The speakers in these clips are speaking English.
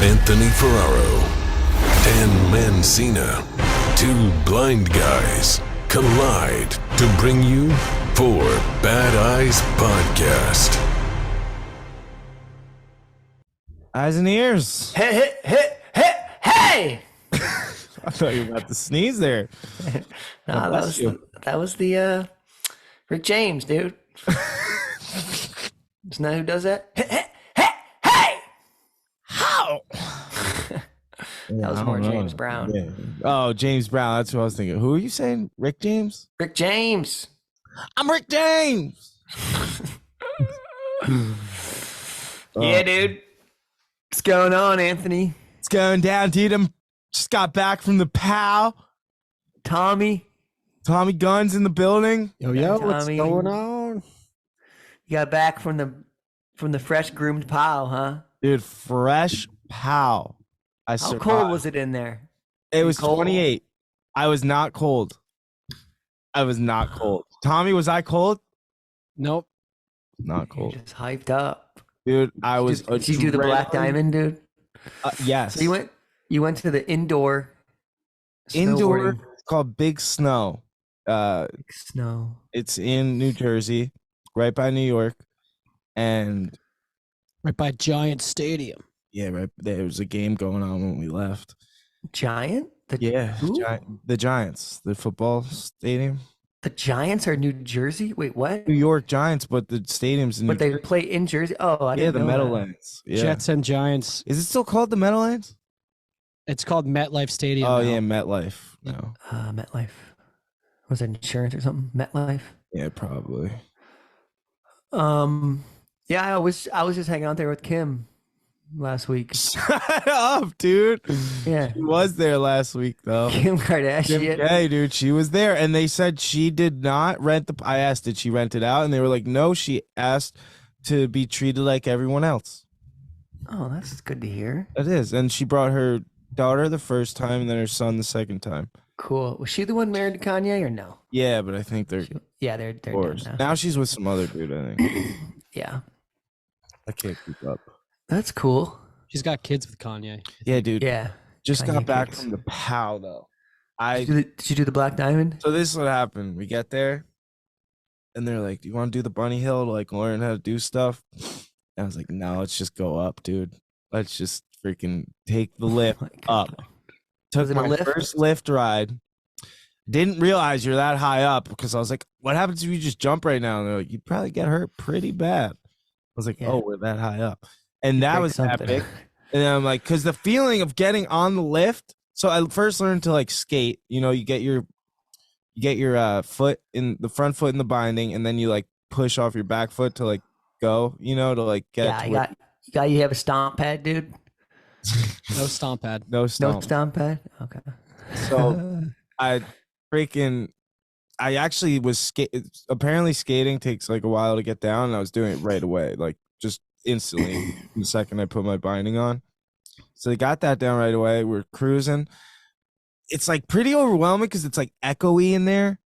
Anthony Ferraro, Dan Mancina. Two blind guys collide to bring you Four Bad Eyes Podcast. Eyes and ears. Hey! I thought you were about to sneeze there. No, that was the Rick James, dude. Isn't that who does that? Hey! How? That was more James Brown. Yeah. Oh, James Brown. That's what I was thinking. Who are you saying? Rick James? Rick James. I'm Rick James. Yeah, dude. What's going on, Anthony? It's going down, dude. I just got back from the POW. Tommy Guns in the building. Yo, what's Tommy. going on? You got back from the fresh groomed pile, huh? Dude, fresh POW. How cold was it in there? It was cold? 28. I was not cold. Tommy, was I cold? Nope. Not cold. You're just hyped up. Dude, I was. Did you do the Black Diamond, dude? Yes. So you went to the indoor snowboarding. It's called Big Snow. Big Snow. It's in New Jersey, right by New York, and Right by Giant Stadium. yeah, right there was a game going on when we left. Giant? The Giants, the football stadium. The Giants are New Jersey? Wait, what? New York Giants, but the stadium's in But New they play in Jersey? Oh, I didn't the know that. Meadowlands. Yeah. Jets and Giants. Is it still called the Meadowlands? It's called MetLife Stadium. Oh now. yeah, MetLife. No. MetLife. Was it insurance or something? MetLife? Yeah, probably. Yeah, I was just hanging out there with Kim last week. Shut up, dude. Yeah. She was there last week though. Kim Kardashian. Hey, dude, she was there, and they said she did not rent the. I asked, did she rent it out? And they were like, no, she asked to be treated like everyone else. Oh, that's good to hear. It is, and she brought her daughter the first time, and then her son the second time. Cool. Was she the one married to Kanye or no? Yeah, but I think they're Yeah, they're done divorced. now. Now she's with some other dude. I think Yeah. I can't keep up. That's cool. She's got kids with Kanye. Yeah, dude. Yeah. Just Kanye got back kids. from the POW though. Did you do the Black Diamond? So this is what happened. We get there, and they're like, "Do you want to do the bunny hill to like learn how to do stuff?" And I was like, "No, let's just go up, dude. Let's just freaking take the lift my God. up." Took Was it a my lift? first lift ride. Didn't realize you're that high up because I was like, "What happens if you just jump right now?" And they're like, "You probably get hurt pretty bad." I was like, Yeah. "Oh, we're that high up," and that Break was something. epic. And then I'm like, because the feeling of getting on the lift. So I first learned to like skate. You know, you get your foot in the front foot in the binding, and then you like push off your back foot to like go. You know, to like get. Yeah, you have a stomp pad, dude? No stomp pad. No No stomp. stomp pad? Okay. So I actually was apparently skating takes like a while to get down, and I was doing it right away, like just instantly the second I put my binding on. So they got that down right away. We're cruising. It's like pretty overwhelming because it's like echoey in there.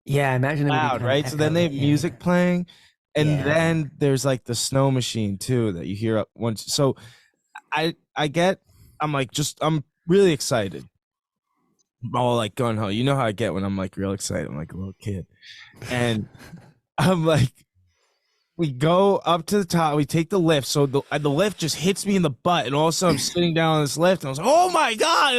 Yeah, I imagine it would be Loud, kinda right? So then they have echoey, music playing, and Yeah. then there's like the snow machine too that you hear up once. So I'm really excited. I'm all like gung ho. You know how I get when I'm like real excited. I'm like a little kid, and I'm like, we go up to the top. We take the lift. So the lift just hits me in the butt, and all of a sudden I'm sitting down on this lift, and I was like, "Oh my god!"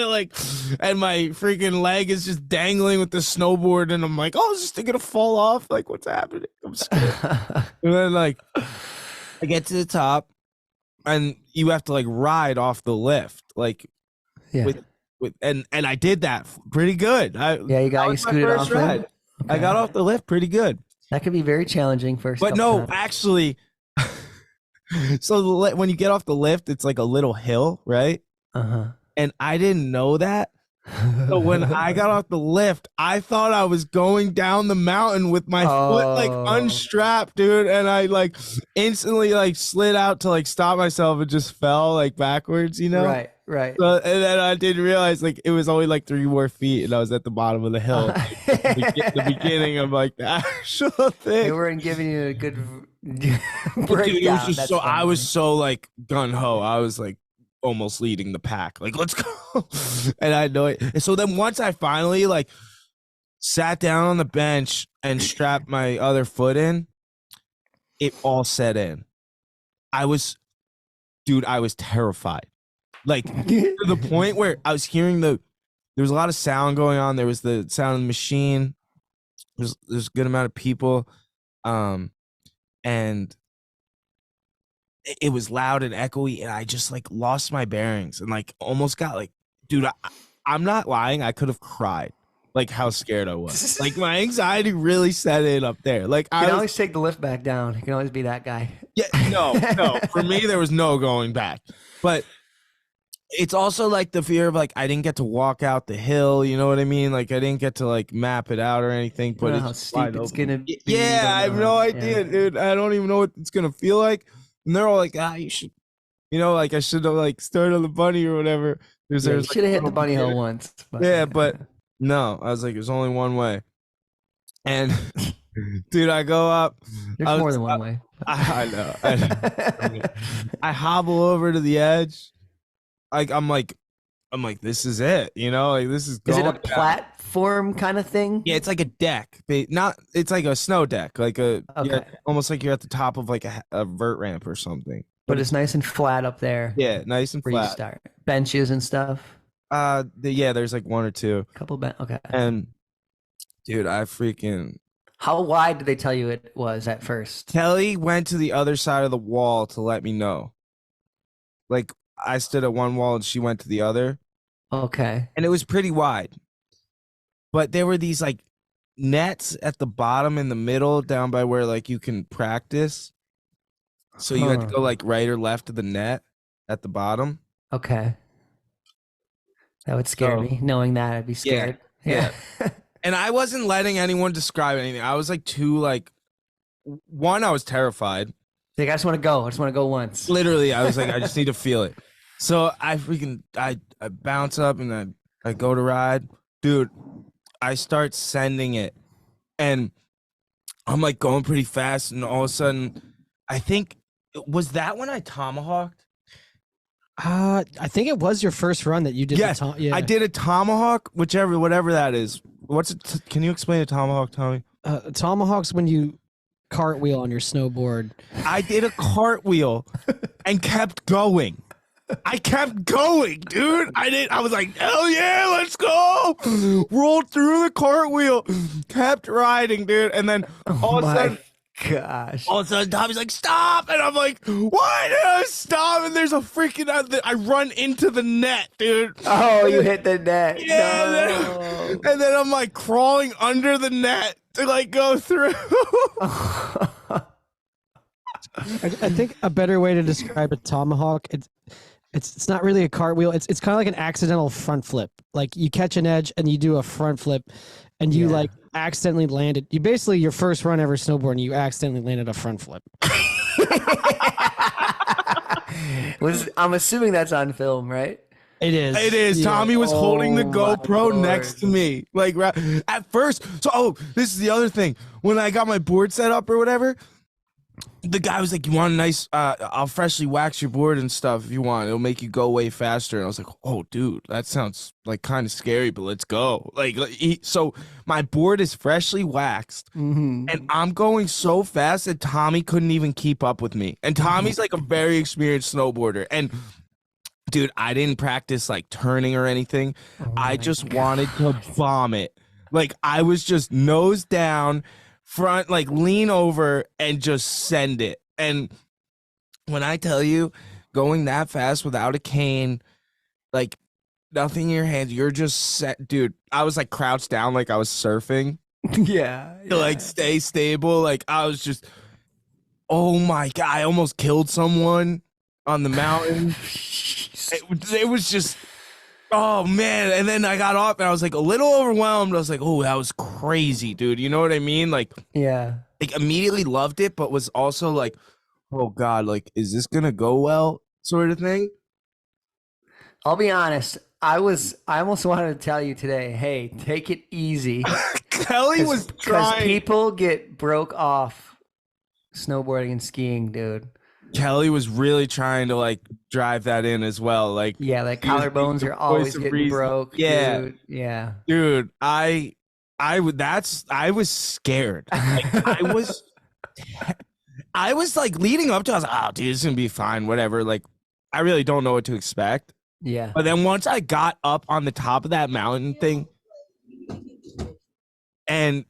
And my freaking leg is just dangling with the snowboard, and I'm like, "Oh, is this thing gonna fall off? Like, what's happening?" I'm scared. And then like, I get to the top, and you have to like ride off the lift, like Yeah. and I did that pretty good. You that got you was my scooted first off there? ride. I Okay. got off the lift pretty good. That could be very challenging first. But couple no, times. actually, so when you get off the lift, it's like a little hill, right? Uh-huh. And I didn't know that. So when I got off the lift, I thought I was going down the mountain with my foot like Oh. unstrapped, dude. And I like instantly like slid out to like stop myself and just fell like backwards, you know? Right. So, and then I didn't realize like it was only like 3 more feet, and I was at the bottom of the hill. The beginning of like the actual thing. They weren't giving you a good But dude, it was breakdown. just That's so I funny. was so like gun ho. I was like almost leading the pack. Like, let's go. And I know it. And so then once I finally like sat down on the bench and strapped my other foot in, it all set in. I was terrified. Like to the point where I was hearing there was a lot of sound going on. There was the sound of the machine. There's a good amount of people. And it was loud and echoey, and I just like lost my bearings and like almost got like, dude, I'm not lying. I could have cried. Like how scared I was. Like my anxiety really set in up there. Like You can always take the lift back down. You can always be that guy. Yeah, no. For me, there was no going back. But it's also like the fear of like I didn't get to walk out the hill. You know what I mean? Like I didn't get to like map it out or anything. But how steep it's gonna be. Yeah, I have no idea, dude. I don't even know what it's gonna feel like. And they're all like, you should, like I should have like started on the bunny or whatever. You should have hit the bunny hill once. But. Yeah, but no, I was like, there's only one way. And dude, I go up. There's more than one way. I know. I hobble over to the edge. Like I'm like, this is it. Like this is. Is it a platform kind of thing? Yeah, it's like a deck. It's like a snow deck. Like almost like you're at the top of like a vert ramp or something. But it's nice and flat up there. Yeah, nice and flat. You start. Benches and stuff. There's like one or two. Okay. And dude, I freaking. How wide did they tell you it was at first? Kelly went to the other side of the wall to let me know. Like I stood at one wall and she went to the other. Okay. And it was pretty wide. But there were these like nets at the bottom in the middle down by where like you can practice. So you had to go like right or left of the net at the bottom. Okay. That would scare me. Knowing that, I'd be scared. Yeah. And I wasn't letting anyone describe anything. I was like I was terrified. Like, I just want to go. I just want to go once. Literally, I was like, I just need to feel it. So I bounce up and I go to ride. Dude, I start sending it. And I'm like going pretty fast. And all of a sudden, I think, was that when I tomahawked? I think it was your first run that you did. Yes, I did a tomahawk, whatever that is. What's it? Can you explain a tomahawk, Tommy? Tomahawk's when you cartwheel on your snowboard. I did a cartwheel and kept going. I kept going, dude. I was like, hell yeah, let's go. Rolled through the cartwheel, kept riding, dude. And then all of a sudden, all of a sudden, Tommy's like, stop. And I'm like, why did I stop? And there's a freaking, I run into the net, dude. Oh, you hit the net. Yeah. No. And then I'm like crawling under the net to like go through. I think a better way to describe a tomahawk, it's not really a cartwheel. It's kind of like an accidental front flip. Like you catch an edge and you do a front flip and you like accidentally landed. You basically, your first run ever snowboarding, you accidentally landed a front flip. I'm assuming that's on film, right? It is. It is. Yeah. Tommy was holding the GoPro next to me. Like at first. So, this is the other thing. When I got my board set up or whatever, the guy was like, you want a nice, I'll freshly wax your board and stuff if you want. It'll make you go way faster. And I was like, oh, dude, that sounds like kind of scary, but let's go. So my board is freshly waxed and I'm going so fast that Tommy couldn't even keep up with me. And Tommy's like a very experienced snowboarder. And dude, I didn't practice like turning or anything. I just wanted to vomit. Like I was just nose down, front, like lean over and just send it. And when I tell you, going that fast without a cane, like nothing in your hands, you're just set, dude. I was like crouched down like I was surfing. Yeah. To like stay stable. Like I was just, oh my God, I almost killed someone on the mountain. It was just, oh man. And then I got off and I was like a little overwhelmed. I was like, oh, that was crazy, dude. You know what I mean? Like, yeah. Like immediately loved it, but was also like, oh God, like, is this gonna go well? Sort of thing. I'll be honest. I almost wanted to tell you today, hey, take it easy. Kelly was trying. Because people get broke off snowboarding and skiing, dude. Kelly was really trying to like drive that in as well. Like, Yeah, like he was the collarbones are voice always of getting reason. broke. Yeah. Dude. Yeah. Dude, I was scared. Like, I was like leading up to, I was like, oh, dude, it's gonna be fine, whatever. Like, I really don't know what to expect. Yeah. But then once I got up on the top of that mountain thing, and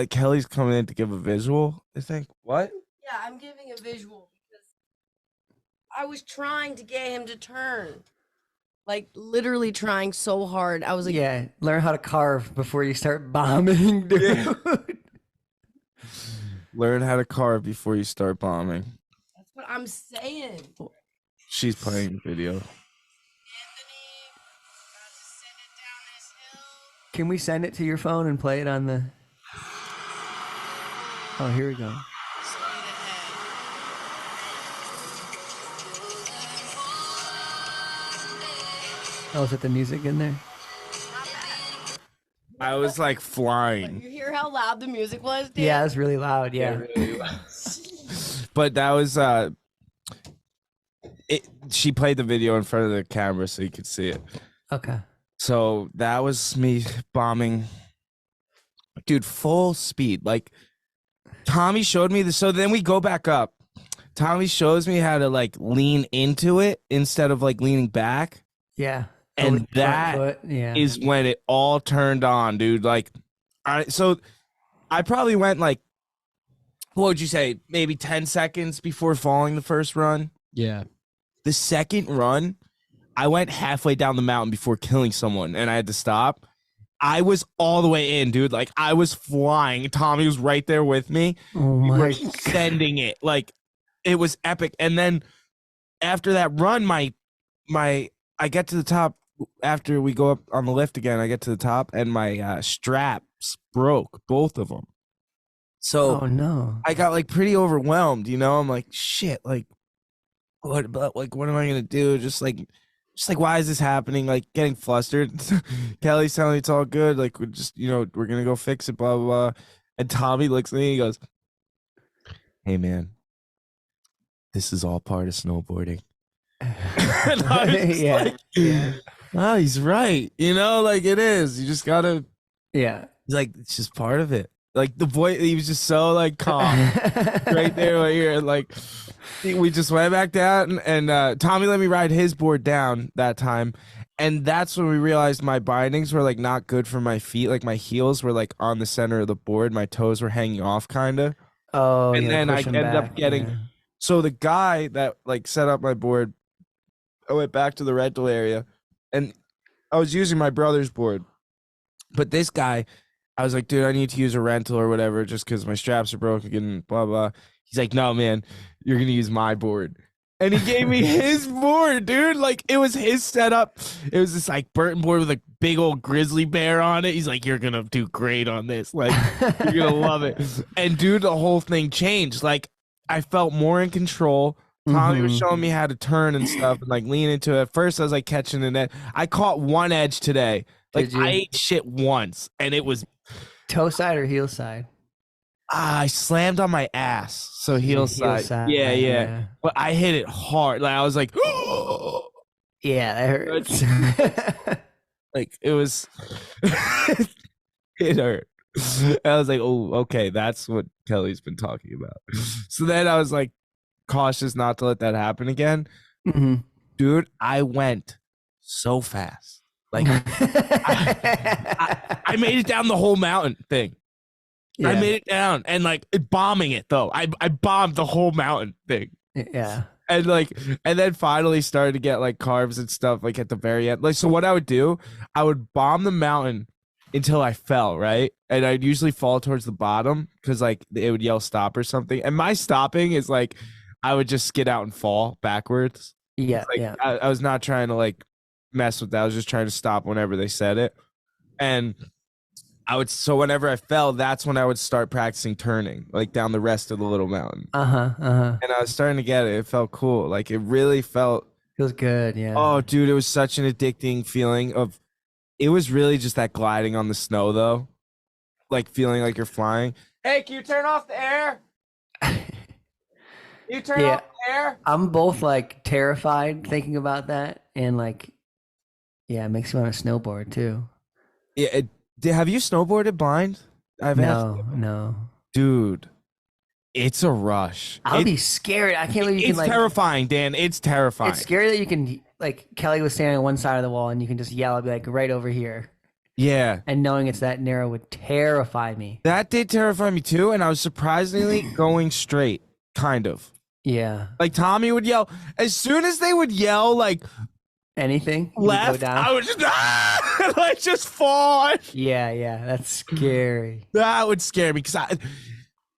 Kelly's coming in to give a visual, I think. What? Yeah, I'm giving a visual because I was trying to get him to turn. Like literally trying so hard. I was like, Yeah. Learn how to carve before you start bombing, dude. Learn how to carve before you start bombing. that's what I'm saying. She's playing video. Can we send it to your phone and play it on the? Oh, here we go. Oh, is that the music in there? I was like flying. You hear how loud the music was, Dan? Yeah, it's really loud. Yeah. But that was she played the video in front of the camera so you could see it. Okay. So that was me bombing, dude, full speed. Like, Tommy showed me this. So then we go back up. Tommy shows me how to like lean into it instead of like leaning back. Yeah. And Front that foot, yeah. is when it all turned on, dude. Like, so I probably went like, what would you say, maybe 10 seconds before falling the first run. Yeah. The second run, I went halfway down the mountain before killing someone, and I had to stop. I was all the way in, dude. Like, I was flying. Tommy was right there with me. Oh We my were God. sending it. Like, it was epic. And then after that run, I get to the top. After we go up on the lift again, I get to the top, and my straps broke, both of them. So Oh no. I got like pretty overwhelmed, you know. I'm like, shit, like what am I gonna do? Just like why is this happening? Like, getting flustered. Kelly's telling me it's all good, like we're just, you know, we're gonna go fix it, blah blah blah. And Tommy looks at me, he goes, hey man, this is all part of snowboarding. And I was just Yeah. like, Yeah. oh, he's right, you know, like it is, you just gotta, Yeah. he's like, it's just part of it. Like, the boy, he was just so like calm right there, right here. Like, we just went back down, and Tommy let me ride his board down that time, and that's when we realized my bindings were like not good for my feet. Like, my heels were like on the center of the board, my toes were hanging off, kind of. Oh, And yeah, then I pushing ended up back, getting. yeah. So the guy that like set up my board, I went back to the rental area, and I was using my brother's board, but this guy, I was like, dude, I need to use a rental or whatever just because my straps are broken and blah, blah. He's like, no, man, you're going to use my board. And he gave me his board, dude. Like, it was his setup. It was this, like, Burton board with a big old grizzly bear on it. He's like, you're going to do great on this. Like, you're going to love it. And, dude, the whole thing changed. Like, I felt more in control. Tommy was showing me how to turn and stuff and, like, lean into it. At first, I was, like, catching the net. I caught one edge today. Like, Did you? I ate shit once, and it was... Toe side or heel side? I slammed on my ass, so heel side. Yeah. Yeah. But I hit it hard. Like, I was like, Yeah, that hurts. like it was, it hurt. I was like, oh, okay, that's what Kelly's been talking about. So then I was like, cautious not to let that happen again. Mm-hmm. Dude, I went so fast. Like, I made it down the whole mountain thing. Yeah. I made it down, and like bombing it though. I bombed the whole mountain thing. Yeah. And like, and then finally started to get like carbs and stuff like at the very end. Like, so what I would do, I would bomb the mountain until I fell, right? And I'd usually fall towards the bottom because like it would yell stop or something. And my stopping is like, I would just skid out and fall backwards. Yeah. Like, Yeah. I was not trying to like mess with that. I was just trying to stop whenever they said it. And so whenever I fell, that's when I would start practicing turning, like down the rest of the little mountain. And I was starting to get it. It felt cool. Like, it really felt. Feels good. Yeah. Oh, dude, it was such an addicting feeling of. It was really just that gliding on the snow, though. Like, feeling like you're flying. Hey, can you turn off the air? You turn Yeah. off I'm both like terrified thinking about that, and like, yeah, it makes me want to snowboard too. Yeah, have you snowboarded blind? No. Dude, it's a rush. I would be scared. I can't believe you It's can like. terrifying, Dan. It's terrifying. It's scary that you can like Kelly was standing on one side of the wall and you can just yell, be like right over here, Yeah. and knowing it's that narrow would terrify me. That did terrify me too, and I was surprisingly going straight, kind of. Yeah. Like Tommy would yell, as soon as they would yell like Anything you would go left, down? I would just like just fall. Yeah, that's scary. That would scare me because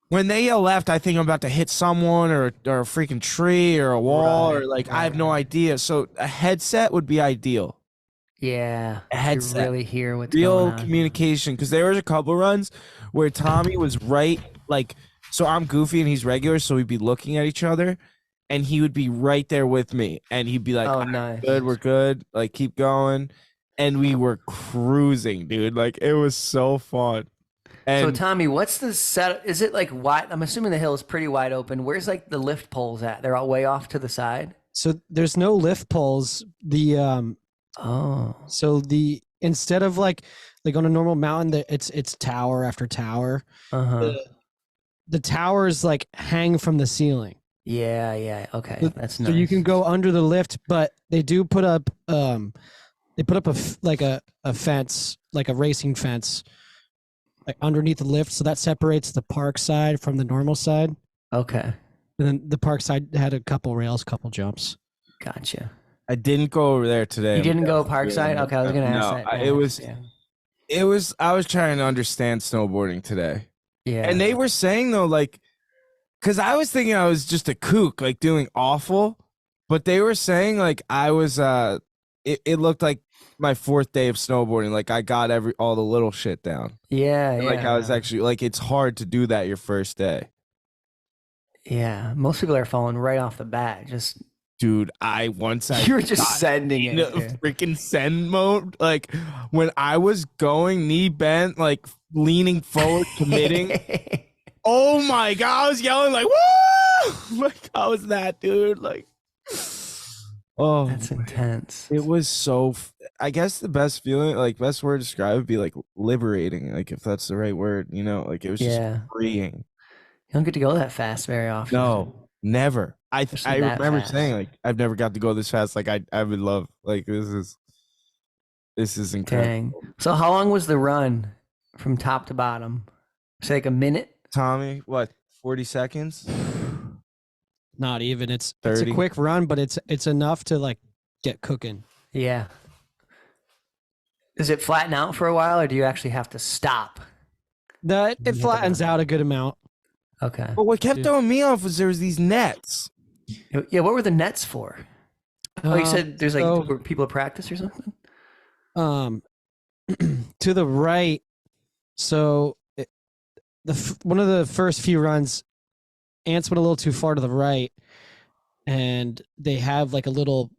when they yell left, I think I'm about to hit someone or a freaking tree or a wall or like I have no idea. So a headset would be ideal. Yeah, A to headset. really hear what's Real going on. communication, because there was a couple runs where Tommy was right, like, so I'm goofy and he's regular, so we'd be looking at each other and he would be right there with me and he'd be like, Oh, "All right, nice. we're good, like keep going," and we were cruising, dude. Like it was so fun. So And Tommy, what's the setup? Is it like wide? I'm assuming the hill is pretty wide open. Where's like the lift poles at? They're all way off to the side. So there's no lift poles. Oh, Instead of like on a normal mountain, it's tower after tower. The towers like hang from the ceiling. Yeah. Okay, that's nice. So you can go under the lift, but they do put up a fence, like a racing fence, like underneath the lift, so that separates the park side from the normal side. Okay, And then the park side had a couple rails, couple jumps. gotcha. I didn't go over there today. You didn't go parkside? Okay, I was gonna ask that. It was I was trying to understand snowboarding today. Yeah. And they were saying though, like, because I was thinking I was just a kook, like doing awful, but they were saying like I was it looked like my fourth day of snowboarding, like I got all the little shit down. Yeah. Like I was actually like, it's hard to do that your first day. Yeah, most people are falling right off the bat. Just Dude, you were just got sending it. into freaking send mode, like when I was going knee bent, like leaning forward, committing. Oh my god, I was yelling like, woo! Like how was that, dude? Like, oh, That's intense. it was so. I guess the best feeling, like best word to describe, would be like liberating. Like if that's the right word, you know, like it was just freeing. You don't get to go that fast very often. No, never. I Especially that remember fast. saying like I've never got to go this fast. Like I would love, like this is incredible. Dang. So how long was the run from top to bottom? Say like a minute? Tommy, what, 40 seconds? Not even. It's a 30. quick run, but it's enough to like get cooking. Yeah. Does it flatten out for a while, or do you actually have to stop? It flattens out a good amount. Okay. But what kept Dude. throwing me off was there was these nets. Yeah, what were the nets for? Oh, you said there's like so- were people at practice or something? To the right. So one of the first few runs, ants went a little too far to the right, and they have like a little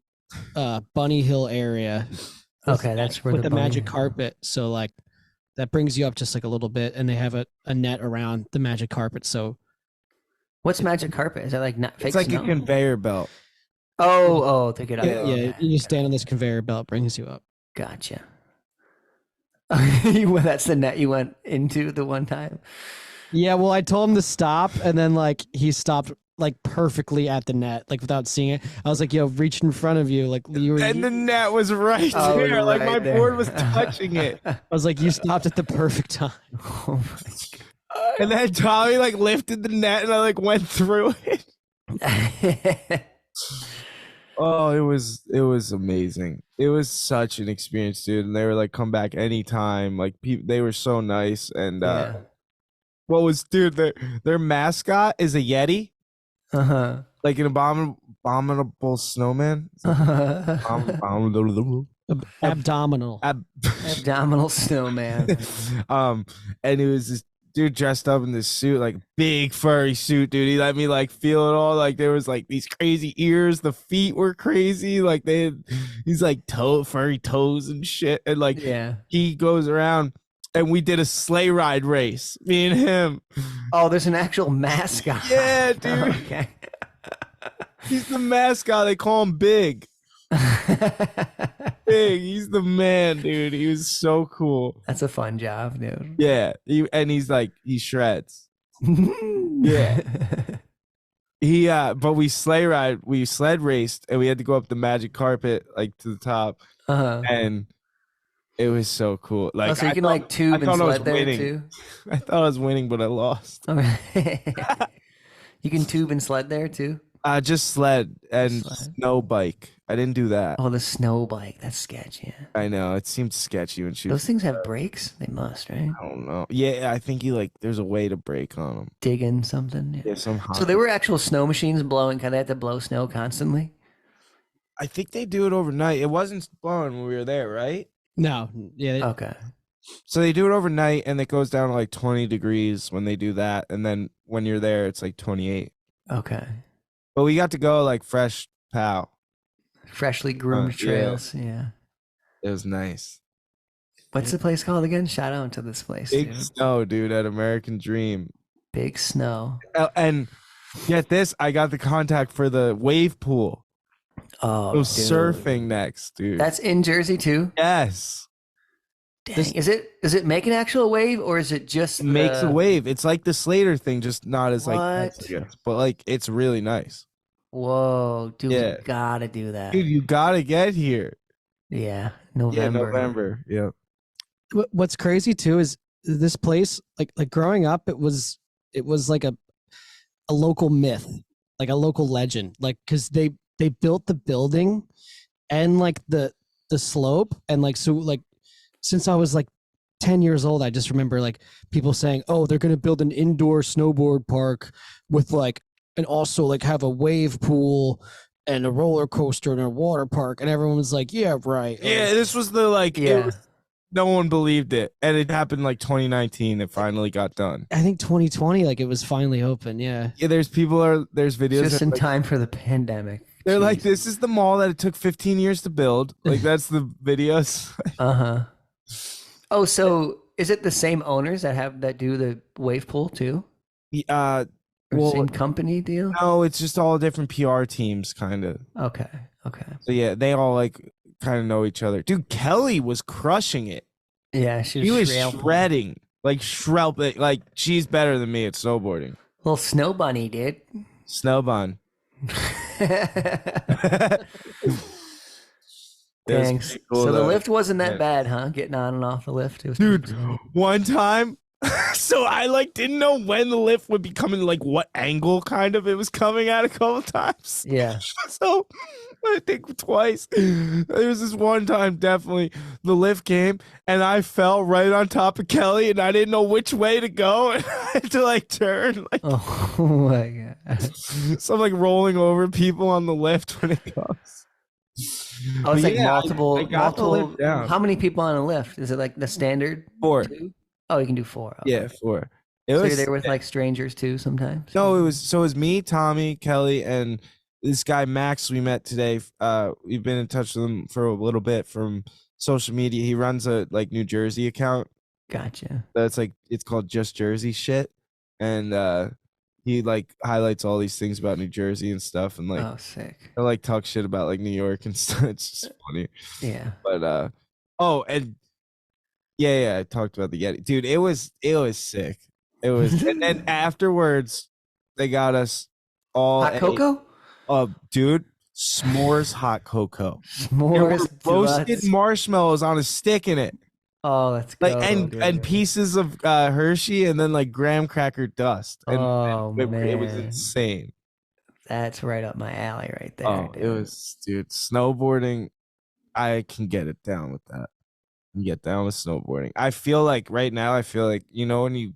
bunny hill area. Okay, that's where with the bunny- magic carpet. So like that brings you up just like a little bit, and they have a net around the magic carpet. So What's magic carpet? Is that like not fake It's like snow? a conveyor belt. Oh, to get up. yeah, you just stand on this conveyor belt, brings you up. Gotcha. That's the net you went into the one time. Yeah, well, I told him to stop, and then like he stopped like perfectly at the net, like without seeing it. I was like, "Yo, reach in front of you!" Like you were. And the net was right Oh, there. Like right my there. board was touching it. I was like, "You stopped at the perfect time." Oh my And then Tommy like lifted the net and I like went through it. God. Oh, it was amazing. It was such an experience, dude. And they were like, come back anytime. Like they were so nice. And Yeah. what was, dude, their mascot is a Yeti, Uh-huh. like an abominable snowman. It's like abominable. Abdominal. Abdominal snowman. And it was this dude dressed up in this suit, like big furry suit, dude. He let me like feel it all. Like there was like these crazy ears, the feet were crazy, like he's like furry toes and shit. And like Yeah. he goes around and we did a sleigh ride race, me and him. Oh, there's an actual mascot. Yeah, dude. Okay. He's the mascot. They call him Big. Big. He's the man, dude. He was so cool. That's a fun job, dude. Yeah. He's like, he shreds. Yeah. But we sled raced, and we had to go up the magic carpet like to the top, and it was so cool. Like, so you can like tube and sled there too. I thought I was winning, but I lost. You can tube and sled there too. Just sled and snow bike. I didn't do that. Oh, the snow bike. That's sketchy. I know, it seemed sketchy when she. Those things have brakes. They must, right? I don't know. Yeah, I think there's a way to brake on them. Dig in something. Yeah, somehow. So there were actual snow machines blowing. Kind of had to blow snow constantly. I think they do it overnight. It wasn't blowing when we were there, right? No. Yeah. Okay. So they do it overnight, and it goes down to like 20 degrees when they do that, and then when you're there, it's like 28. Okay. But we got to go like fresh pow. Freshly groomed trails. Yeah. It was nice. What's the place called again? Shout out to this place. Big dude. snow, dude, at American Dream. Big snow. And get this, I got the contact for the wave pool. Oh, Go dude. surfing next, dude. That's in Jersey too. Yes. Dang. Is it make an actual wave or is it just Makes a wave. It's like the Slater thing, just not as like What? nice, I guess. But like it's really nice. Whoa, dude, Yeah. we gotta do that. Dude, you gotta get here. Yeah, Yeah, November. November. Yeah. What's crazy too is this place, like growing up, it was like a local myth, like a local legend, like because they built the building and like the slope, and like so like since I was like 10 years old, I just remember like people saying, oh, they're gonna build an indoor snowboard park with like, and also like have a wave pool and a roller coaster and a water park, and everyone was like, yeah, right. Yeah, this was the like no one believed it. And it happened like 2019. It finally got done. I think 2020, like it was finally open. Yeah. Yeah, there's videos Just that, in like, time for the pandemic. they're like, Jeez. this is the mall that it took 15 years to build. Like that's the videos. Oh, so is it the same owners that do the wave pool too? Or Well, same company deal? no, it's just all different PR teams, kind of. Okay. So yeah, they all like kind of know each other. Dude, Kelly was crushing it. Yeah, He was shredding, like like she's better than me at snowboarding. Little snow bunny, dude. Snowbun. Thanks. Cool, so the though. lift wasn't that Yeah. bad, huh? Getting on and off the lift. It was Dude, pretty cool. one time, so I like didn't know when the lift would be coming, like what angle kind of it was coming at a couple times. Yeah. So I think twice. There was this one time, definitely the lift came and I fell right on top of Kelly and I didn't know which way to go and I had to like turn. Like, Oh my god. so I'm like rolling over people on the lift when it comes. Oh, it's But like yeah, multiple. I got the lift down. How many people on a lift? Is it like the standard? 4. 2? Oh, you can do 4. Okay. Yeah, 4. So you're there with like strangers too sometimes? No, it was me, Tommy, Kelly, and this guy Max we met today. We've been in touch with him for a little bit from social media. He runs a like New Jersey account. Gotcha. That's like it's called Just Jersey Shit, and he like highlights all these things about New Jersey and stuff, and like Oh, sick. I like talk shit about like New York and stuff. It's just funny. Yeah. But oh, and yeah, I talked about the Yeti, dude. It was sick. It was, and then afterwards, they got us all Hot cocoa? Dude, s'mores hot cocoa. There were S'mores. roasted nuts. marshmallows on a stick in it, Oh, like go, and pieces of Hershey, and then like graham cracker dust. And Oh, it was man. insane. That's right up my alley right there. Oh, dude. it was, dude. Snowboarding, I can get it down with that. I can get down with snowboarding. I feel like right now, you know when you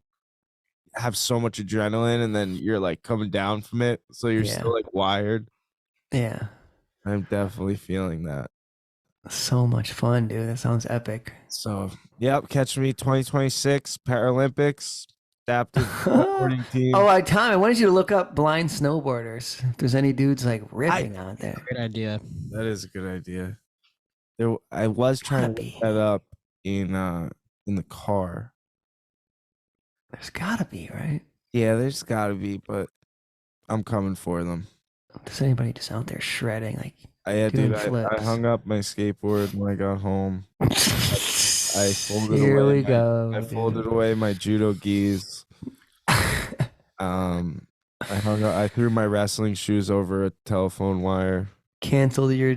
have so much adrenaline and then you're like coming down from it, so you're Yeah. still like wired. Yeah. I'm definitely feeling that. So much fun, dude. That sounds epic. So, yep, catch me 2026 Paralympics adaptive snowboarding team. Oh, Tom, I wanted you to look up blind snowboarders. If there's any dudes like ripping out there. Great idea. That is a good idea. I was trying to Gotta look that up in the car. There's gotta be, right? Yeah, there's got to be, but I'm coming for them. Does anybody just out there shredding like? Dude, Doing I flips. hung up my skateboard when I got home. I folded Here away. we go. I dude. folded away my judo gis. I threw my wrestling shoes over a telephone wire. Canceled your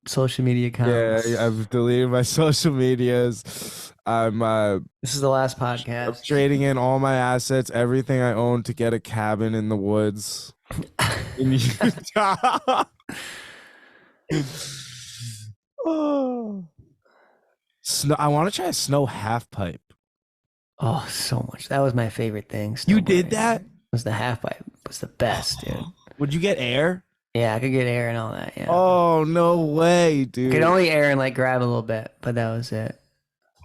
social media accounts. Yeah, I've deleted my social medias. This is the last I'm podcast. trading in all my assets, everything I own, to get a cabin in the woods in Utah. Oh. I want to try a snow half pipe. Oh, so much. That was my favorite thing. You did snowboarding. that? Was the half pipe. Was the best, dude. Would you get air? Yeah, I could get air and all that. Yeah. Oh, no way, I dude. could only air and like grab a little bit, but that was it.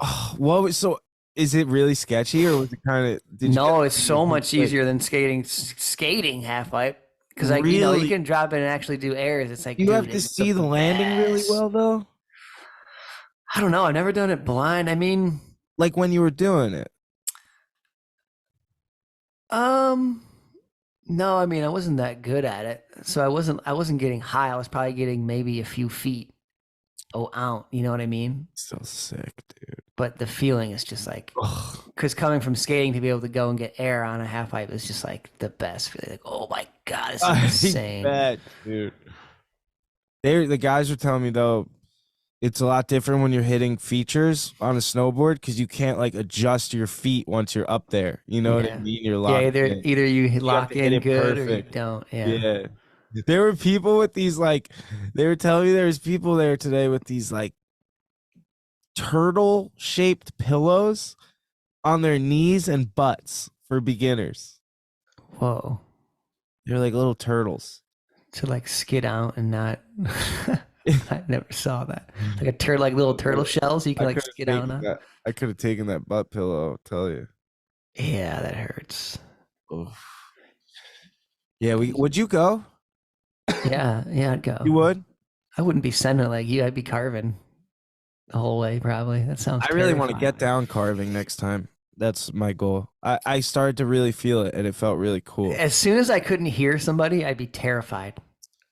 Oh, what was so? Is it really sketchy, or was it kind of? No, it's so much easier than skating half pipe. Because like you Really? can drop it and actually do airs. It's like You dude, have to it's see the landing really best. well, though. I don't know. I've never done it blind. I mean, Like when you were doing it. no. I mean, I wasn't that good at it, so I wasn't getting high. I was probably getting maybe a few feet out. You know what I mean? So sick, dude. But the feeling is just like, because coming from skating to be able to go and get air on a half pipe is just like the best feeling. Like, oh my god, this is insane. I bet, dude. The guys were telling me though, it's a lot different when you're hitting features on a snowboard because you can't like adjust your feet once you're up there. You know what I Yeah. mean? You're Yeah, locked in. either you have lock to hit in it good or you perfect. don't. Yeah. Yeah. There were people with these like, they were telling me there's people there today with these like turtle shaped pillows on their knees and butts for beginners. Whoa. They're like little turtles. To like skid out and not. I never saw that. Like a turtle, like little turtle shells. You can like skid out on. I could have taken that butt pillow, I'll tell you. Yeah, that hurts. Oof. Yeah, would you go? Yeah, I'd go. You would? I wouldn't be sending it like you. I'd be carving the whole way, probably. That sounds. I really want to terrifying. get down carving next time. That's my goal. I started to really feel it, and it felt really cool. As soon as I couldn't hear somebody, I'd be terrified.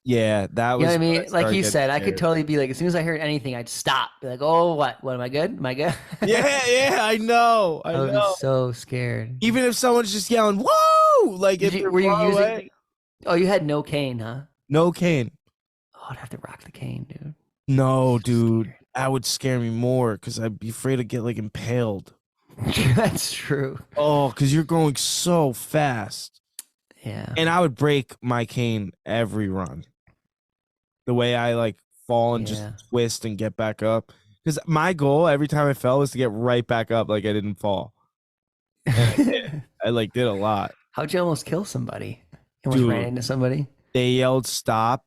Yeah, that was. You know what I when mean? Like started you getting said, I could scared. totally be like, as soon as I heard anything, I'd stop. Be like, oh, what? What am I good? Am I good? Yeah, I know. I I would know. be so scared. Even if someone's just yelling, "Whoa!" Like if Were you far using? away, Oh, you had no cane, huh? no cane. Oh, I'd have to rock the cane, dude. No, dude, that would scare me more because I'd be afraid to get like impaled. That's true. Oh, because you're going so fast, Yeah. and I would break my cane every run. The way I like fall and Yeah. just twist and get back up. Because my goal every time I fell was to get right back up, like I didn't fall. I like did a lot. How'd you almost kill somebody? You almost ran Dude. into somebody? They yelled stop,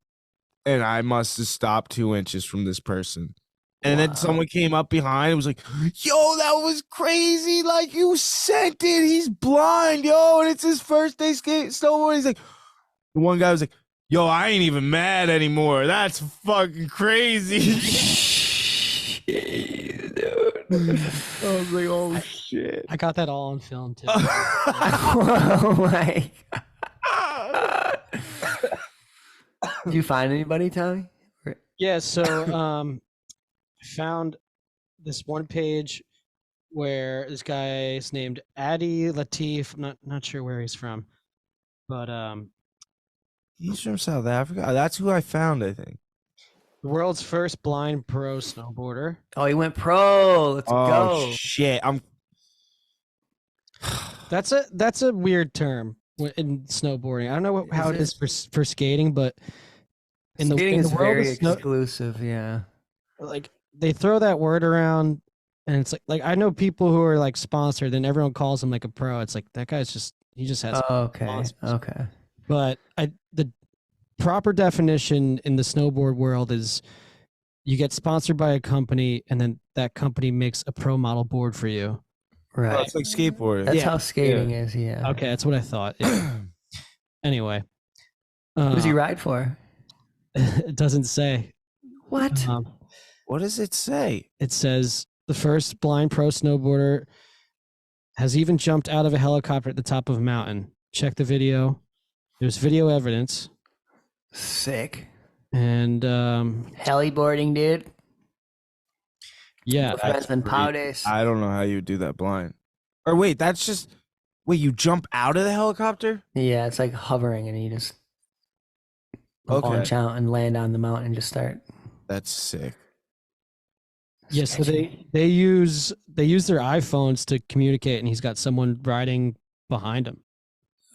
and I must have stopped 2 inches from this person. And then Wow. someone came up behind and was like, yo, that was crazy. Like, you sent it. He's blind, yo. And it's his first day snowboarding. He's like, the one guy was like, yo, I ain't even mad anymore. That's fucking crazy. Dude. I was like, oh, shit. I got that all on film too. Oh my God. Did you find anybody, Tommy? Yeah, so I found this one page where this guy is named Adi Latif. I'm not sure where he's from, but He's from South Africa. That's who I found, I think. the world's first blind pro snowboarder. Oh, he went pro. Let's Oh, go. shit. That's a weird term in snowboarding. I don't know how it is for skating, but Skating in is the world very of snow, exclusive. Yeah. like they throw that word around, and it's like I know people who are like sponsored, and everyone calls him like a pro. It's like that guy's he just has. Oh, okay. sponsors. Okay. But the proper definition in the snowboard world is you get sponsored by a company, and then that company makes a pro model board for you. Right. It's like skateboarding. That's yeah, how skating is. Yeah. Okay, that's what I thought. Yeah. Anyway, Who does he ride for? it doesn't say. What? What does it say? It says the first blind pro snowboarder has even jumped out of a helicopter at the top of a mountain. Check the video. There's video evidence. Sick. And Heliboarding, dude. yeah, Friends and pow days. I don't know how you would do that blind. Or wait, you jump out of the helicopter? Yeah, it's like hovering, and you just launch out and land on the mountain and just start. That's sick. yeah. So they use their iPhones to communicate, and he's got someone riding behind him.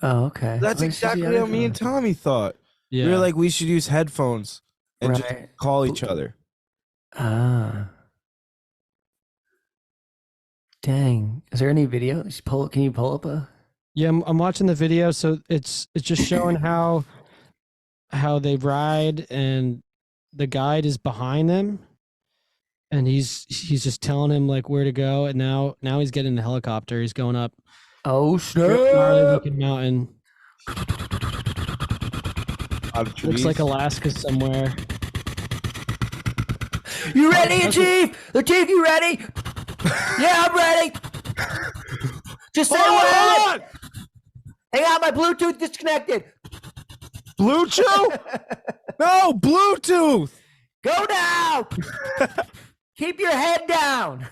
Oh, okay. That's exactly how me and Tommy thought. Yeah, We were like, we should use headphones and just Right. call each other. Ah. Dang. Is there any video? Can you pull up a? yeah. I'm watching the video, so it's just showing how they ride, and the guide is behind them, and he's just telling him like where to go, and now he's getting the helicopter. He's going up Oh, gnarly snap. looking mountain. Looks like Alaska somewhere. You ready, Chief? The Chief, you ready? Yeah, I'm ready. Just say what. Hang on, my Bluetooth disconnected. Bluetooth? No, Bluetooth. Go now. Keep your head down.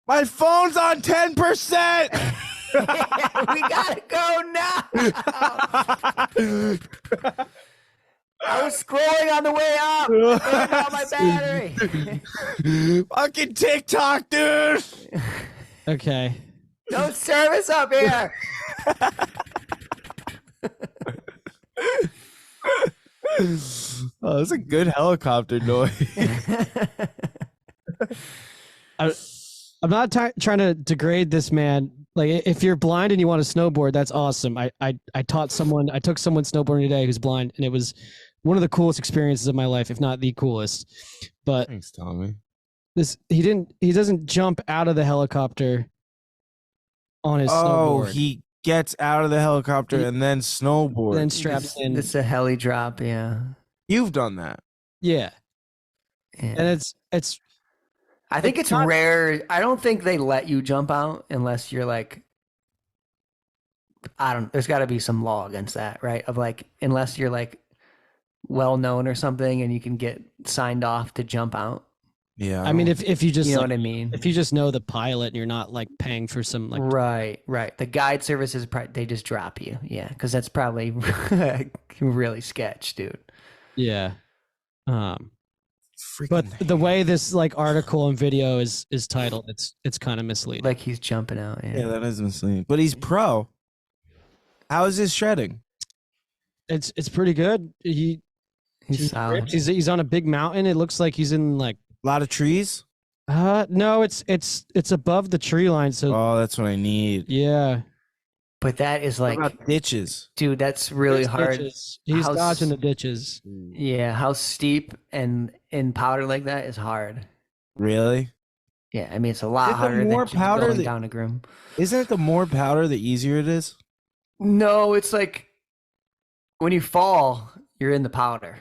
My phone's on 10%. We gotta go now. I was scrolling on the way up. Burned out my battery. Fucking TikTok, dude. Okay. No service up here. Oh, that's a good helicopter noise. I'm not trying to degrade this man. Like, if you're blind and you want to snowboard, that's awesome. I took someone snowboarding today who's blind, and it was one of the coolest experiences of my life, if not the coolest. But Thanks, Tommy. he doesn't jump out of the helicopter on his Oh, snowboard. he gets out of the helicopter and then snowboards. Then straps in. It's a heli drop, yeah. You've done that. Yeah. Yeah. And it's I think it's rare. I don't think they let you jump out unless you're like, there's got to be some law against that, right? Of like, unless you're like well known or something and you can get signed off to jump out. Yeah. I mean, if you just You know what I mean? if you just know the pilot and you're not like paying for some like Right. The guide services, they just drop you. Yeah. Because that's probably really sketch, dude. yeah. freaking But the way this like article and video is titled, it's kind of misleading. Like he's jumping out. Yeah, that is misleading. But he's pro. How is his shredding? It's pretty good. He's solid. He's on a big mountain. It looks like he's in like A lot of trees? no, it's above the tree line. So Oh, that's what I need. yeah, But that is What like, about ditches? dude, that's really There's hard. ditches. He's How dodging s- the ditches. Yeah. How steep and in powder like that is hard. Really? Yeah. I mean, it's a lot Is it the harder more than just powder going that- down a groom. Isn't it the more powder, the easier it is? No, it's like when you fall, you're in the powder.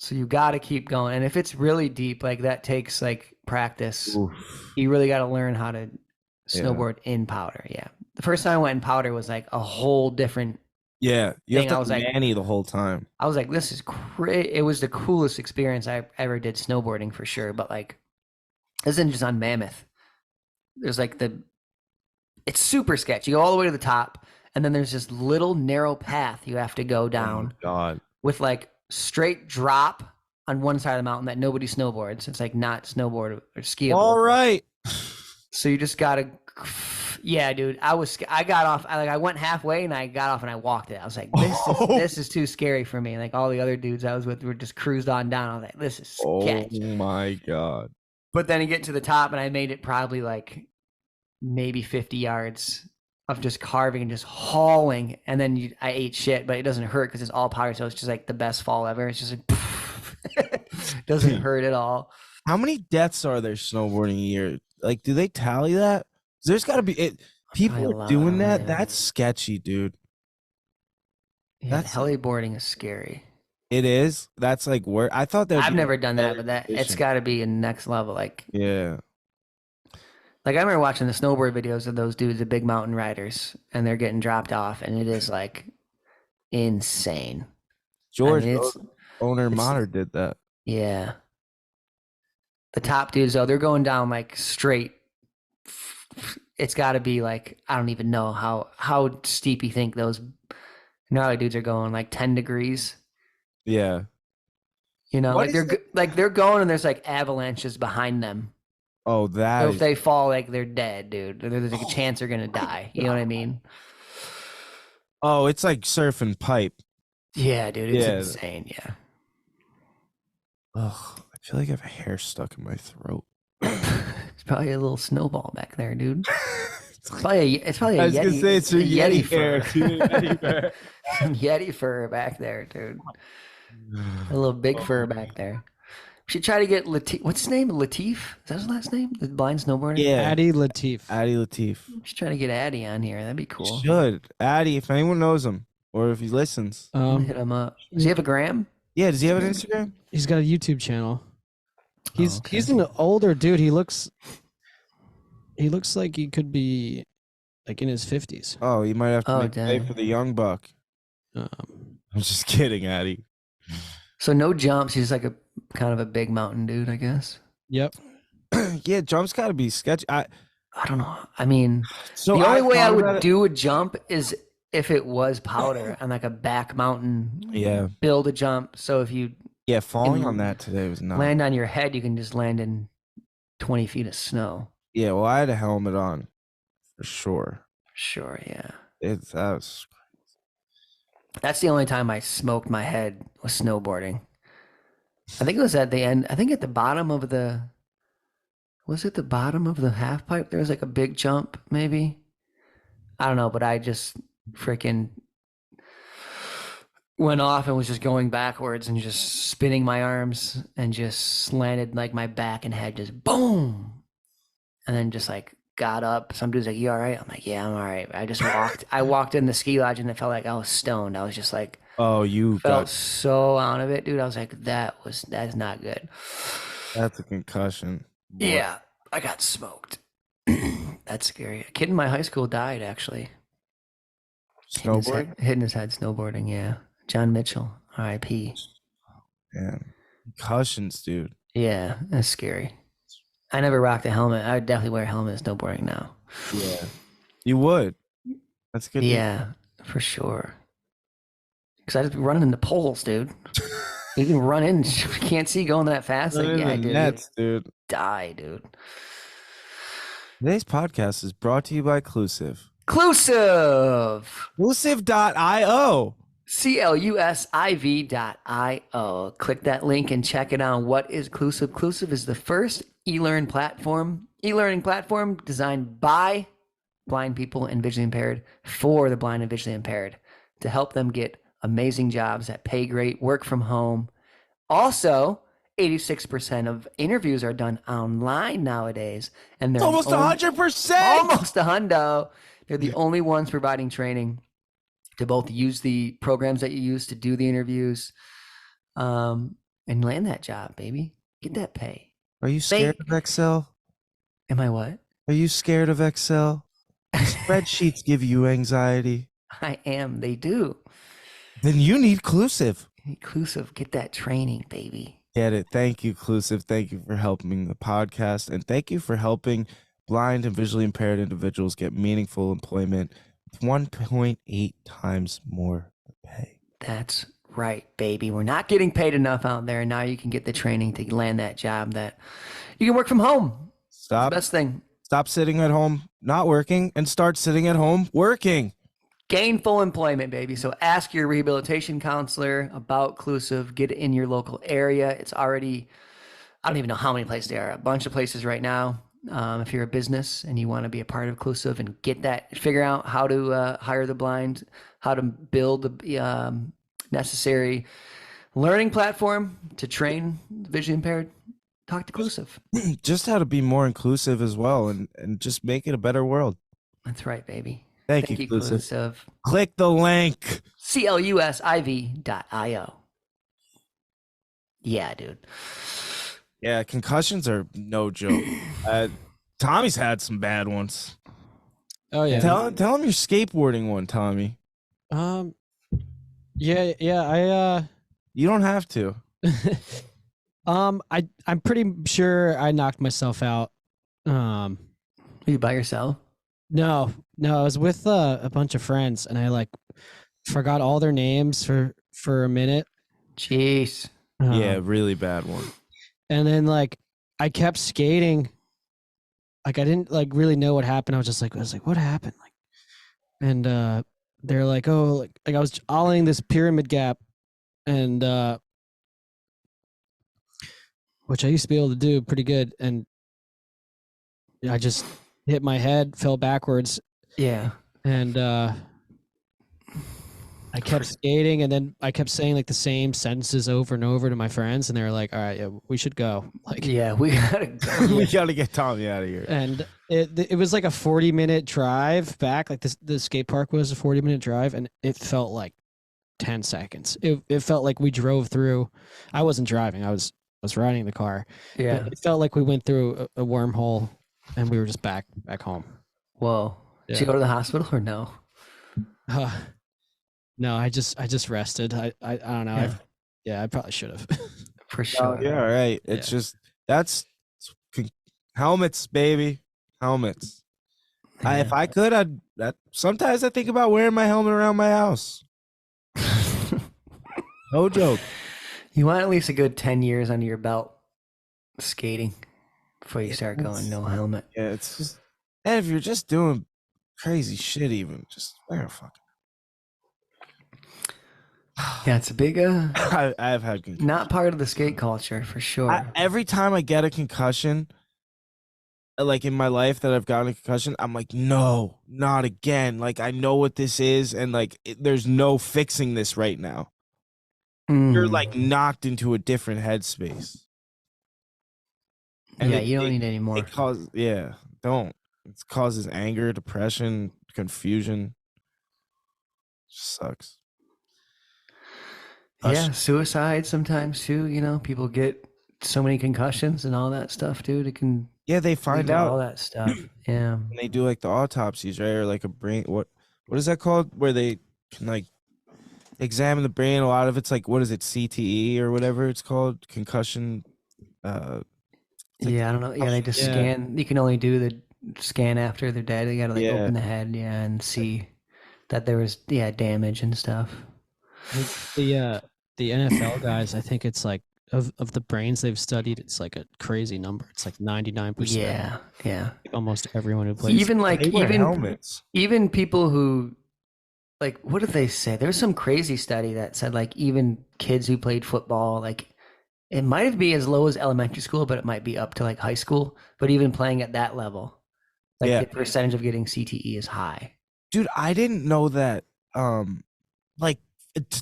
So you got to keep going. And if it's really deep, like that takes like practice. Oof. You really got to learn how to snowboard in powder. Yeah. The first time I went in powder was like a whole different. Yeah, you Thing, I have was to like- nanny the whole time. I was like, this is great. It was the coolest experience I ever did snowboarding for sure. But like, this isn't just on Mammoth. There's like it's super sketchy. You go all the way to the top, and then there's this little narrow path you have to go down. Oh my God. With like straight drop on one side of the mountain that nobody snowboards. It's like not snowboard or skiable. All right. So you just gotta, yeah, dude. I got off. I went halfway and I got off and I walked it. I was like, this is too scary for me. Like all the other dudes I was with were just cruised on down. I was like, this is sketch. Oh my God. But then you get to the top and I made it probably like maybe 50 yards of just carving and just hauling. And then I ate shit, but it doesn't hurt because it's all powder. So it's just like the best fall ever. It's just like, doesn't hurt at all. How many deaths are there snowboarding a year? Like, do they tally that? There's got to be Probably people a are lot, doing that. yeah. That's sketchy, dude. Yeah, That's- heliboarding is scary. It is. That's like where I thought that. I've never done that, but it's got to be a next level. Like Yeah. I remember watching the snowboard videos of those dudes, the big mountain riders, and they're getting dropped off, and it is like insane. George, it's- owner it's- Monitor did that. Yeah. The top dudes, though, they're going down like straight. It's got to be like, I don't even know how steep you think those gnarly dudes are going, like 10 degrees. Yeah. You know, What like is they're going and there's like avalanches behind them. Oh, that So is. if they fall, like they're dead, dude. There's like a chance they're gonna die. You know what I mean? Oh, it's like surfing pipe. Yeah, dude, it's Yeah. insane. Yeah. Ugh, I feel like I have a hair stuck in my throat. It's probably a little snowball back there, dude. It's probably a I was Yeti. gonna say it's a Yeti fur. hair, dude. Yeti fur. Some Yeti fur back there, dude. A little big fur back there. We should try to get Latif. What's his name? Latif? Is that his last name? The blind snowboarder? Yeah, Addy Latif. Addy Latif. We should try to get Addy on here. That'd be cool. Should Addy, if anyone knows him or if he listens. Hit him up. Does he have a gram? Yeah, does he have an Instagram? He's got a YouTube channel. He's okay. he's an older dude. He looks like he could be like in his 50s. Oh, you might have to Oh, make pay dang. for the young buck. I'm just kidding, Addy. So no jumps. He's like a kind of a big mountain dude, I guess. Yep. Yeah, jump's got to be sketchy. I don't know. I mean, So the only way I thought about would it- do a jump is if it was powder on like a back mountain. Yeah. Build a jump. So if you Yeah, falling in- on that today was not. land on your head, you can just land in 20 feet of snow. Yeah, well, I had a helmet on for sure. Sure, yeah. That was. That's the only time I smoked my head was snowboarding. I think it was at the end. I think at the bottom of the. Was it the bottom of the half pipe? There was like a big jump, maybe. I don't know, but I just freaking went off and was just going backwards and just spinning my arms and just landed like my back and head just boom, and then just like got up. Some dude's like, "You all right?" I'm like, "Yeah, I'm all right." I just walked. I walked in the ski lodge and it felt like I was stoned. I was just like, Oh, you felt got. so out of it, dude. I was like, that's not good. That's a concussion. Boy. Yeah, I got smoked. That's scary. A kid in my high school died actually. Snowboard? Hitting his head snowboarding. Yeah, John Mitchell, R.I.P. Man. Concussions, dude. Yeah, that's scary. I never rocked a helmet. I would definitely wear a helmet snowboarding now. Yeah. You would. That's good. Yeah, for sure. Because I just be running into poles, dude. You can run in, you can't see going that fast. Run Like, into yeah, the dude, nets, dude. die, dude. Today's podcast is brought to you by Clusive. Clusive. Clusive.io. CLUSIV.io. Click that link and check it out. What is Clusive? Clusive is the first e-learning platform designed by blind people and visually impaired for the blind and visually impaired to help them get amazing jobs that pay great, work from home. Also, 86% of interviews are done online nowadays, and they're Almost the only- 100%. almost a hundo. They're the only ones providing training to both use the programs that you use to do the interviews, and land that job, baby. Get that pay. Are you scared of Excel? Am I what? Are you scared of Excel? Spreadsheets give you anxiety. I am. They do. Then you need Clusive. Inclusive. Get that training, baby. Get it. Thank you, Clusive. Thank you for helping the podcast. And thank you for helping blind and visually impaired individuals get meaningful employment with 1.8 times more pay. That's right, baby. We're not getting paid enough out there. Now you can get the training to land that job that you can work from home. Stop. Best thing. Stop sitting at home not working and start sitting at home working. Gainful employment, baby. So ask your rehabilitation counselor about Clusive. Get it in your local area. It's already, I don't even know how many places there are. A bunch of places right now. If you're a business and you want to be a part of Clusive and get that, figure out how to hire the blind, how to build the necessary learning platform to train the visually impaired, talk to Clusive. Just how to be more inclusive as well and just make it a better world. That's right, baby. Thank you, Clusive. Clusive. Click the link. CLUSIV.io. Yeah, dude. Yeah, concussions are no joke. Tommy's had some bad ones. Oh yeah. Tell him your skateboarding one, Tommy. Yeah. You don't have to. I'm pretty sure I knocked myself out. Are you by yourself? No, I was with a bunch of friends, and I like forgot all their names for a minute. Jeez. Yeah, really bad one. And then like I kept skating. Like I didn't like really know what happened. I was like, what happened? Like, and they're like, oh, like I was ollieing this pyramid gap, and which I used to be able to do pretty good, and I just hit my head, fell backwards, Yeah. and I kept skating, and then I kept saying like the same sentences over and over to my friends, and they were like, "All right, yeah, we should go." Like, Yeah, we gotta go. We gotta get Tommy out of here. and it was like a 40-minute drive back. Like the skate park was a 40-minute drive, and it felt like 10 seconds. It felt like we drove through. I wasn't driving. I was riding the car. Yeah. But it felt like we went through a wormhole, and we were just back home. Whoa. Did Yeah. you go to the hospital or no? No, I just rested. I don't know. Yeah. I probably should have. For sure. Yeah, right. It's just that's helmets, baby. Helmets. If I could, sometimes I think about wearing my helmet around my house. No joke. You want at least a good 10 years under your belt skating before you start going no helmet. Yeah, it's just, and if you're just doing crazy shit, even just wear a fucking. Yeah, it's a big I've had concussions. not part of the skate culture for sure. Every time I get a concussion, like in my life that I've gotten a concussion, I'm like, no, not again. Like I know what this is, and like there's no fixing this right now. You're like knocked into a different headspace. And yeah, you don't need any more. It causes, don't. It causes anger, depression, confusion. Sucks. Yeah, suicide sometimes too. You know, people get so many concussions and all that stuff, dude. It can They lead find to out all that stuff. Yeah, when they do like the autopsies, right? Or like a brain. What is that called? Where they can like examine the brain. A lot of it's like, what is it, CTE or whatever it's called, concussion. Like I don't know. Yeah, they just scan. You can only do the scan after they're dead. They gotta like open the head, and see that there was damage and stuff. The NFL guys, I think it's like of the brains they've studied, it's like a crazy number. It's like 99%. Yeah. Like almost everyone who plays. Even like they wear helmets. even people who like, what did they say? There was some crazy study that said like even kids who played football, like it might be as low as elementary school, but it might be up to like high school. But even playing at that level, like the percentage of getting CTE is high. Dude, I didn't know that. Like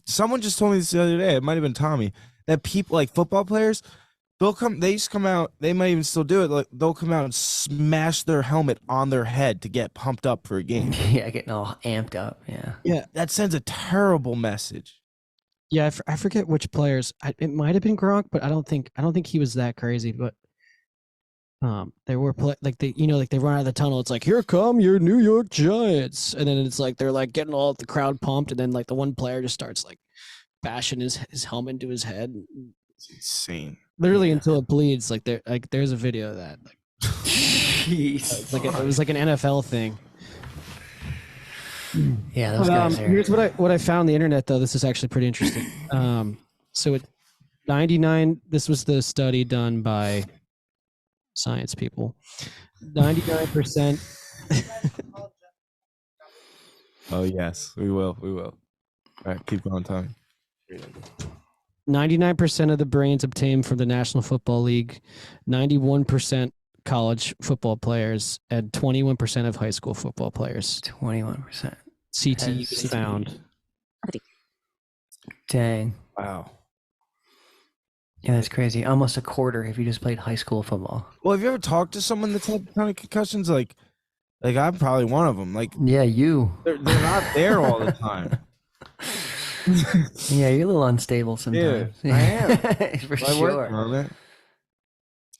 someone just told me this the other day. It might have been Tommy. That people like football players, they used to come out. They might even still do it. Like they'll come out and smash their helmet on their head to get pumped up for a game. Yeah, getting all amped up. Yeah, that sends a terrible message. Yeah, I forget which players. It might have been Gronk, but I don't think he was that crazy. But they were like they run out of the tunnel. It's like, here come your New York Giants, and then it's like they're like getting all the crowd pumped, and then like the one player just starts like bashing his helmet into his head. It's insane. Literally until it bleeds. Like there's a video of that. Like, Jeez. it's like it was like an NFL thing. Yeah, those guys are. Here's what I found on the internet though. This is actually pretty interesting. So at 99, this was the study done by science people. 99%. Oh yes, we will. All right, keep going, Tommy. 99% of the brains obtained from the National Football League, 91% college football players, and 21% of high school football players. 21%. CTE is found. Dang. Wow. Yeah, that's crazy. Almost a quarter if you just played high school football. Well, have you ever talked to someone that's had kind of concussions? Like I'm probably one of them. Like, yeah, you. They're not there all the time. Yeah, you're a little unstable sometimes. Yeah, I am. For I work sure. on it.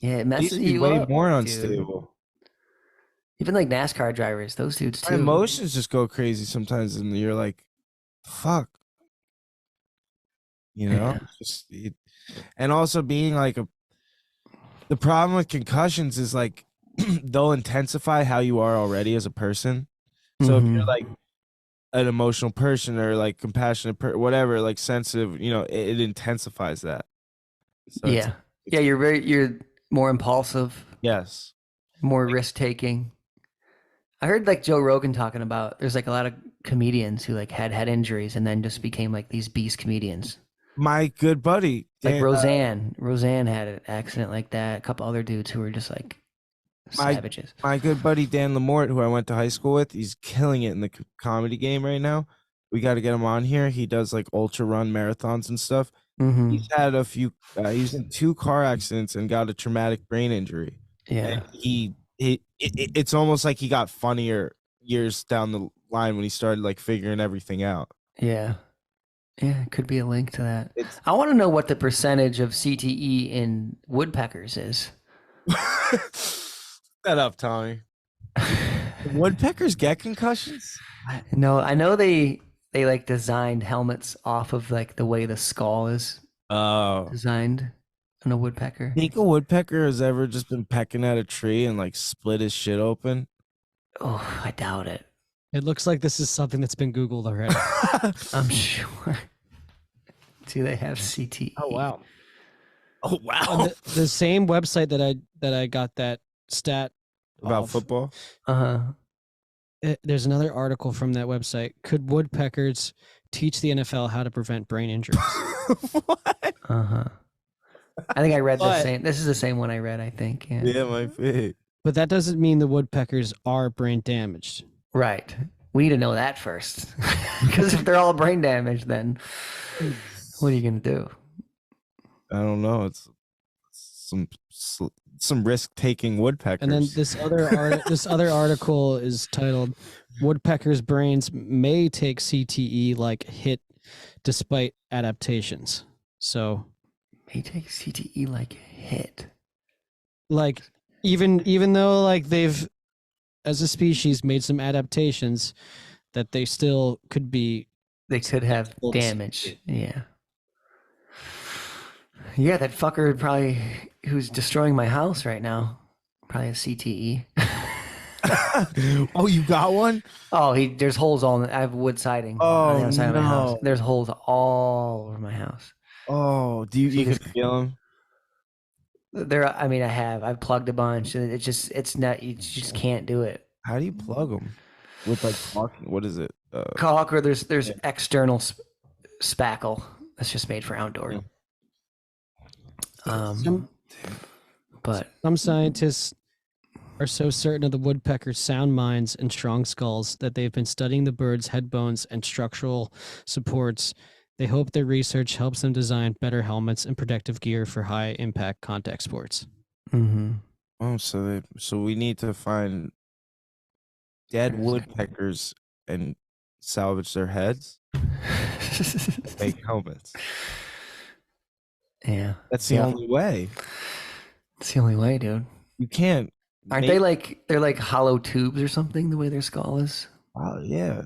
Yeah, it messes These you way up. more dude. unstable. Even like NASCAR drivers, those dudes too. My emotions just go crazy sometimes, and you're like, "Fuck." You know, Yeah. and also being like the problem with concussions is like they'll intensify how you are already as a person. So if you're Mhm. like an emotional person or like compassionate, whatever, like sensitive, you know, it intensifies that. So Yeah. Yeah, you're more impulsive, yes, more risk taking. I heard like Joe Rogan talking about there's like a lot of comedians who like had head injuries and then just became like these beast comedians. my good buddy, Like Dan, Roseanne had an accident like that. A couple other dudes who were just like my savages. my good buddy Dan Lamort, who I went to high school with, he's killing it in the comedy game right now. We got to get him on here. He does like ultra run marathons and stuff. Mm-hmm. He's had a few. He's in 2 car accidents and got a traumatic brain injury. Yeah. And it's almost like he got funnier years down the line when he started like figuring everything out. Yeah. Yeah, it could be a link to that. I want to know what the percentage of CTE in woodpeckers is. That up, Tommy. Woodpeckers get concussions? No, I know they like designed helmets off of like the way the skull is Oh. designed on a woodpecker. Think a woodpecker has ever just been pecking at a tree and like split his shit open? Oh, I doubt it. It looks like this is something that's been Googled already. I'm sure. Do they have CTE? Oh wow! Oh wow. On the same website that I got that stat About off, football? Uh-huh. There's another article from that website. Could woodpeckers teach the NFL how to prevent brain injuries? What? Uh-huh. I think I read the But- same. This is the same one I read, I think. Yeah. Yeah, my feet. But that doesn't mean the woodpeckers are brain damaged. Right. We need to know that first. Because if they're all brain damaged, then what are you going to do? I don't know. It's some risk taking woodpeckers. And then this other article is titled "Woodpeckers' Brains May Take CTE Like Hit Despite Adaptations." So, May take CTE like a hit. like even though like they've as a species made some adaptations, that they still could be. They could have Well, damage. Yeah. Yeah, that fucker probably who's destroying my house right now probably has CTE. Oh, you got one? Oh, there's holes all. I have wood siding on the Oh, outside of my house. no. There's holes all over my house. Oh, you can feel him? I mean, I've plugged a bunch, and it's not. You just can't do it. How do you plug them? With like caulking? What is it? Caulk, or there's external spackle that's just made for outdoor. But Some scientists are so certain of the woodpecker's sound minds and strong skulls that they've been studying the bird's head bones and structural supports. They hope their research helps them design better helmets and protective gear for high impact contact sports. Oh, so we need to find dead woodpeckers and salvage their heads, make helmets. Yeah, That's the only way. it's the only way, dude. You can't. Aren't they like they're like hollow tubes or something? The way their skull is. Oh yeah,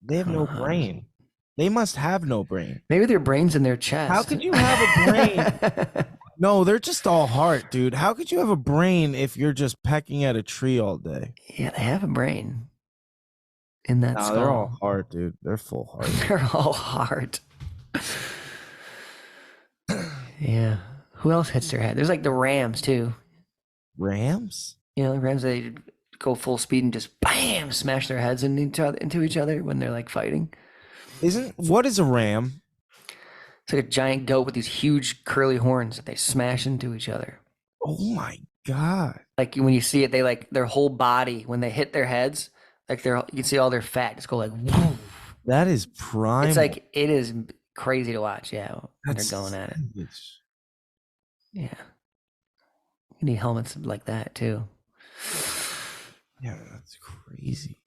they have no brain. They must have no brain. Maybe their brain's in their chest. How could you have a brain? No, they're just all heart, dude. How could you have a brain if you're just pecking at a tree all day? Yeah, they have a brain in that No, skull. they're all heart, dude. They're full heart. They're all heart. Yeah. Who else hits their head? There's like the rams too. Rams? You know, the rams, they go full speed and just bam, smash their heads into each other when they're like fighting. What is a ram? It's like a giant goat with these huge curly horns that they smash into each other. Oh my god! Like when you see it, they like their whole body when they hit their heads, like you can see all their fat just go like. Woof. That is primal. It's like it is crazy to watch. Yeah, when That's they're going at it. savage. Yeah, you need helmets like that too. Yeah, that's crazy.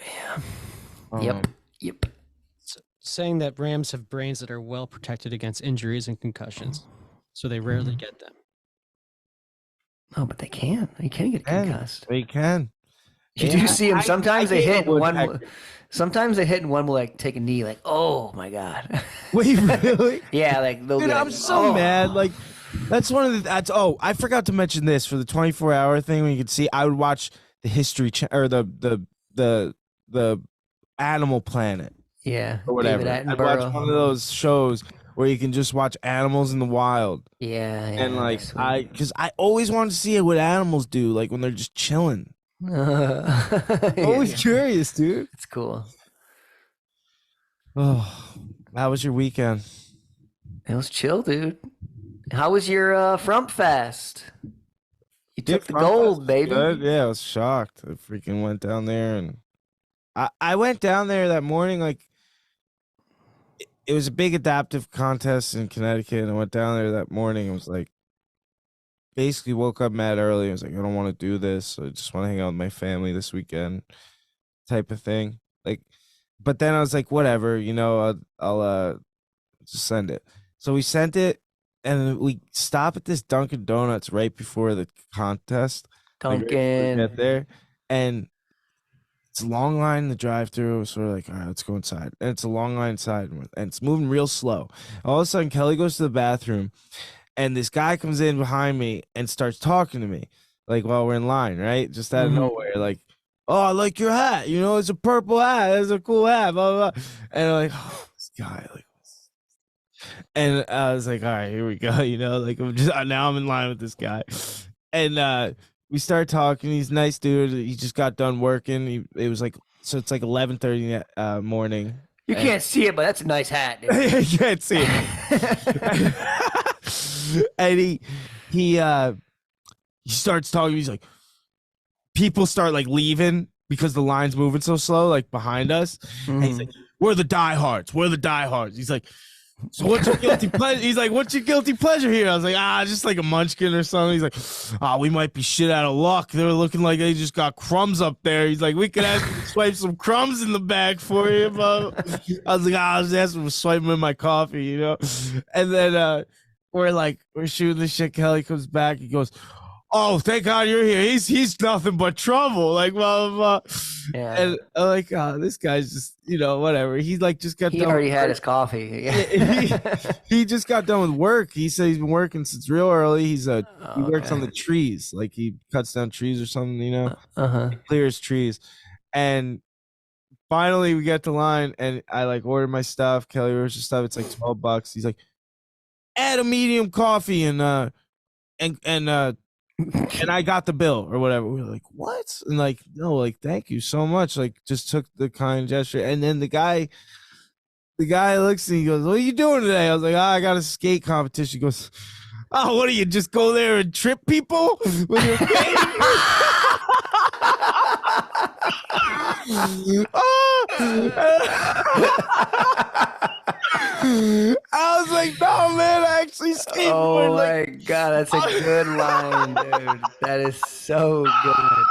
Yeah. Yep. Saying that rams have brains that are well protected against injuries and concussions, so they rarely get them. Oh, but they can. You can get concussed. They can. You do see them. Sometimes they hit one. woodpecker. Sometimes they hit and one will like take a knee, like, oh my god. Wait, really? Yeah, like they'll Dude, be like, I'm so "Oh." mad. Like, that's one of the. That's I forgot to mention this for the 24-hour thing. When you could see, I would watch the History or the Animal Planet Yeah, or whatever. David I'd watch one Attenborough. of those shows where you can just watch animals in the wild, Yeah, and like sweet. because I always wanted to see what animals do, like when they're just chilling. Always Yeah, curious, dude. it's cool. Oh, how was your weekend? It was chill, dude. How was your Frumpfest? You took the Frumpfest gold, was baby. good. Yeah, I was shocked. I freaking went down there, and I went down there that morning. Like it was a big adaptive contest in Connecticut, and I went down there that morning. And was like, basically woke up mad early. I was like, I don't want to do this. I just want to hang out with my family this weekend, type of thing. Like, but then I was like, whatever, I'll just send it. So we sent it, and we stop at this Dunkin' Donuts right before the contest. Like, right before we Duncan. get there, and it's a long line in the drive-through. So we're like, all right, let's go inside. And it's a long line inside, and it's moving real slow. All of a sudden, Kelly goes to the bathroom, and this guy comes in behind me and starts talking to me, like while we're in line, right? Just out of nowhere, like, oh, I like your hat. It's a purple hat. It's a cool hat. Blah, blah, blah. And I'm like, oh, this guy, like. And I was like, all right, here we go. Like now I'm in line with this guy. And we started talking. He's a nice dude. He just got done working. It's like 11:30 morning. You can't see it, but that's a nice hat, dude. You can't see it. And he starts talking. He's like, people start like leaving because the line's moving so slow, like behind us. And he's like, we're the diehards. We're the diehards. He's like, so what's your guilty pleasure? He's like, what's your guilty pleasure here? I was like, just like a munchkin or something. He's like, we might be shit out of luck. They're looking like they just got crumbs up there. He's like, we could ask them to swipe some crumbs in the bag for you. But I was like, I'll just ask them to swipe them in my coffee, And then we're shooting the shit. Kelly comes back. He goes, oh, thank God you're here. He's nothing but trouble. Like, blah, blah, blah. Yeah. And I'm like, this guy's just, whatever. He like just got He done. already had his coffee. Yeah. He just got done with work. He said he's been working since real early. He works on the trees. Like he cuts down trees or something, He clears trees. And finally we get to line, and I like ordered my stuff. Kelly orders her stuff. It's like $12. He's like, add a medium coffee and I got the bill or whatever. We were like, what? And like, no, like, thank you so much. Like, just took the kind gesture. And then the guy looks and he goes, what are you doing today? I was like, I got a skate competition. He goes, oh, what do you just go there and trip people with your cane? I was like, no, man, I actually skateboard. Oh my God, that's a good line, dude. That is so good.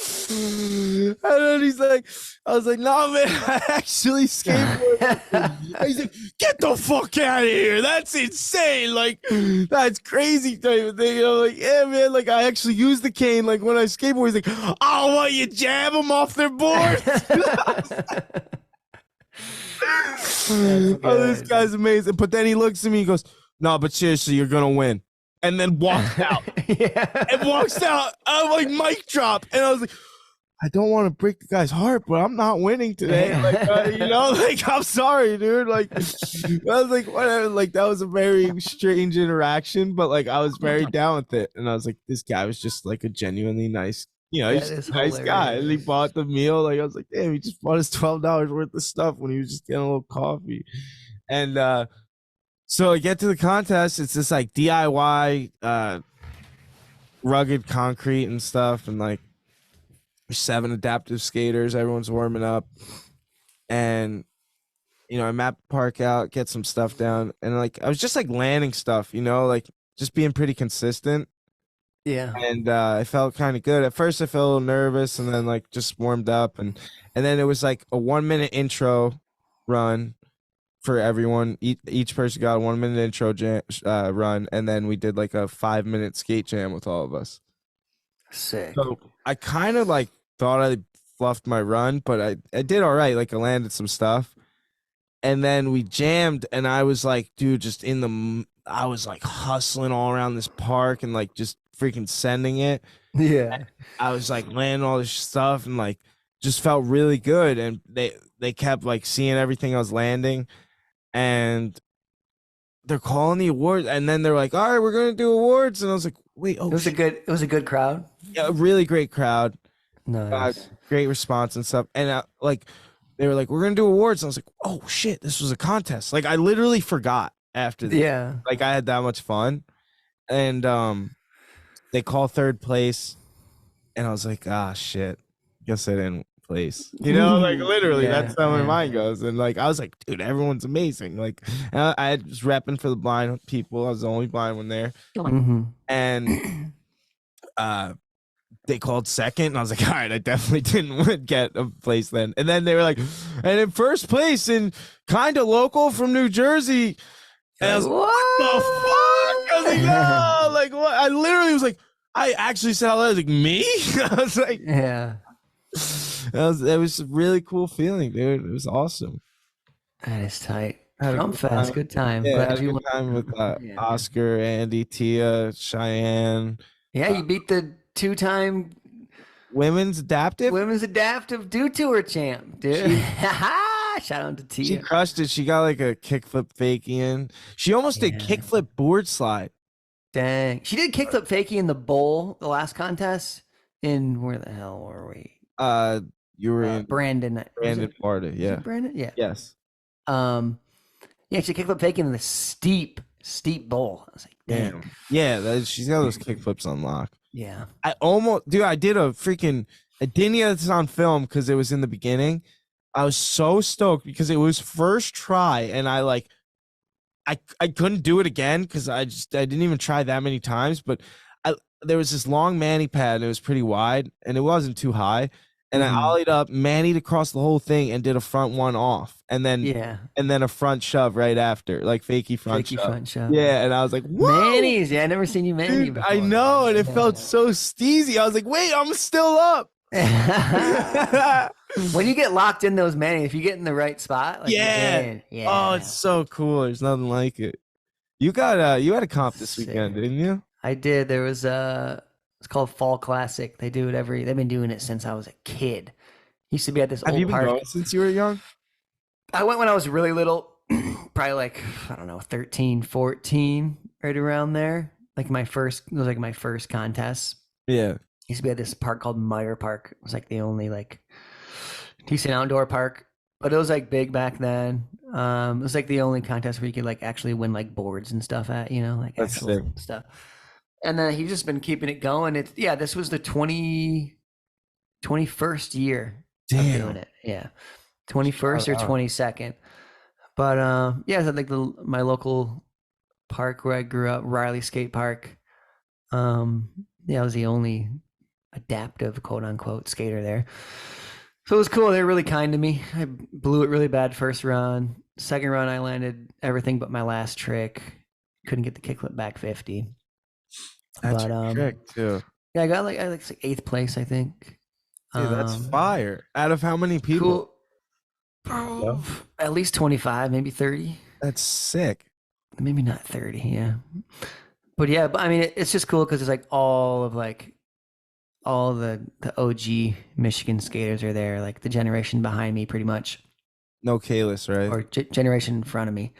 And then he's like, I was like, no, man, I actually skateboard. He's like, get the fuck out of here. That's insane. Like, that's crazy type of thing. Like, yeah, man, like, I actually use the cane. Like, when I skateboard, he's like, oh, what, you jab them off their board? Oh, this guy's amazing. But then he looks at me and goes, no, but seriously, you're going to win. And then walks out. And walks out. I'm like, mic drop. And I was like, I don't want to break the guy's heart, but I'm not winning today. Like, like, I'm sorry, dude. Like, I was like, whatever. Like, that was a very strange interaction, but like, I was very down with it. And I was like, this guy was just like a genuinely nice, he's just a nice guy. And he bought the meal. Like, I was like, damn, he just bought us $12 worth of stuff when he was just getting a little coffee. And so I get to the contest. It's this like DIY rugged concrete and stuff, and like there's 7 adaptive skaters. Everyone's warming up, and I map the park out, get some stuff down, and like I was just like landing stuff, like just being pretty consistent. Yeah. And I felt kind of good. At first I felt a little nervous, and then like just warmed up, and then it was like a 1-minute intro run for everyone. Each person got a 1-minute intro run, and then we did like a 5-minute skate jam with all of us. Sick. So I kind of like thought I fluffed my run, but I did all right. Like I landed some stuff, and then we jammed, and I was like, dude, I was like hustling all around this park and like just freaking sending it. Yeah. I was like landing all this stuff and like just felt really good. And they kept like seeing everything I was landing, and they're calling the awards. And then they're like, all right, we're going to do awards. And I was like, wait, oh, It was a good crowd. yeah, a really great crowd. Nice. Great response and stuff. And like, they were like, we're going to do awards. And I was like, oh shit, this was a contest. Like I literally forgot after that. Yeah. Like I had that much fun. And, they call third place. And I was like, ah, shit. Guess I didn't place. You know, like literally, Yeah, that's how my yeah. mind goes. And like, I was like, dude, everyone's amazing. Like, I was repping for the blind people. I was the only blind one there. Mm-hmm. And they called second. And I was like, all right, I definitely didn't get a place then. And then they were like, and in first place in kind of local from New Jersey. And I was like, what the fuck? I was like, no, like what? I literally was like, I actually said out loud, I was like, me? I was like, Yeah. it was a really cool feeling, dude. It was awesome. That is tight. Had a good Frumpfest, time. good time. Yeah, Glad had a you good time with Yeah. Oscar, Andy, Tia, Cheyenne. Yeah, you beat the 2-time Women's adaptive. women's adaptive do tour champ, dude. Shout out to She Tia. crushed it. She got like a kickflip fakie in. She almost did Yeah. kickflip board slide. Dang. She did kickflip fakie in the bowl, the last contest. In where the hell were we? You were in Brandon. Was Brandon, it- Florida. was it Yeah. Brandon? Yeah. Yes. Yeah, she kickflip fakie in the steep bowl. I was like, damn. Damn. Yeah, she's got those kickflips on lock. Yeah. I did I didn't get this on film because it was in the beginning. I was so stoked because it was first try, and I couldn't do it again because I didn't even try that many times. But there was this long mani pad, and it was pretty wide, and it wasn't too high. And I ollied up, manied across the whole thing, and did a front one off, and then a front shove right after, like fakie front shove. Yeah, and I was like, whoa! Manis. Yeah, I never seen you mani Dude, before. I know, and it felt so steezy. I was like, wait, I'm still up. When you get locked in those manis, if you get in the right spot, like Yeah. you're in. Yeah. Oh, it's so cool. There's nothing like it. You had a comp this Sick. weekend, didn't you? I did. There was it's called Fall Classic. They've been doing it since I was a kid. Used to be at this Have old you been park. going since you were young? I went when I was really little, probably like, I don't know, 13, 14, right around there. It was like my first contest. Yeah. Used to be at this park called Meyer Park. It was like the only like decent outdoor park, but it was like big back then. It was like the only contest where you could like actually win like boards and stuff at, like That's actual sick. stuff. And then he's just been keeping it going. This was the 21st year of doing it. Yeah. 21st or 22nd. But it's at like my local park where I grew up, Riley Skate Park. I was the only adaptive quote unquote skater there. So it was cool. They were really kind to me. I blew it really bad first run. Second run I landed everything but my last trick. Couldn't get the kickflip back 50. That's But, your trick too. Yeah, I got like 8th place, I think. Dude, that's fire. Out of how many people? Cool. At least 25, maybe 30. That's sick. Maybe not 30, yeah. But yeah, I mean, it's just cool because it's like all the OG Michigan skaters are there, like the generation behind me, pretty much, No Kalis, right? or generation in front of me.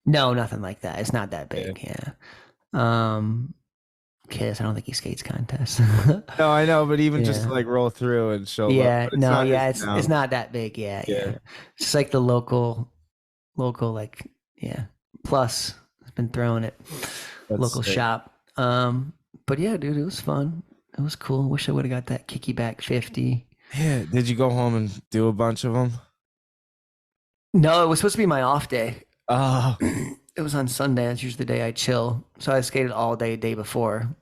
No, nothing like that. It's not that big. Yeah. Kiss, I don't think he skates contests. No, I know, but even just Yeah. to like roll through and show Yeah, up. but no, not it's his not that big. Yeah, Yeah. yeah. It's just like the local, like, yeah. Plus, it's been throwing it. That's Local sick. shop. But yeah, dude, it was fun. It was cool. Wish I would have got that kicky back 50. Yeah. Did you go home and do a bunch of them? No, it was supposed to be my off day. Oh, It was on Sunday. That's usually the day I chill. So I skated all day before.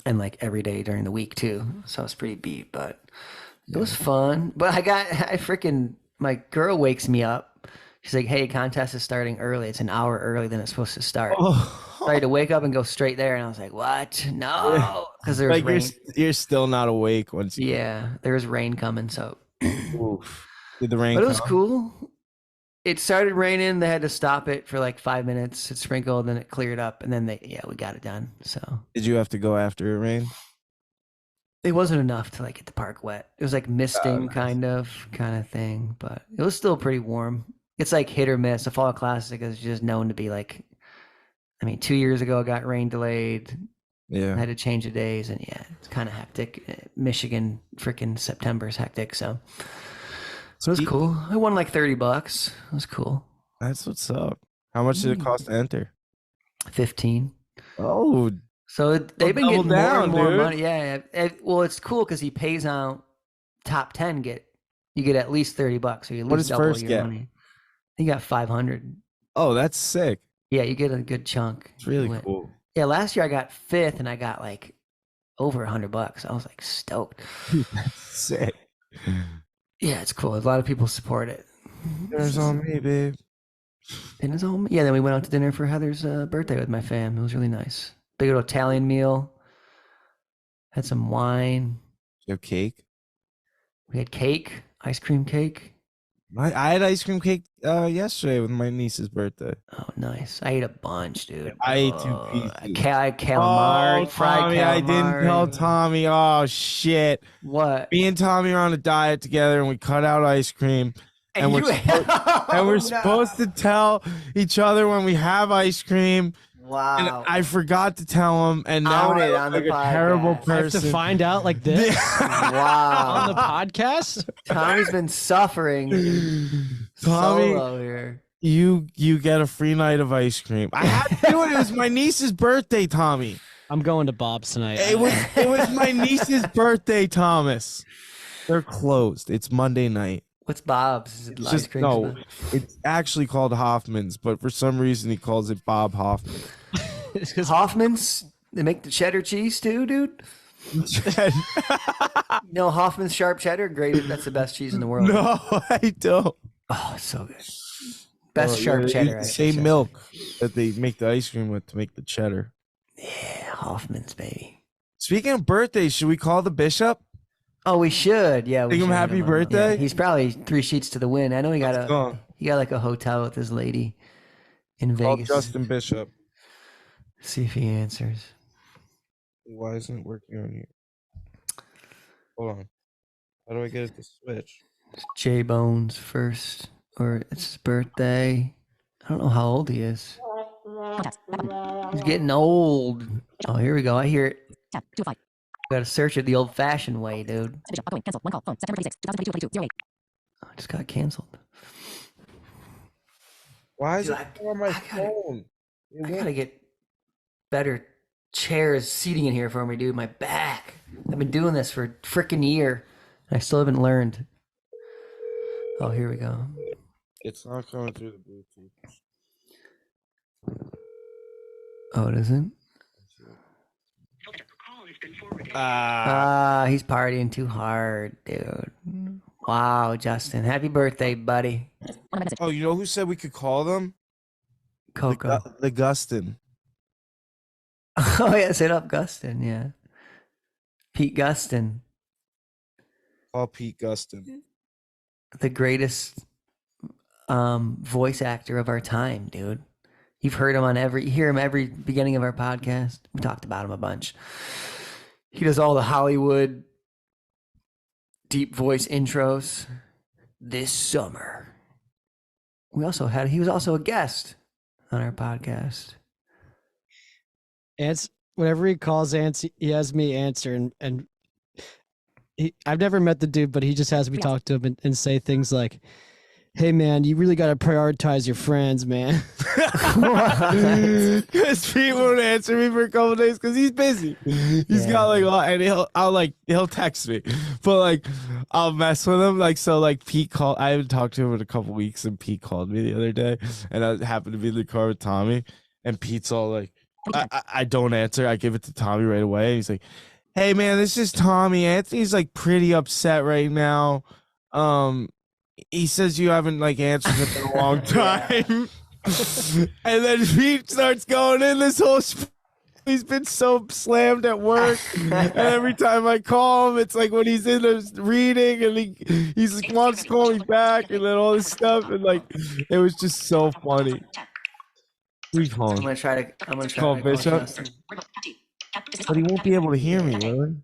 And like every day during the week too. So I was pretty beat, but it was fun. But my girl wakes me up She's like, "Hey, contest is starting early. It's an hour early than it's supposed to start." Oh. So I had to wake up and go straight there, and I was like, "What? No!" Because there was Like rain. you're still not awake once you. Yeah, there was rain coming, so. Oof. Did the rain? But it was come? cool. It started raining. They had to stop it for like 5 minutes. It sprinkled, then it cleared up, and then we got it done. So Did you have to go after it rained? it wasn't enough to like get the park wet. It was like misting nice. kind of thing, but it was still pretty warm. It's like hit or miss. The Fall Classic is just known to be like, I mean, 2 years ago it got rain delayed. I Yeah. had to change the days, and yeah, it's kind of hectic. Michigan, freaking September's hectic, so it was cool. I won like $30. It was cool. That's what's up. How much did it cost to enter? 15. Oh, So they've been double getting more down, and more dude. money. Yeah. Well, it's cool because he pays out top 10. You get at least $30, so you What lose does double first your get? money. You got 500. oh, that's sick. Yeah, you get a good chunk. It's really You win. cool. Yeah, last year I got 5th, and I got like over $100. I was like stoked. Sick. Yeah, it's cool. A lot of people support it. There's on me, babe. Dinner's home. Yeah, then we went out to dinner for Heather's birthday with my fam. It was really nice. Big old Italian meal. Had some wine. You have cake? We had cake, ice cream cake. I had ice cream cake yesterday with my niece's birthday. Oh, nice. I ate a bunch, dude. I ate 2 pieces. Calamari, fried Tommy, calamari. I didn't tell Tommy. Oh shit! What? Me and Tommy are on a diet together, and we cut out ice cream. And we're Oh, supposed to tell each other when we have ice cream. Wow. And I forgot to tell him, and now Own I it look on the like a terrible podcast. I have to person. find out like this on Wow. the podcast. Tommy's been suffering Tommy, solo here. you get a free night of ice cream. I had to do it. It was my niece's birthday, Tommy. I'm going to Bob's tonight. It was my niece's birthday, Thomas. They're closed. It's Monday night. What's Bob's? Is it It's ice just cream? no. It's actually called Hoffman's, but for some reason he calls it Bob Hoffman. It's 'cause Hoffman's? They make the cheddar cheese too, dude? No, Hoffman's sharp cheddar, great. That's the best cheese in the world. No, I don't. Oh, it's so good. Best Oh, sharp yeah, cheddar. it's I the should same say. milk that they make the ice cream with to make the cheddar. Yeah, Hoffman's, baby. Speaking of birthdays, should we call the bishop? Oh, we should. Yeah. We Sing him should happy hit up. birthday? Yeah, he's probably 3 sheets to the wind. I know he got Go. like a hotel with his lady in Call Vegas. Justin Bishop. See if he answers. Why isn't it working on here? Hold on. How do I get it to switch? J Bones first, or it's his birthday. I don't know how old he is. He's getting old. Oh, here we go. I hear it. Gotta search it the old fashioned way, dude. Oh, it just got canceled. Why is Dude, it on my I gotta- phone? I gotta get better chairs, seating in here for me, dude. My back. I've been doing this for a freaking year, and I still haven't learned. Oh, here we go. It's not coming through the Bluetooth. Oh, it isn't? Ah, He's partying too hard, dude. Wow, Justin. Happy birthday, buddy. oh, you know who said we could call them? Coco. The Gustin. Oh, yeah, sit up, Gustin. Yeah. Pete Gustin, Call Pete Gustin. the greatest voice actor of our time, dude. You've heard him you hear him every beginning of our podcast. We talked about him a bunch. He does all the Hollywood deep voice intros. This summer. He was also a guest on our podcast. Whenever he calls Ants, he has me answer, and I've never met the dude, but he just has me talk to him and say things like, "Hey man, you really got to prioritize your friends, man." Because Pete won't answer me for a couple days because he's busy. He's got like, and he'll text me, but like I'll mess with him. Like so, like Pete called. I haven't talked to him in a couple weeks, and Pete called me the other day, and I happened to be in the car with Tommy, and Pete's all like, I don't answer. I give it to Tommy right away. He's like, "Hey man, this is Tommy. Anthony's like pretty upset right now. he says you haven't like answered it in a long time. And then Pete starts going in this whole he's been so slammed at work, and every time I call him, it's like when he's in a reading and he's like, wants to call me back, and then all this stuff, and like it was just so funny. Who's calling? I'm gonna try Call to call Bishop, Justin. but he won't be able to hear me, really.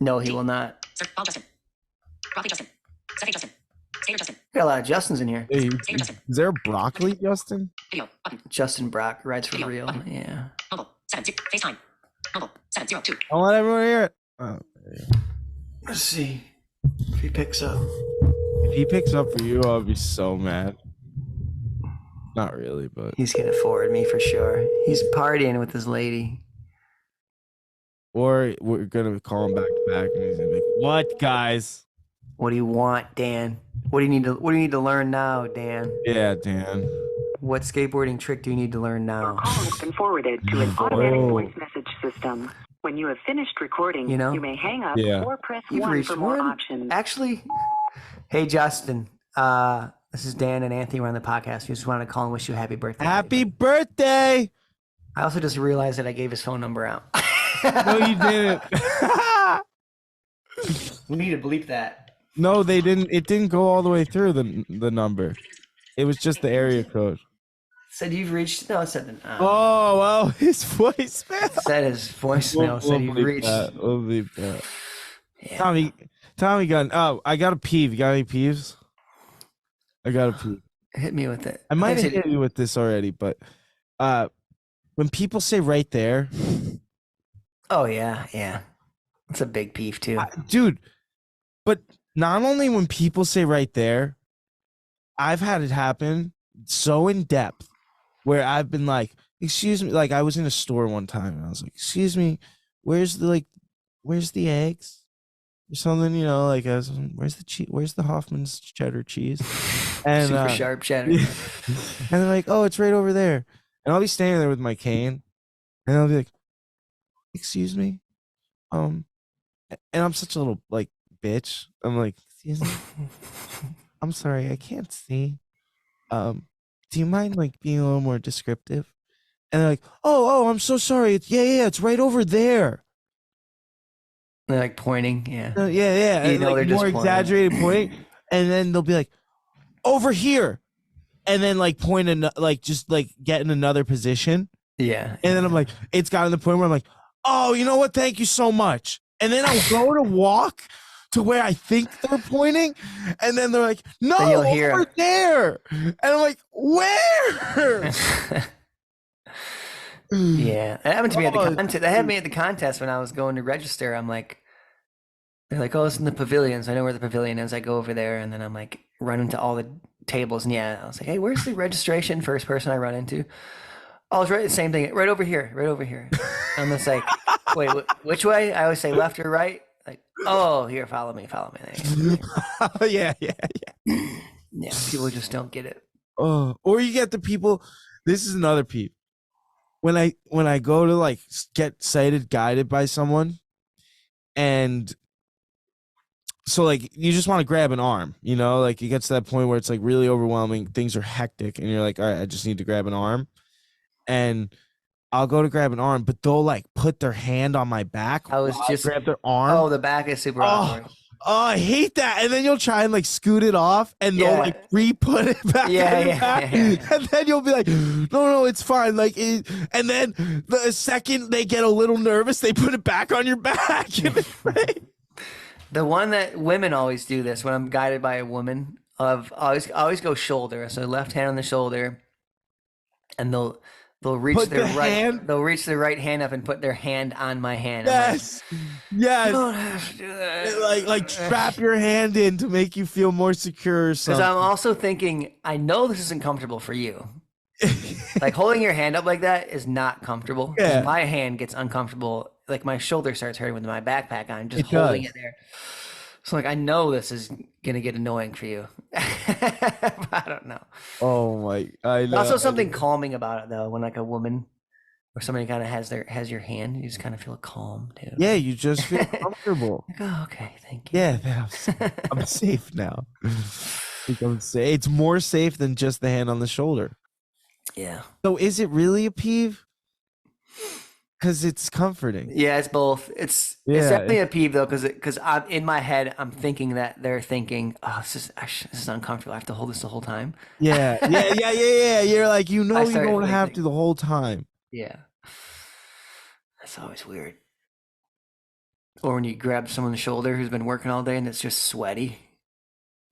No, he will not. Got a lot of Justins in here. Hey, is there a broccoli, Justin? Justin Brock rides for real. Yeah. I'll let everyone hear it. Oh, Let's see if he picks up. if he picks up for you, I'll be so mad. Not really, but He's gonna forward me for sure. He's partying with his lady. or we're gonna call him back to back, and he's gonna be like, "What, guys?" What do you want, Dan? What do you need to learn now, Dan? Yeah, Dan. What skateboarding trick do you need to learn now? Your call has been forwarded to an automatic voice message system. When you have finished recording, You know? you may hang up Yeah. or press You've 1 reached for more one. options. Actually, hey Justin, this is Dan and Anthony. We're on the podcast. We just wanted to call and wish you a happy birthday. Happy birthday! I also just realized that I gave his phone number out. No, you didn't. We need to bleep that. No, they didn't. It didn't go all the way through the number. It was just the area code. Said you've reached. No, it said the. Oh well, his voicemail. Said his voicemail said you've bleep reached. that. We'll bleep that. Yeah. Tommy gun. Oh, I got a peeve. You got any peeves? I got a peeve. Hit me with it. I might have said- hit you with this already, but when people say right there, Oh yeah. It's a big peeve too. dude. But not only when people say right there, I've had it happen so in depth where I've been like, excuse me, like I was in a store one time and I was like, excuse me, where's the eggs or something, you know, like I was, where's the cheese, where's the Hoffman's cheddar cheese? And Super sharp cheddar. and they're like, oh, it's right over there. And I'll be standing there with my cane and I'll be like, excuse me, and I'm such a little like bitch. I'm like, excuse me, I'm sorry, I can't see. Do you mind like being a little more descriptive? And they're like, oh, I'm so sorry. It's it's right over there. They're like pointing. Yeah. Yeah. You And, know like, they're just more pointing. exaggerated point. And then they'll be like, over here, and then like point and like just like get in another position. Yeah. And then I'm like, it's gotten to the point where I'm like, oh, you know what? Thank you so much. And then I'll go to walk to where I think they're pointing, and then they're like, no, Then you'll hear over 'em. there. And I'm like, where? Yeah, that happened to me at the Oh, contest. That happened to me at the contest when I was going to register. I'm like, they're like, oh, it's in the pavilions. I know where the pavilion is. I go over there, and then I'm like, run into all the tables, and I was like, hey, where's the registration? First person I run into. Oh, it's right. The same thing. Right over here. Right over here. I'm just like, wait, which way? I always say left or right. Like, oh, here, follow me. yeah. Yeah, people just don't get it. Oh, or you get the people. This is another peep. When I go to like get sighted guided by someone, and so like you just want to grab an arm, you know, like you get to that point where it's like really overwhelming, things are hectic, and you're like, all right, I just need to grab an arm, and I'll go to grab an arm, but they'll like put their hand on my back. I was while just grab their arm. Oh, the back is super awkward. Oh, I hate that. And then you'll try and like scoot it off, and they'll Yeah. like re-put it back. Yeah, on your yeah, back. yeah. And then you'll be like, no, it's fine. Like, and then the second they get a little nervous, they put it back on your back. The one that women always do this when I'm guided by a woman of always go shoulder. So left hand on the shoulder, and they'll reach Put their the right hand- they'll reach their right hand up and put their hand on my hand. I'm like, Yes. you Yes. don't have to do that. Like trap your hand in to make you feel more secure or Because something. I'm also thinking, I know this isn't comfortable for you. Like holding your hand up like that is not comfortable. 'Cause Yeah. My hand gets uncomfortable. Like my shoulder starts hurting with my backpack on, just It holding does. it there. So like I know this is gonna get annoying for you. But I don't know. Oh my! I There's know. also something calming about it though, when like a woman or somebody kind of has your hand, you just kind of feel calm, dude. Yeah, you just feel comfortable. Like, oh, okay, thank you. Yeah, I'm safe now. It's more safe than just the hand on the shoulder. Yeah. So is it really a peeve? Because it's comforting. Yeah, it's both. It's definitely a peeve though, because I'm in my head, I'm thinking that they're thinking, oh, this is uncomfortable. I have to hold this the whole time. Yeah. You're like, you don't have thinking. to the whole time. Yeah. That's always weird. Or when you grab someone's shoulder who's been working all day and it's just sweaty.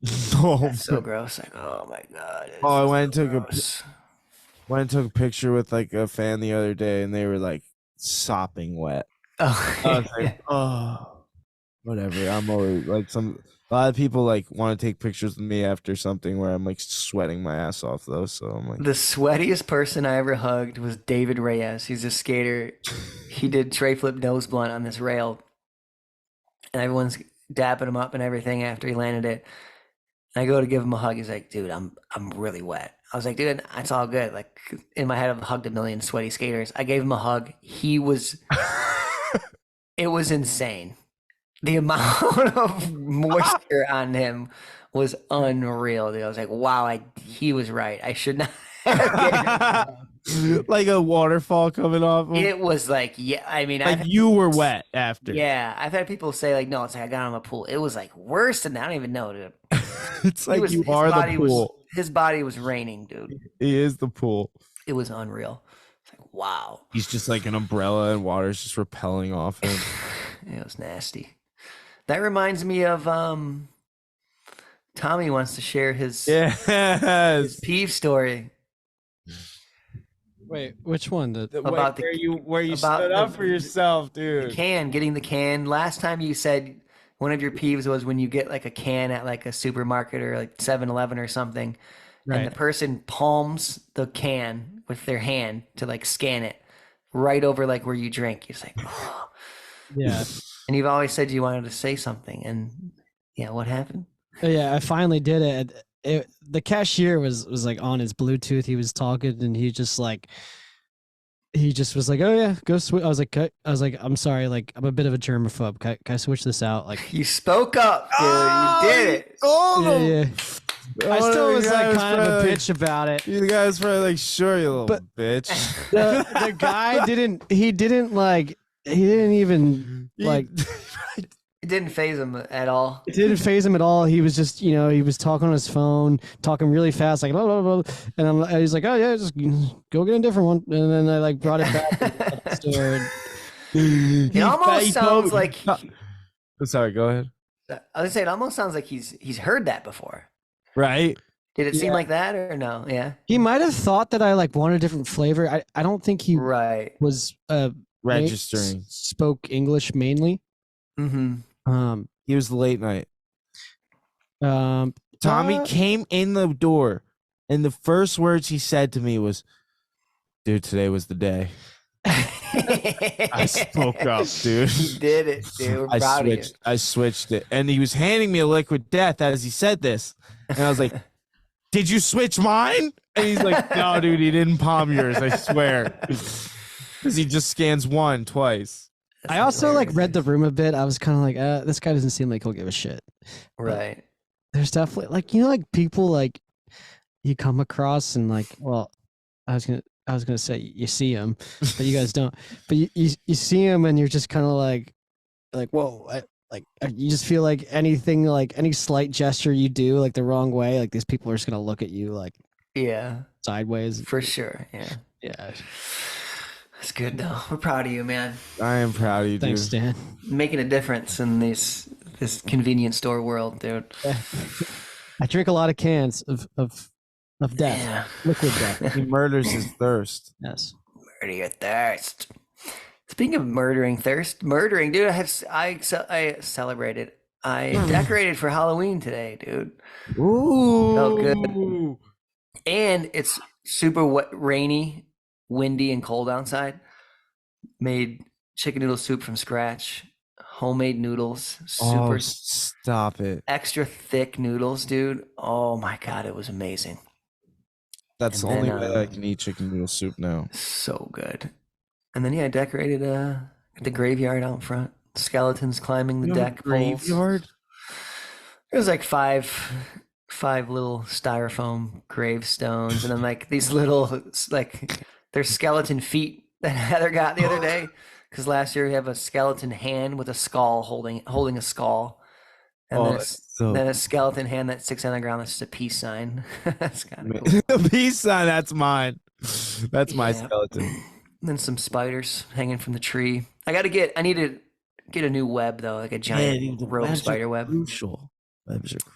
That's so gross. Like, oh my God. I went and took a picture with like a fan the other day and they were like sopping wet. Oh, I was like, oh, whatever. I'm always like a lot of people like want to take pictures with me after something where I'm like sweating my ass off though. So I'm like, the sweatiest person I ever hugged was David Reyes. He's a skater. He did tray flip nose blunt on this rail, and everyone's dapping him up and everything after he landed it. And I go to give him a hug. He's like, dude, I'm really wet. I was like, dude, it's all good. Like in my head, I've hugged a million sweaty skaters. I gave him a hug. It was insane. The amount of moisture on him was unreal, dude. I was like, wow, he was right. I should not have like a waterfall coming off him. It was like, yeah, I mean, like you were wet after. Yeah, I've had people say like, no, it's like I got him a pool. It was like worse than that. I don't even know, dude. It's like you are the pool. His body was raining, dude. He is the pool. It was unreal. It's like, wow. He's just like an umbrella and water's just repelling off him. It was nasty. That reminds me of Tommy wants to share his peeve story. Wait, which one? About where you stood up for yourself, dude. Getting the can. Last time you said one of your peeves was when you get like a can at like a supermarket or like 7-Eleven or something, right, and the person palms the can with their hand to like scan it right over like where you drink. You're just like, oh. Yeah. And you've always said you wanted to say something, and yeah, what happened? Yeah, I finally did it. The cashier was like on his Bluetooth. He was talking, and he just was like, "Oh yeah, go switch." I was like, "I'm sorry, like I'm a bit of a germaphobe. Can I switch this out?" Like you spoke up, dude. You did it. Yeah. I still was like kind of a bitch about it. You guys probably like, sure, you little bitch. The guy didn't even like. It didn't faze him at all. It didn't faze him at all. He was just, he was talking on his phone, talking really fast, like blah blah blah. And he's like, "Oh yeah, just go get a different one." And then I like brought it back to the store. It almost sounds like. Sorry, go ahead. I was gonna say it almost sounds like he's heard that before. Right? Did it seem like that or no? Yeah. He might have thought that I like wanted a different flavor. I don't think he was registering. Spoke English mainly. Mm-hmm. He was late night. Tommy came in the door, and the first words he said to me was, "Dude, today was the day." I spoke up, dude. He did it, dude. We're proud of you. I switched it, and he was handing me a liquid death as he said this, and I was like, "Did you switch mine?" And he's like, "No, dude, he didn't palm yours. I swear." Because he just scans one twice. I also like read the room a bit. I was kind of like, this guy doesn't seem like he'll give a shit. Right. But there's definitely like, like people like you come across and like, well, I was gonna say you see him, but you guys don't. But you see him and you're just kind of like whoa, you just feel like anything, like any slight gesture you do like the wrong way, like these people are just gonna look at you like sideways. For sure. Yeah. That's good though. We're proud of you, man. I am proud of you, dude. Thanks, Dan. Making a difference in this convenience store world, dude. I drink a lot of cans of death, liquid death. He murders his thirst. Yes. Murder your thirst. Speaking of murdering, dude, I celebrated. I decorated for Halloween today, dude. Ooh. Felt good. And it's super wet, rainy, windy and cold outside. Made chicken noodle soup from scratch, homemade noodles, super stop it, extra thick noodles, dude. Oh my god, it was amazing. That's the only way I can eat chicken noodle soup now. So good. And then I decorated the graveyard out front. Skeletons climbing the deck poles. Graveyard. It was like five little styrofoam gravestones, and then like these little like there's skeleton feet that Heather got the other day. Because last year we have a skeleton hand with a skull holding a skull, and then a skeleton hand that sticks on the ground that's just a peace sign. That's kind of cool. A peace sign. That's mine. That's my skeleton. And then some spiders hanging from the tree. I need to get a new web though, like a giant rope spider web. Crucial.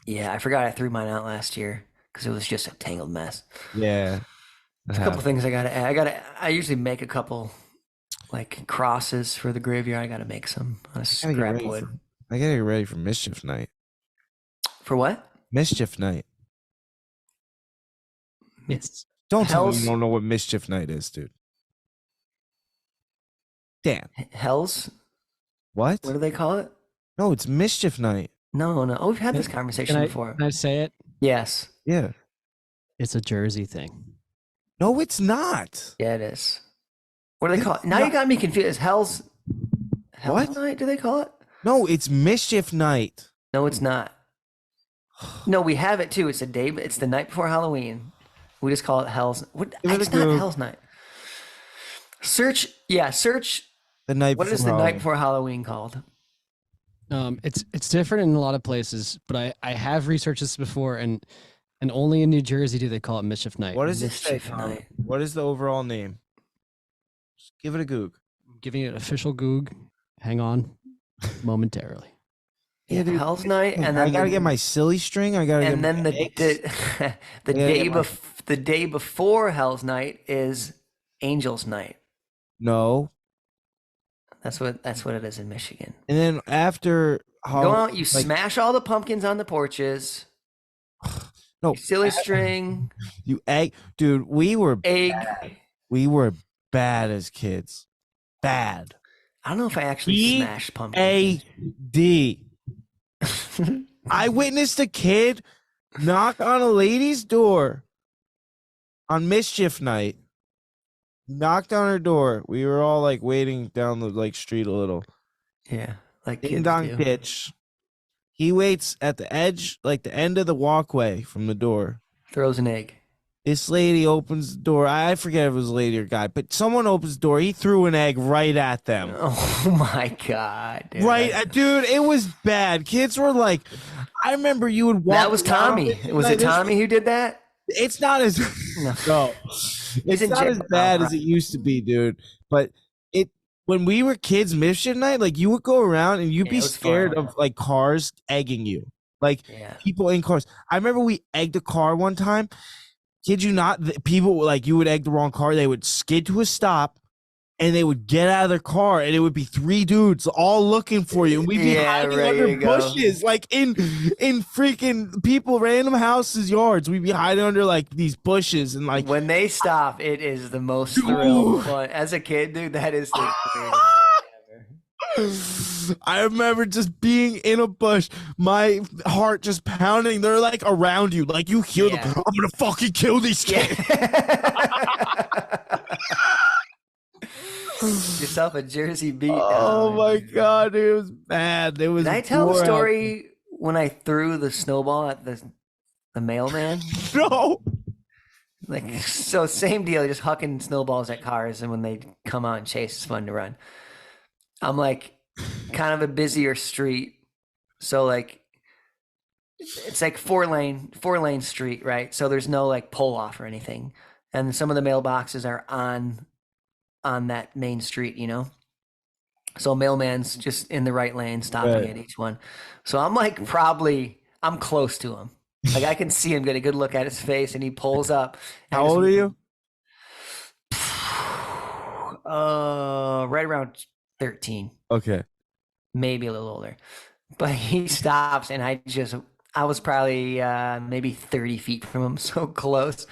Yeah, I forgot I threw mine out last year because it was just a tangled mess. Yeah. There's a couple things I gotta add. I usually make a couple like crosses for the graveyard. I gotta make some on a scrap wood. I gotta get ready for mischief night. For what? Mischief night. It's Don't tell me you don't know what mischief night is, dude. Damn. Hells? What? What do they call it? No, it's mischief night. No. Oh, we've had this conversation before. Can I say it? Yes. Yeah. It's a Jersey thing. No, it's not. Yeah, it is. What do they call it? Now you got me confused. Hell's night, do they call it? No, it's mischief night. No, it's not. No, we have it too. It's it's the night before Halloween. We just call it Hell's. It's not Hell's night. Search the night. What is the night before Halloween called? It's different in a lot of places, but I have researched this before, and only in New Jersey do they call it Mischief Night. What is it? What is the overall name? Just give it a goog. I'm giving it an official goog. Hang on, momentarily. Yeah, Hell's Night, and then I gotta get my silly string. And then the day before Hell's Night is Angel's Night. No. That's what it is in Michigan. And then after go out, you smash all the pumpkins on the porches. No, silly string. You egg, dude. We were bad as kids. Bad. I don't know if I actually smashed pumpkins. A-D. I witnessed a kid knock on a lady's door on mischief night. Knocked on her door. We were all like waiting down the street a little. Yeah, like ding dong ditch. He waits at the edge, like the end of the walkway from the door. Throws an egg. This lady opens the door. I forget if it was a lady or guy, but someone opens the door. He threw an egg right at them. Oh my God. Dude. Right, dude, it was bad. Kids were like, I remember you would walk. That was Tommy. Was it Tommy who did that? It's not as no. It's not as bad as it used to be, dude. But when we were kids, mischief night, like you would go around and you'd be scared of like cars egging you, like people in cars. I remember we egged a car one time. Kid you not, people like you would egg the wrong car. They would skid to a stop, and they would get out of their car, and it would be three dudes all looking for you, and we'd be hiding under bushes, like in freaking random houses' yards. We'd be hiding under like these bushes, and like when they stop, it is the most thrill. But as a kid, dude, that is the greatest thing ever. I remember just being in a bush, my heart just pounding. They're like around you, like you hear them. I'm gonna fucking kill these kids. Yourself a Jersey beat. Oh my God, it was bad. It was. Did I tell the story when I threw the snowball at the mailman? No. Like, so same deal, just hucking snowballs at cars, and when they come out and chase, it's fun to run. I'm like kind of a busier street, so like it's like four lane street, right? So there's no like pull off or anything, and some of the mailboxes are on that main street, you know. So mailman's just in the right lane, stopping at each one. So I'm like I'm close to him. Like I can see him, get a good look at his face, and he pulls up. How old are you? Right around 13. Okay. Maybe a little older. But he stops, and I was probably maybe 30 feet from him, so close.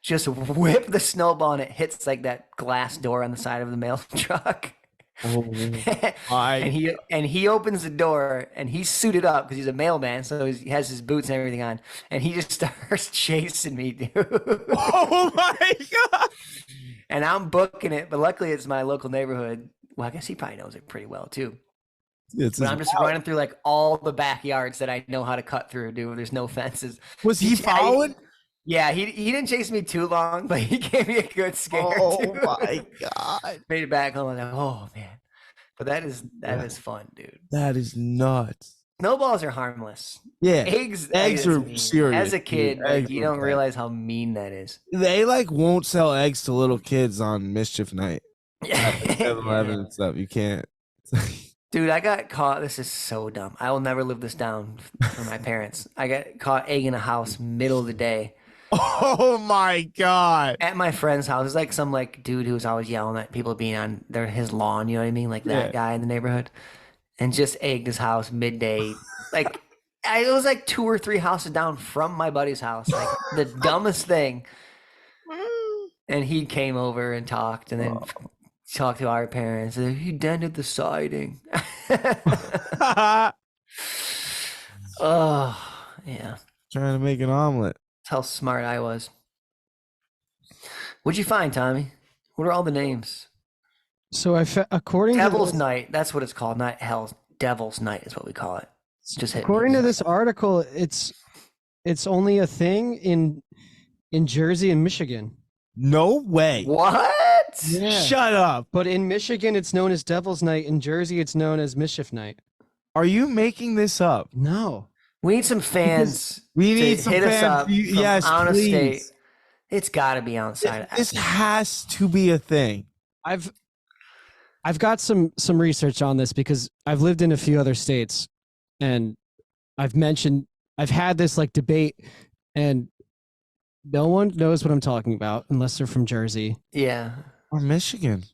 Just whip the snowball, and it hits like that glass door on the side of the mail truck. Oh, and he opens the door, and he's suited up because he's a mailman, so he has his boots and everything on, and he just starts chasing me, dude. Oh my God! And I'm booking it, but luckily it's my local neighborhood. Well, I guess he probably knows it pretty well too. It's But I'm just running through like all the backyards that I know how to cut through, dude. There's no fences. Was he following? Yeah, he didn't chase me too long, but he gave me a good scare. Oh dude. my god. Made it back home. I was like, oh man. But that is fun, dude. That is nuts. Snowballs are harmless. Yeah. Eggs Eggs is are mean. serious, As a kid, dude. like, Eggs you are don't bad. realize how mean that is. They like won't sell eggs to little kids on mischief night. Yeah. 7-Eleven and stuff. You can't. Dude, I got caught. This is so dumb. I will never live this down for my parents. I got caught egging a house middle of the day Oh my god. at my friend's house. It's like some like dude who was always yelling at people being on his lawn. You know what I mean? Like that Yeah. guy in the neighborhood, and just egged his house midday. Like it was like 2 or 3 houses down from my buddy's house. Like the dumbest thing. And he came over and talked, and then talked to our parents. And he dented the siding. Oh, yeah. Trying to make an omelet. That's how smart I was. What'd you find, Tommy? What are all the names? So according Devil's to this, Night. That's what it's called. Not Hell's. Devil's Night is what we call it. Just hit according me. to this article, it's only a thing in Jersey and Michigan. No way. What? Yeah. Shut up. But in Michigan, it's known as Devil's Night. In Jersey, it's known as Mischief Night. Are you making this up? No. We need some fans. We to need some hit us fans. up. From Yes, out of state. please. It's got to be outside. This has to be a thing. I've got some research on this because I've lived in a few other states, and I've had this like debate, and no one knows what I'm talking about unless they're from Jersey. Yeah. Or Michigan.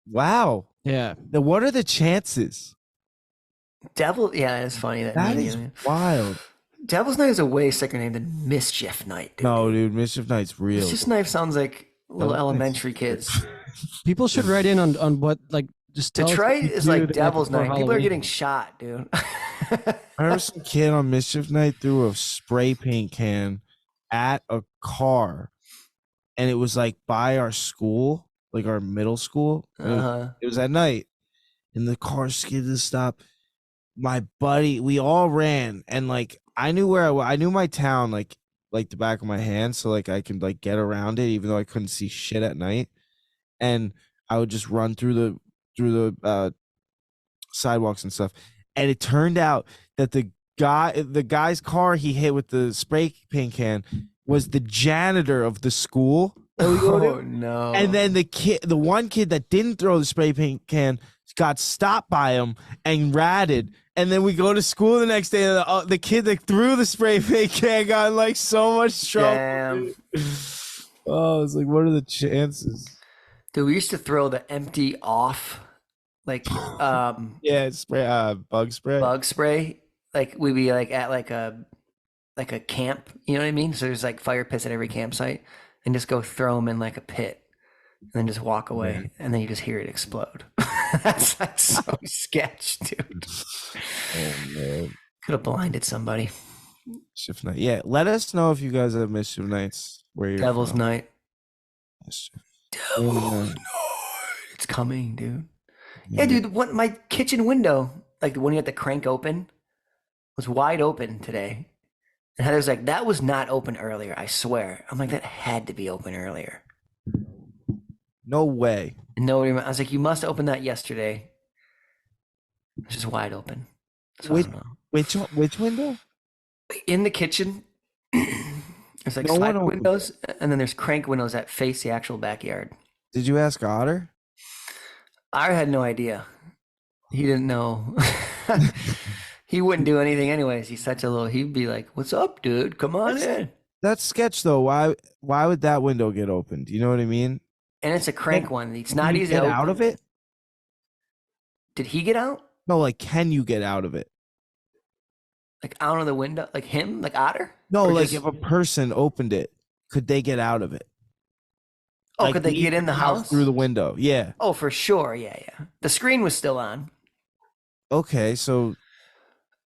Wow. Yeah. Now, what are the chances? Devil. Yeah, it's funny that. That name, is yeah. wild. Devil's Night is a way sicker name than Mischief Night. Dude. No, dude, Mischief Night's real. Mischief Night sounds like little Don't elementary kids. People should write in on what like just tell us what Detroit you is do like the night Devil's before Night. People are Halloween. getting shot, dude. I remember some kid on Mischief Night threw a spray paint can at a car, and it was like by our school, like our middle school. Uh-huh. It was at night, and the car skidded to stop. My buddy, we all ran, and like I knew I knew my town like the back of my hand, so like I could like get around it, even though I couldn't see shit at night. And I would just run through the sidewalks and stuff. And it turned out that the guy's car he hit with the spray paint can was the janitor of the school that we go to. Oh no! And then the one kid that didn't throw the spray paint can got stopped by him and ratted. And then we go to school the next day, and the kid that threw the spray paint can got in like so much trouble. Damn. Oh, it's like, what are the chances? Dude, we used to throw the empty off, like Yeah, spray, bug spray. bug spray. Like we'd be like at like a camp, you know what I mean? So there's like fire pits at every campsite, and just go throw them in like a pit, and then just walk away, and then you just hear it explode. That's like so sketch, dude. Oh man, Could have blinded somebody. Mischief Night. Yeah, let us know if you guys have Mischief Nights where you're Devil's from. Night. Mischief. Devil's Yeah. Night. It's coming, dude. Yeah, dude. What my kitchen window, like the one you had to crank open, was wide open today. And Heather's like, "That was not open earlier. I swear." I'm like, "That had to be open earlier." No way. And nobody. I was like, "You must open that yesterday." It's just wide open. So I don't know. Which window? In the kitchen, there's like No one slide opened windows, and then there's crank windows that face the actual backyard. Did you ask Otter? I had no idea. He didn't know. He wouldn't do anything anyways. He's such a little. He'd be like, "What's up, dude? Come on in." That's sketch though. Why would that window get opened? Do you know what I mean? And it's a crank one. It's not Can you easy get to out open. of it. Did he get out? No, like, can you get out of it? Like out of the window? Like him? Like Otter? No, Or like just- if a person opened it, could they get out of it? Oh, Like, could they leave get in the house? through the window? Yeah. Oh, for sure. Yeah, yeah. The screen was still on. Okay, so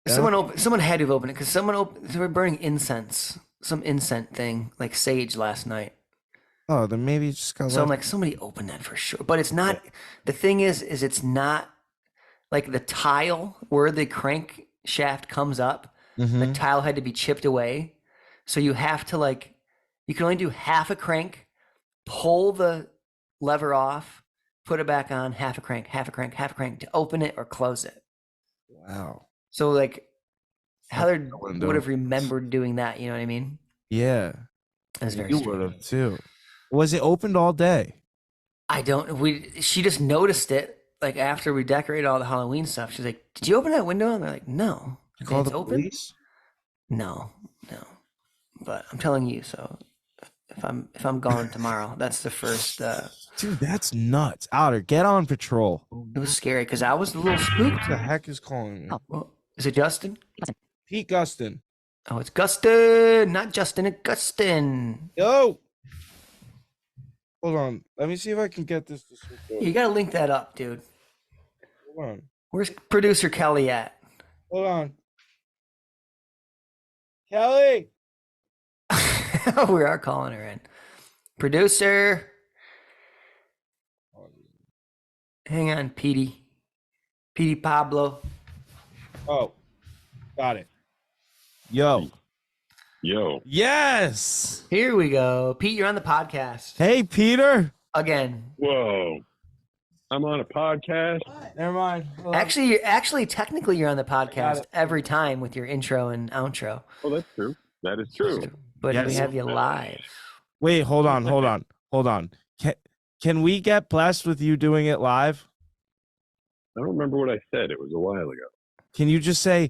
yeah. Someone had to have opened it because they were burning incense, some incense thing, like sage last night. Oh, then maybe you just got. So I'm like, somebody opened that for sure. But it's not. The thing is it's not like the tile where the crank shaft comes up. The tile had to be chipped away, so you have to like, you can only do half a crank, pull the lever off, put it back on, half a crank, half a crank, half a crank to open it or close it. Wow. So like, Heather window. would have remembered doing that. You know what I mean? Yeah. That was very You strange. would have too. Was it opened all day? I don't. She just noticed it like after we decorated all the Halloween stuff. She's like, "Did you open that window?" And they're like, "No." You It's called the open? police? No. But I'm telling you. So if I'm gone tomorrow, that's the first. Dude, that's nuts. Outer, get on patrol. It was scary because I was a little spooked. Who the heck is calling me? Oh, is it Justin? Pete Gustin. Oh, it's Gustin, not Justin. It's Gustin. Yo. Hold on. Let me see if I can get this to switch over. You gotta link that up, dude. Hold on. Where's producer Kelly at? Hold on. Kelly. We are calling her in. Producer. Hang on, Petey. Petey Pablo. Oh. Got it. Yo. Yes. Here we go. Pete, you're on the podcast. Hey, Peter. Again. Whoa. I'm on a podcast. Never mind. Hold on. Actually, technically, you're on the podcast every time with your intro and outro. Oh, that's true. That is true. But we Yes. have you live. Wait, hold on. Can we get blessed with you doing it live? I don't remember what I said. It was a while ago. Can you just say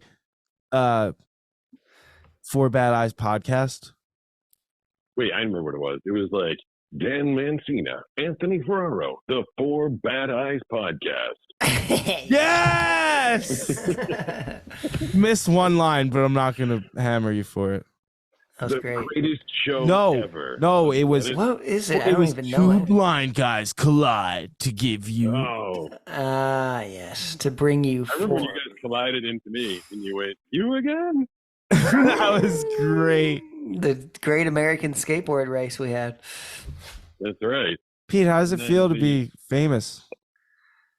For Bad Eyes podcast? Wait, I remember what it was. It was like Dan Mancina, Anthony Ferraro, the Four Bad Eyes podcast. Yes. Missed one line, but I'm not gonna hammer you for it. That was The great. greatest show No, ever. no, it was. What is it? I It don't was even two know it. blind guys collide to give you. Oh, Ah, yes. To bring you I remember when forward. you guys collided into me and you went, "You again?" That was great. The great American skateboard race we had. That's right. Pete, how does it And then feel to the- be famous?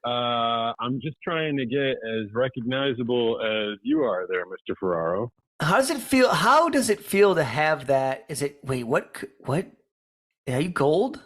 I'm just trying to get as recognizable as you are there, Mr. Ferraro. How does it feel? How does it feel to have that? Is it? Wait, what? Are you gold?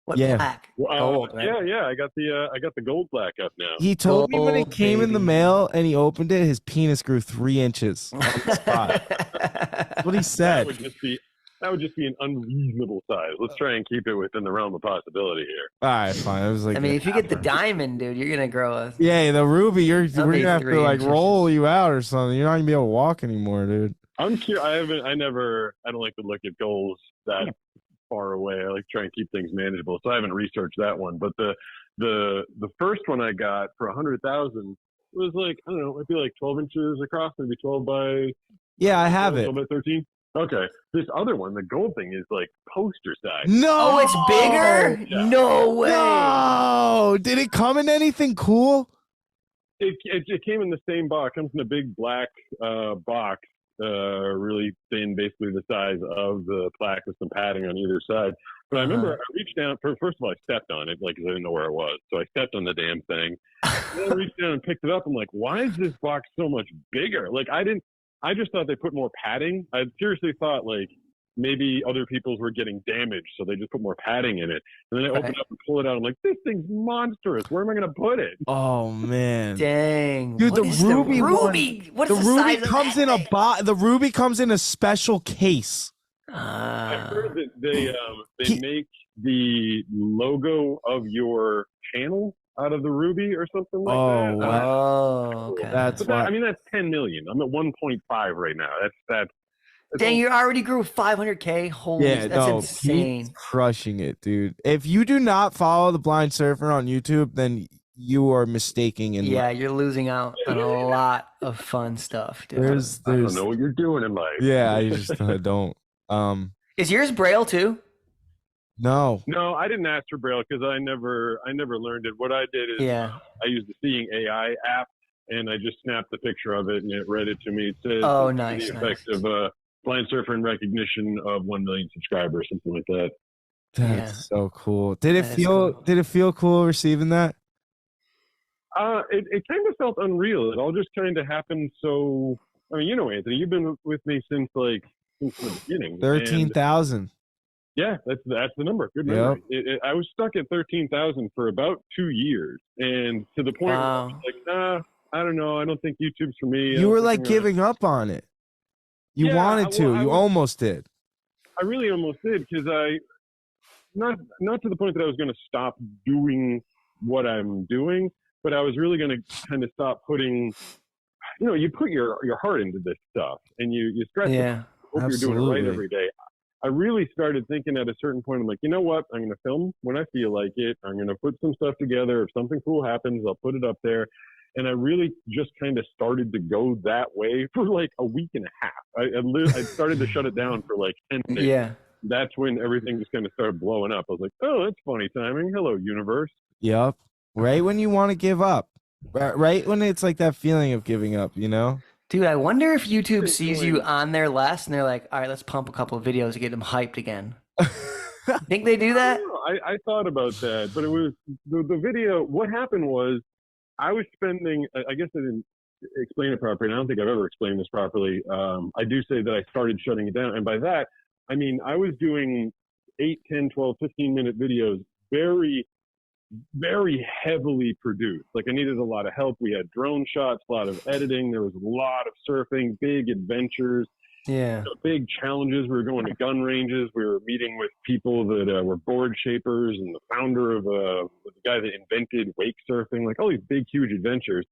What Yeah. black? Well, Gold, right? yeah. I got the gold plaque up now. He told me when it Gold, came in the baby. mail and he opened it, his penis grew 3 inches on the spot. That's what he That said. would just be an unreasonable size. Let's try and keep it within the realm of possibility here. All right, fine. It was like, I mean, if you get the diamond, dude, you're gonna grow a. yeah, the ruby, we're That'll be gonna have to 3 like inches. roll you out or something. You're not gonna be able to walk anymore, dude. I'm curious. I don't like to look at goals that far away. I like to try and keep things manageable. So I haven't researched that one. But the first one I got for 100,000 was like, I don't know, it might be like 12 inches across, maybe 12 by. Yeah, I have it. 12 by 13. Okay. This other one, the gold thing, is like poster size. No, Oh, it's bigger? Yeah. No way. No, did it come in anything cool? It came in the same box. It comes in a big black box, really thin, basically the size of the plaque with some padding on either side. But I remember I reached down. First of all, I stepped on it, like, 'cause I didn't know where it was. So I stepped on the damn thing. Then I reached down and picked it up. I'm like, why is this box so much bigger? Like, I just thought they put more padding. I seriously thought, like, maybe other people's were getting damaged, so they just put more padding in it. And then I open it up and pull it out. I'm like, this thing's monstrous. Where am I going to put it? Oh man, Dang. dude, What the is ruby one. What The is the ruby size of comes that in a thing? box. The ruby comes in a special case. I Ah. heard that they make the logo of your channel out of the ruby or something like Oh, that. wow. Oh, okay. That's But why. I mean, that's 10 million. I'm at 1.5 right now. That's Dang, you already grew 500K. Holy, Yeah, that's no, insane. he's crushing it, dude. If you do not follow the Blind Surfer on YouTube, then you are mistaking. In Yeah, life. you're losing out on a lot of fun stuff, dude. I there's, don't know what you're doing in life. yeah, I just don't. Is yours Braille too? No. No, I didn't ask for Braille because I never learned it. What I did is Yeah. I used the Seeing AI app and I just snapped the picture of it and it read it to me. It says Oh, to nice, the effect of Blind Surfer in recognition of 1 million subscribers, something like that. That's so cool. Did it That is feel cool. did it feel cool receiving that? It kind of felt unreal. It all just kind of happened. So, I mean, you know, Anthony, you've been with me since the beginning. 13,000. Yeah, that's the number. Good memory. I was stuck at 13,000 for about 2 years, and to the point where I was like, I don't know. I don't think YouTube's for me. You were like giving up on it. You wanted to. You almost did. I really almost did, because not to the point that I was going to stop doing what I'm doing, but I was really going to kind of stop putting, you put your heart into this stuff, and you stress it. Hope you're doing it right every day. I really started thinking at a certain point, I'm like, you know what? I'm going to film when I feel like it. I'm going to put some stuff together. If something cool happens, I'll put it up there. And I really just kind of started to go that way for like a week and a half. I started to shut it down for like 10 days. Yeah. That's when everything just kind of started blowing up. I was like, oh, that's funny timing. Hello, universe. Yep. Right when you want to give up. Right when it's like that feeling of giving up, Dude, I wonder if YouTube sees you on there less and they're like, all right, let's pump a couple of videos to get them hyped again. Think they do that? I thought about that, but it was the video. What happened was I was spending, I guess I didn't explain it properly, and I don't think I've ever explained this properly. I do say that I started shutting it down. And by that, I mean, I was doing 8, 10, 12, 15-minute videos, very, very heavily produced. Like, I needed a lot of help. We had drone shots, a lot of editing. There was a lot of surfing, big adventures, big challenges. We were going to gun ranges. We were meeting with people that were board shapers, and the founder of the guy that invented wake surfing, like all these big, huge adventures.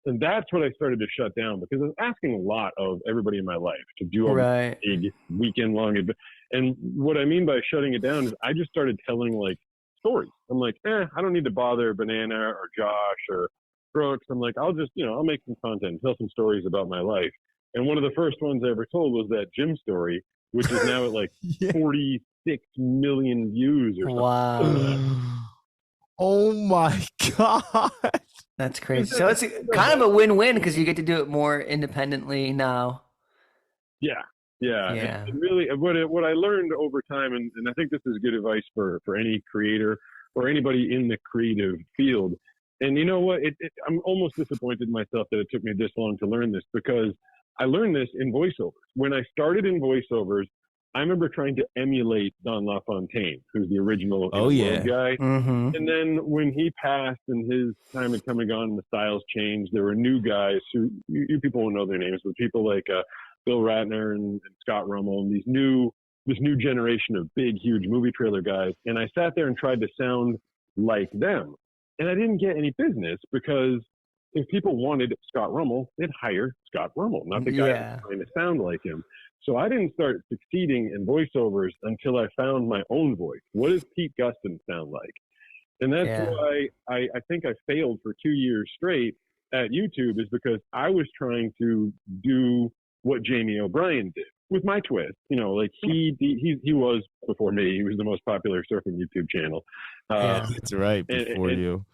And that's what I started to shut down, because I was asking a lot of everybody in my life to do all these big weekend-long adventures. And what I mean by shutting it down is I just started telling like stories. I'm like, I don't need to bother Banana or Josh or Brooks. I'm like, I'll just, I'll make some content, tell some stories about my life. And one of the first ones I ever told was that gym story, which is now at like 46 million views or something. Wow. Oh my God. That's crazy. So it's kind of a win-win, because you get to do it more independently now. Yeah. And really, what I learned over time, and I think this is good advice for any creator or anybody in the creative field. And you know what? I'm almost disappointed in myself that it took me this long to learn this, because I learned this in voiceovers. When I started in voiceovers, I remember trying to emulate Don LaFontaine, who's the original guy. Mm-hmm. And then when he passed and his time had come and gone and the styles changed, there were new guys who, you people won't know their names, but people like Bill Ratner and Scott Rummel, and this new generation of big, huge movie trailer guys. And I sat there and tried to sound like them. And I didn't get any business, because if people wanted Scott Rummel, they'd hire Scott Rummel, not the guy who's trying to sound like him. So I didn't start succeeding in voiceovers until I found my own voice. What does Pete Gustin sound like? And that's why I think I failed for 2 years straight at YouTube, is because I was trying to do what Jamie O'Brien did with my twist. Like he was, before me, he was the most popular surfing YouTube channel. That's right. Before you.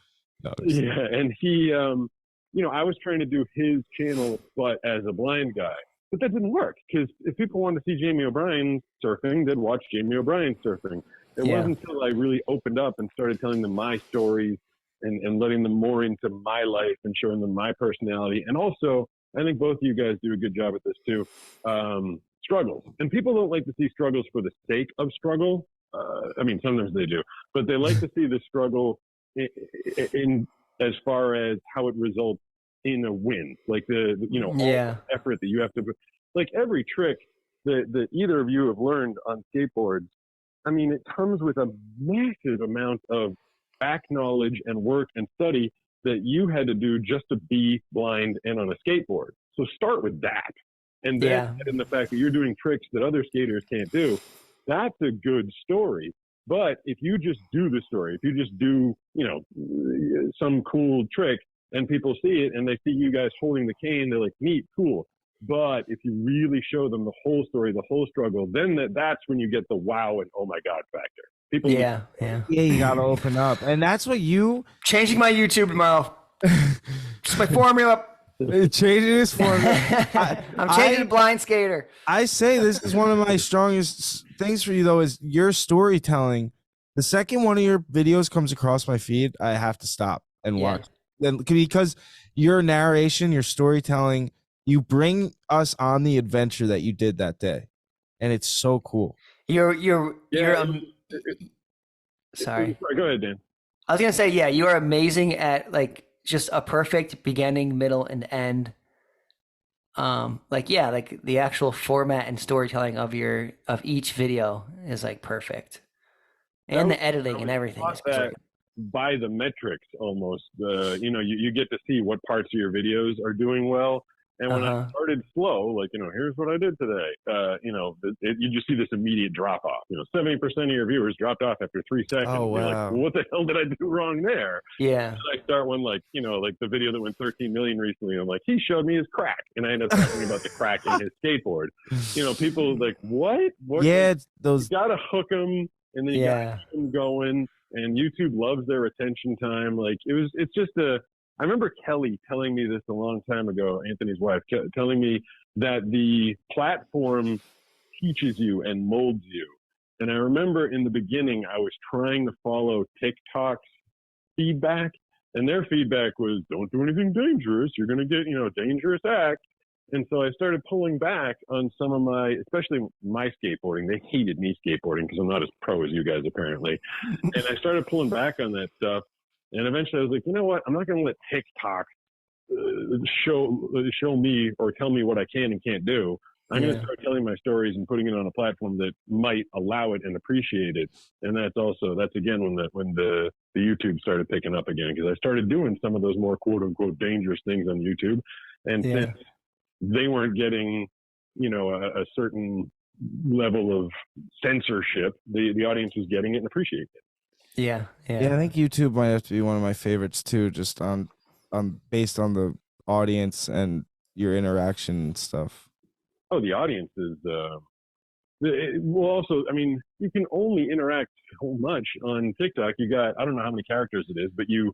And he, I was trying to do his channel, but as a blind guy. But that didn't work, because if people wanted to see Jamie O'Brien surfing, they'd watch Jamie O'Brien surfing. It wasn't until I really opened up and started telling them my stories and letting them more into my life and showing them my personality. And also, I think both of you guys do a good job at this too, struggles. And people don't like to see struggles for the sake of struggle. I mean, sometimes they do, but they like to see the struggle in as far as how it results in a win, like all the effort that you have to, like every trick that either of you have learned on skateboards. I mean, it comes with a massive amount of back knowledge and work and study that you had to do just to be blind and on a skateboard. So start with that. And then in the fact that you're doing tricks that other skaters can't do, that's a good story. But if you just do the story, if you just do, some cool trick, and people see it and they see you guys holding the cane, they're like, neat, cool. But if you really show them the whole story, the whole struggle, then that's when you get the wow and oh my God factor. People you gotta open up. And that's what you changing my YouTube tomorrow. Just my formula. Changing his formula. I'm changing to blind skater. I say this is one of my strongest things for you, though, is your storytelling The second one of your videos comes across my feed, I have to stop and Yeah. watch. Then because your narration, your storytelling, you bring us on the adventure that you did that day, and it's so cool. You're Yeah, sorry. Go ahead, Dan. I was gonna say, yeah, you are amazing at like just a perfect beginning, middle, and end. Like the actual format and storytelling of each video is like perfect, and the editing and everything is great. By the metrics, almost. You get to see what parts of your videos are doing well. And when I started slow, like, here's what I did today, you just see this immediate drop off. 70% of your viewers dropped off after 3 seconds. Oh, wow. You're like, well, what the hell did I do wrong there? Yeah. And I start one like the video that went 13 million recently. I'm like, he showed me his crack. And I end up talking about the crack in his skateboard. People like, what? Yeah, You got to hook them and then you got to keep them going. And YouTube loves their attention time. Like I remember Kelly telling me this a long time ago, Anthony's wife, telling me that the platform teaches you and molds you. And I remember in the beginning, I was trying to follow TikTok's feedback, and their feedback was, don't do anything dangerous. You're going to get, dangerous act. And so I started pulling back on some of especially my skateboarding. They hated me skateboarding because I'm not as pro as you guys, apparently. And I started pulling back on that stuff. And eventually I was like, you know what? I'm not going to let TikTok show me or tell me what I can and can't do. I'm going to start telling my stories and putting it on a platform that might allow it and appreciate it. And that's again when the YouTube started picking up again, because I started doing some of those more quote unquote dangerous things on YouTube. And since they weren't getting, a certain level of censorship, the audience was getting it and appreciating it. Yeah, I think YouTube might have to be one of my favorites too, just on based on the audience and your interaction and stuff. Oh, the audience is also, I mean, you can only interact so much on TikTok. You got, I don't know how many characters it is, but you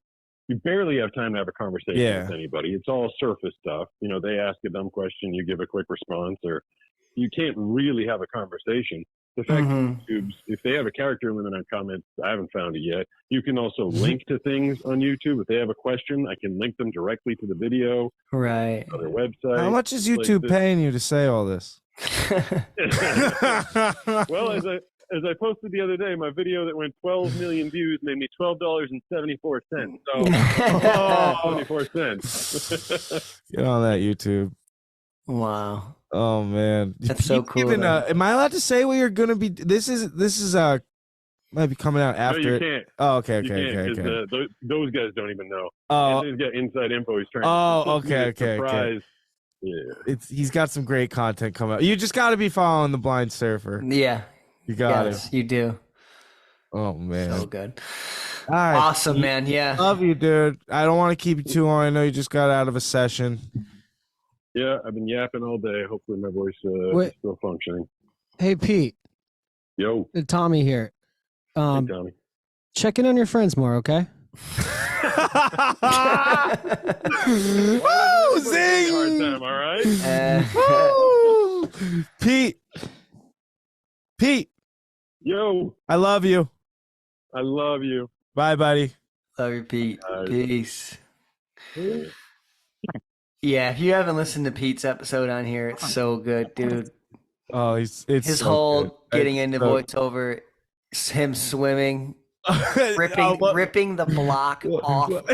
barely have time to have a conversation with anybody. It's all surface stuff. They ask a dumb question, you give a quick response, or you can't really have a conversation. The fact that YouTube's, if they have a character limit on comments, I haven't found it yet. You can also link to things on YouTube. If they have a question, I can link them directly to the video. Right. On their website. How much is YouTube paying you to say all this? Well, as I posted the other day, my video that went 12 million views made me $12.74. So 24 cents. Get on that, YouTube. Wow. Oh man, that's so cool. Am I allowed to say what you're gonna be? This is might be coming out after. No, you can't. Oh, okay. Those guys don't even know. Oh, he's got inside info. He's trying. Okay. Yeah, he's got some great content coming out. You just got to be following the Blind Surfer. Yeah, you got it. You do. Oh man, so good. All right. Awesome, man. Yeah, love you, dude. I don't want to keep you too long. I know you just got out of a session. Yeah, I've been yapping all day. Hopefully my voice is still functioning. Hey, Pete. Yo. Tommy here. Hey, Tommy. Check in on your friends more, okay? Woo, zing! Hard time, all right? Pete. Yo. I love you. I love you. Bye, buddy. Love you, Pete. Peace. Yeah, if you haven't listened to Pete's episode on here, it's so good, dude. Oh, it's his so whole good. getting into voiceover, him swimming, ripping the block off of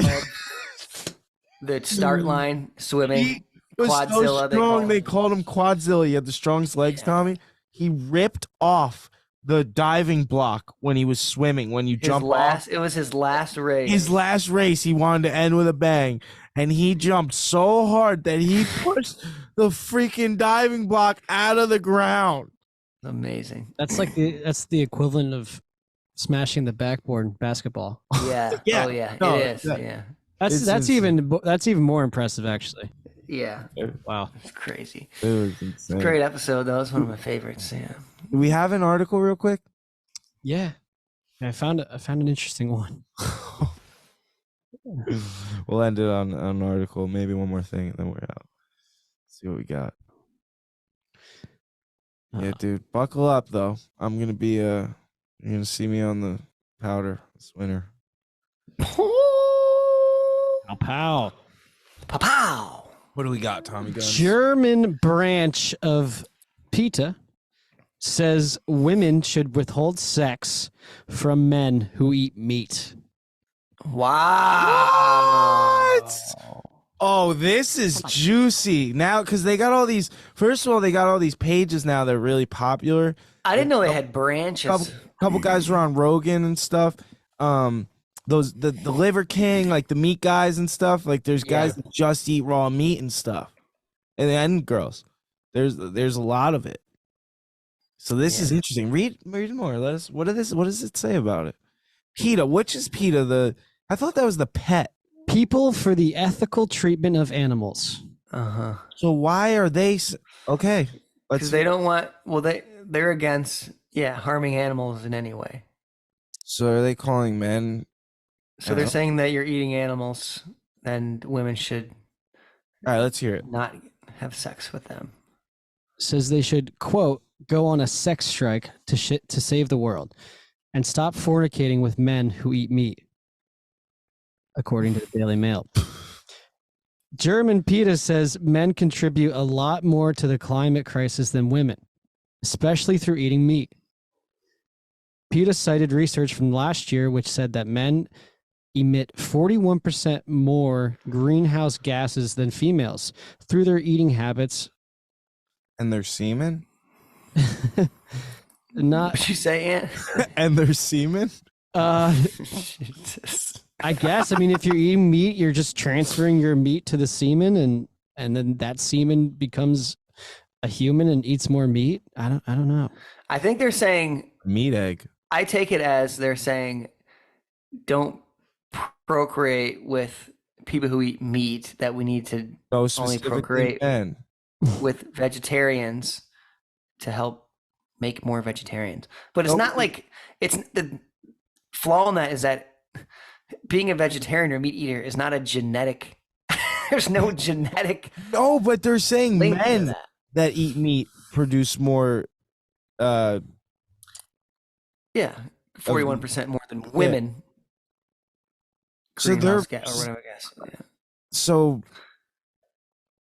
the start line, swimming. He was Quadzilla, so strong. They called him Quadzilla. He had the strongest legs, Tommy. He ripped off the diving block when he was swimming. When you jump off, it was his last race. His last race, he wanted to end with a bang. And he jumped so hard that he pushed the freaking diving block out of the ground. Amazing. That's the equivalent of smashing the backboard in basketball. Yeah. Yeah. Oh yeah. No, it is. Yeah. That's even more impressive, actually. Yeah. Wow. It's crazy. It was insane. Great episode though. It's one of my favorites. Yeah. Do we have an article real quick? Yeah. I found an interesting one. We'll end it on an article, maybe one more thing, and then we're out. See what we got. Yeah, dude, buckle up though. I'm gonna be you're gonna see me on the powder this winter. Pow, pow. Pow. What do we got, Tommy Guns? German branch of PETA says women should withhold sex from men who eat meat. Wow. Oh, this is juicy now because they got all these. First of all, they got all these pages now that are really popular. I didn't know they had branches. Couple guys were on Rogan and stuff. Those the Liver King, like the meat guys and stuff. Like there's guys that just eat raw meat and stuff, and girls. There's a lot of it. So this is interesting. Read more. Let us. What does it say about it? PETA. Which is PETA? I thought that was the pet. People for the ethical treatment of animals. Uh-huh. So why are they okay? Because they don't want. Well, they're against harming animals in any way. So are they calling men? So they're saying that you're eating animals, and women should. All right, let's hear it. Not have sex with them. Says they should, quote, go on a sex strike to save the world and stop fornicating with men who eat meat, according to the Daily Mail. German PETA says men contribute a lot more to the climate crisis than women, especially through eating meat. PETA cited research from last year which said that men emit 41% more greenhouse gases than females through their eating habits. And their semen? Not What'd you say, Aunt? And their semen? Jesus. I guess. I mean, if you're eating meat, you're just transferring your meat to the semen, and then that semen becomes a human and eats more meat. I don't know. I think they're saying Meat egg. I take it as they're saying don't procreate with people who eat meat, that we need to So only specifically procreate men. with vegetarians to help make more vegetarians. But it's Nope. not like it's the flaw in that is that being a vegetarian or meat eater is not a genetic. There's no genetic. No, but they're saying link to men that. that eat meat produce more. Yeah, 41% more than women. So they're Greenhouse gas or whatever gas. Yeah. so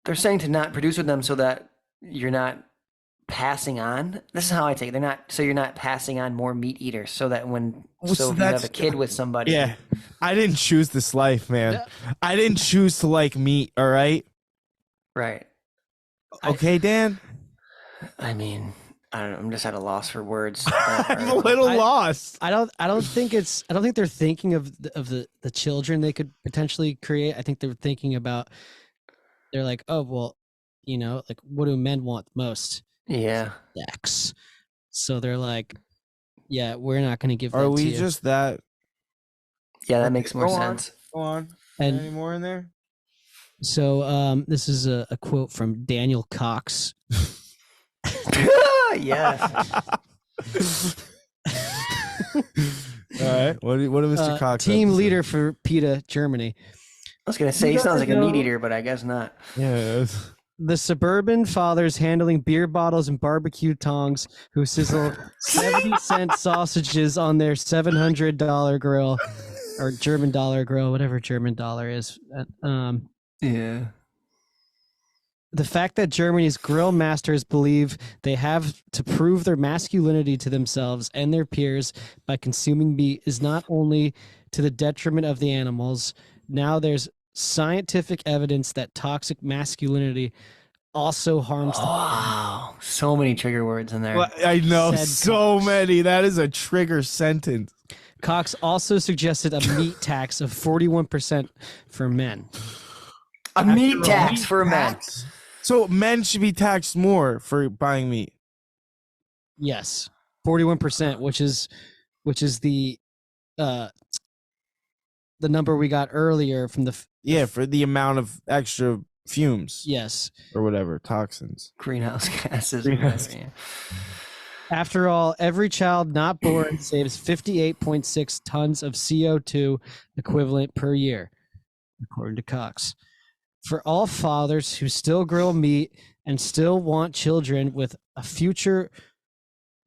They're saying to not produce with them so that you're not passing on. This is how I take it. They're not so you're not passing on more meat eaters, so that when Well, so if you have that's- a kid with somebody. yeah. I didn't choose this life, man. I didn't choose to like meat. All right. Right. Okay, Dan. I mean, I don't know. I'm just at a loss for words. I'm a little lost. I don't think they're thinking of the children they could potentially create. I think they're thinking about. They're like, oh well, like what do men want most? Yeah. Sex. So they're like, yeah, we're not going to give. Are that we to you. just that? Yeah, that makes more Go on. sense. Go on. And- Any more in there? So this is a quote from Daniel Cox. Yes. All right. What did Mr. Cox have team to say? leader for PETA Germany. I was gonna say he sounds like a meat eater, but I guess not. Yeah. The suburban fathers handling beer bottles and barbecue tongs who sizzle 70-cent sausages on their $700 grill or German dollar grill, whatever German dollar is. Yeah. The fact that Germany's grill masters believe they have to prove their masculinity to themselves and their peers by consuming meat is not only to the detriment of the animals. Now there's scientific evidence that toxic masculinity also harms the Wow. So many trigger words in there. Well, I know Said so Cox. many. That is a trigger sentence. Cox also suggested a meat tax of 41% for men. A meat tax for men. So men should be taxed more for buying meat. Yes, 41%, which is the number we got earlier from the Yeah, for the amount of extra fumes yes. or whatever, toxins. Greenhouse gases. Greenhouse Yeah. After all, every child not born saves 58.6 tons of CO2 equivalent per year, according to Cox. For all fathers who still grill meat and still want children with a future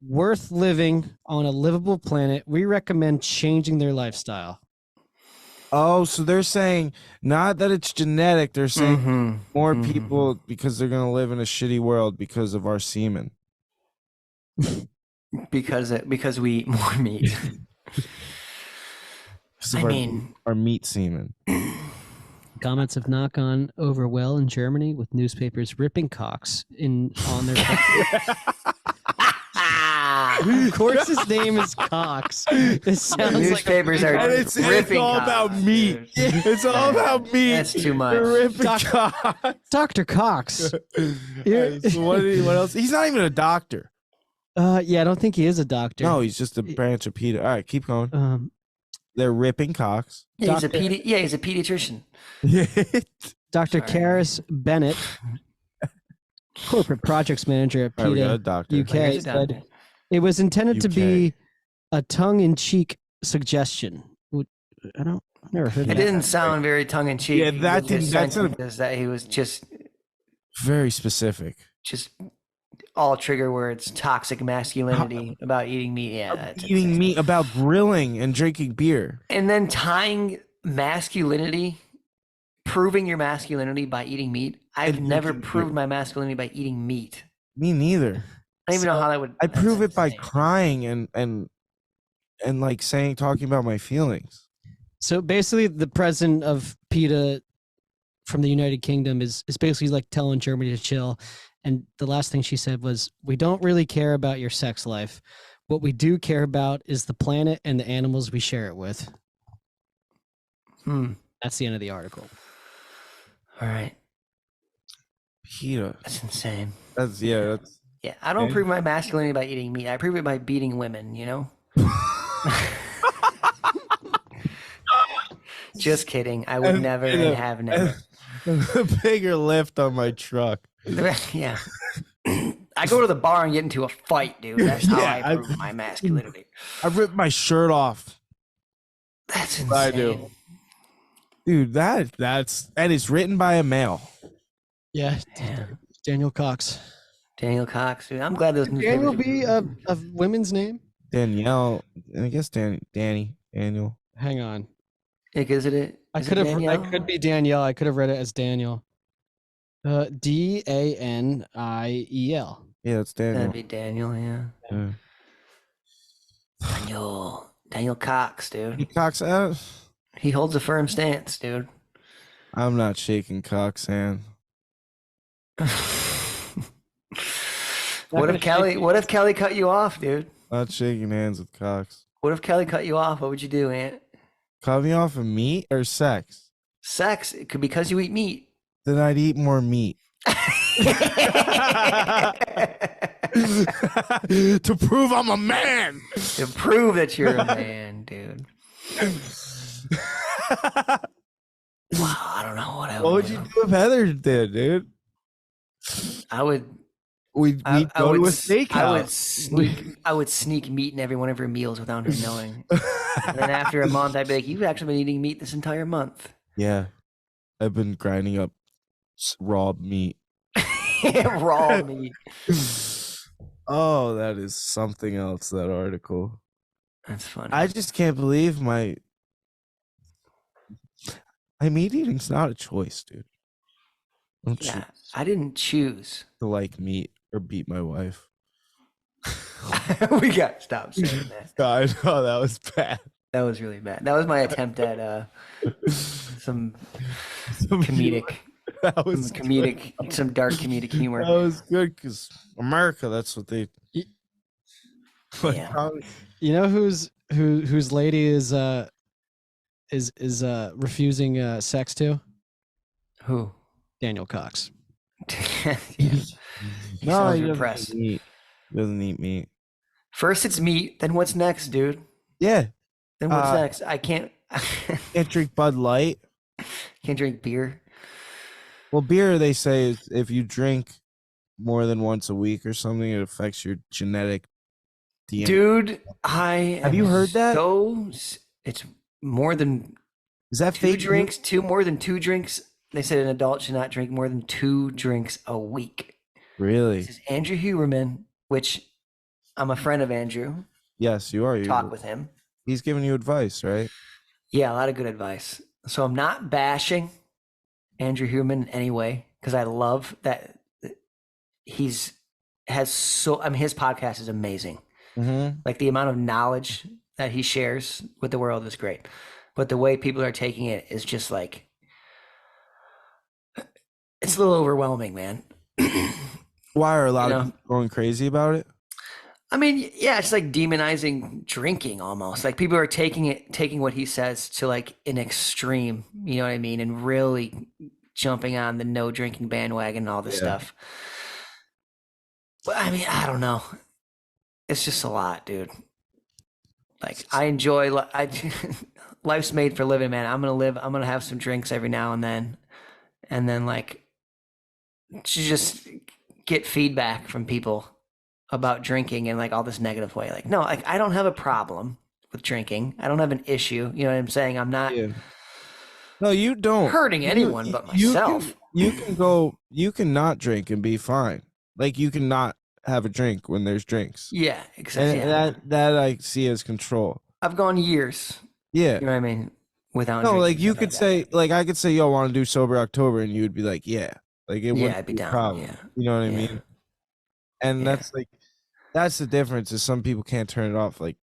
worth living on a livable planet, we recommend changing their lifestyle. Oh, so they're saying not that it's genetic. They're saying Mhm. more Mhm. people because they're going to live in a shitty world because of our semen. Because we eat more meat. Because of I our, mean, our meat semen. Comments have not gone over well in Germany, with newspapers ripping cocks on their. Of course, his name is Cox. This sounds newspapers like are it's ripping all cocks, about meat. dude. It's all about meat. That's too much. They're ripping Doc- cock. Dr. Cox. Alright, so what else? He's not even a doctor. Yeah, I don't think he is a doctor. No, he's just a branch of PETA. All right, keep going. They're ripping cocks. Yeah, he's a pediatrician. Dr. Sorry. Karis Bennett, corporate projects manager at All right, we got a PETA doctor. UK, Here's a said doctor. it was intended to UK. be a tongue-in-cheek suggestion. I've never heard It that. didn't sound very tongue in cheek. Yeah, that didn't- that's a- that he was just Very specific. all trigger words, toxic masculinity about eating meat. Yeah, that's Eating insane. meat, about grilling and drinking beer. And then tying masculinity, proving your masculinity by eating meat. I've And never drinking proved beer. my masculinity by eating meat. Me neither. I don't even know how that would. I that's prove it by insane. crying and like talking about my feelings. So basically, the president of PETA from the United Kingdom is basically like telling Germany to chill. And the last thing she said was, "We don't really care about your sex life. What we do care about is the planet and the animals we share it with." That's the end of the article. All right, PETA. that's insane. That's Yeah, I don't Okay. prove my masculinity by eating meat. I prove it by beating women. You know. Just kidding. I would never and have never. a bigger lift on my truck. Yeah. I go to the bar and get into a fight, dude. That's how Yeah, I prove my masculinity. I ripped my shirt off. That's insane. I do. Dude, that's and it's written by a male. Yeah, Damn. Daniel Cox. Daniel Cox, dude. I'm glad those Daniel newspapers. be a women's name? Danielle, I guess Danny, Daniel. Hang on. Is it? I is it could have. I Danielle? could be Danielle. I could have read it as Daniel. Daniel. Yeah, it's Daniel. That'd be Daniel, yeah. Yeah. Daniel Cox, dude. Cox, He holds a firm stance, dude. I'm not shaking Cox hand. What if Kelly cut you off, dude? Not shaking hands with Cox. What if Kelly cut you off? What would you do, Aunt? Cut me off of meat or sex? Sex, it could because you eat meat. Then I'd eat more meat. To prove I'm a man. To prove that you're a man, dude. Wow, I don't know what I would What would do. you do if Heather did, dude? I would We'd I go to a would steakhouse. I would sneak meat in every one of her meals without her knowing. And then after a month, I'd be like, "You've actually been eating meat this entire month." Yeah, I've been grinding up raw meat. Raw meat. Oh, that is something else. That article. That's funny. I just can't believe my meat eating's not a choice, dude. I don't Yeah, choose I didn't choose. to like meat or beat my wife. We got to stop saying that. I know that was bad. That was really bad. That was my attempt at some comedic, That was some dark comedic humor. That was good because America. That's what they. Yeah. You know whose lady is refusing sex to? Who? Daniel Cox. Yeah. He No, sounds he repressed. doesn't eat. He doesn't eat meat. First it's meat, then what's next, dude? Yeah, Then what's next? I can't can't drink Bud Light. can't drink beer. Well, beer they say is if you drink more than once a week or something, it affects your genetic DNA. Dude, I Have you am heard that? It's more than Is that two fake drinks, more than two drinks. They said an adult should not drink more than 2 drinks a week. Really? This is Andrew Huberman, which I'm a friend of Andrew. Yes, you are. Talk with him. He's giving you advice, right? Yeah, a lot of good advice. So I'm not bashing Andrew Human in any way because I love that his podcast is amazing. Mm-hmm. Like the amount of knowledge that he shares with the world is great. But the way people are taking it is just like, it's a little overwhelming, man. Why are a lot of people going crazy about it? I mean, yeah, it's like demonizing drinking almost. Like people are taking what he says to like an extreme, you know what I mean? And really jumping on the no drinking bandwagon and all this stuff. But I mean, I don't know. It's just a lot, dude. Like I enjoy, life's made for living, man. I'm going to have some drinks every now and then. And then like, to just get feedback from people about drinking in like all this negative way. Like, no, like I don't have a problem with drinking. I don't have an issue. You know what I'm saying? I'm not No, you don't hurting anyone but myself. You can not drink and be fine. Like you can not have a drink when there's drinks. Yeah, exactly. And that I see as control. I've gone years. Yeah. You know what I mean? Without no, drinking, like you stuff could like say, that. like I could say, yo, want to do sober October, and you would be like, yeah, like it wouldn't I'd be be a down. problem. Yeah. You know what I Yeah. mean? And that's the difference. Is some people can't turn it off. Like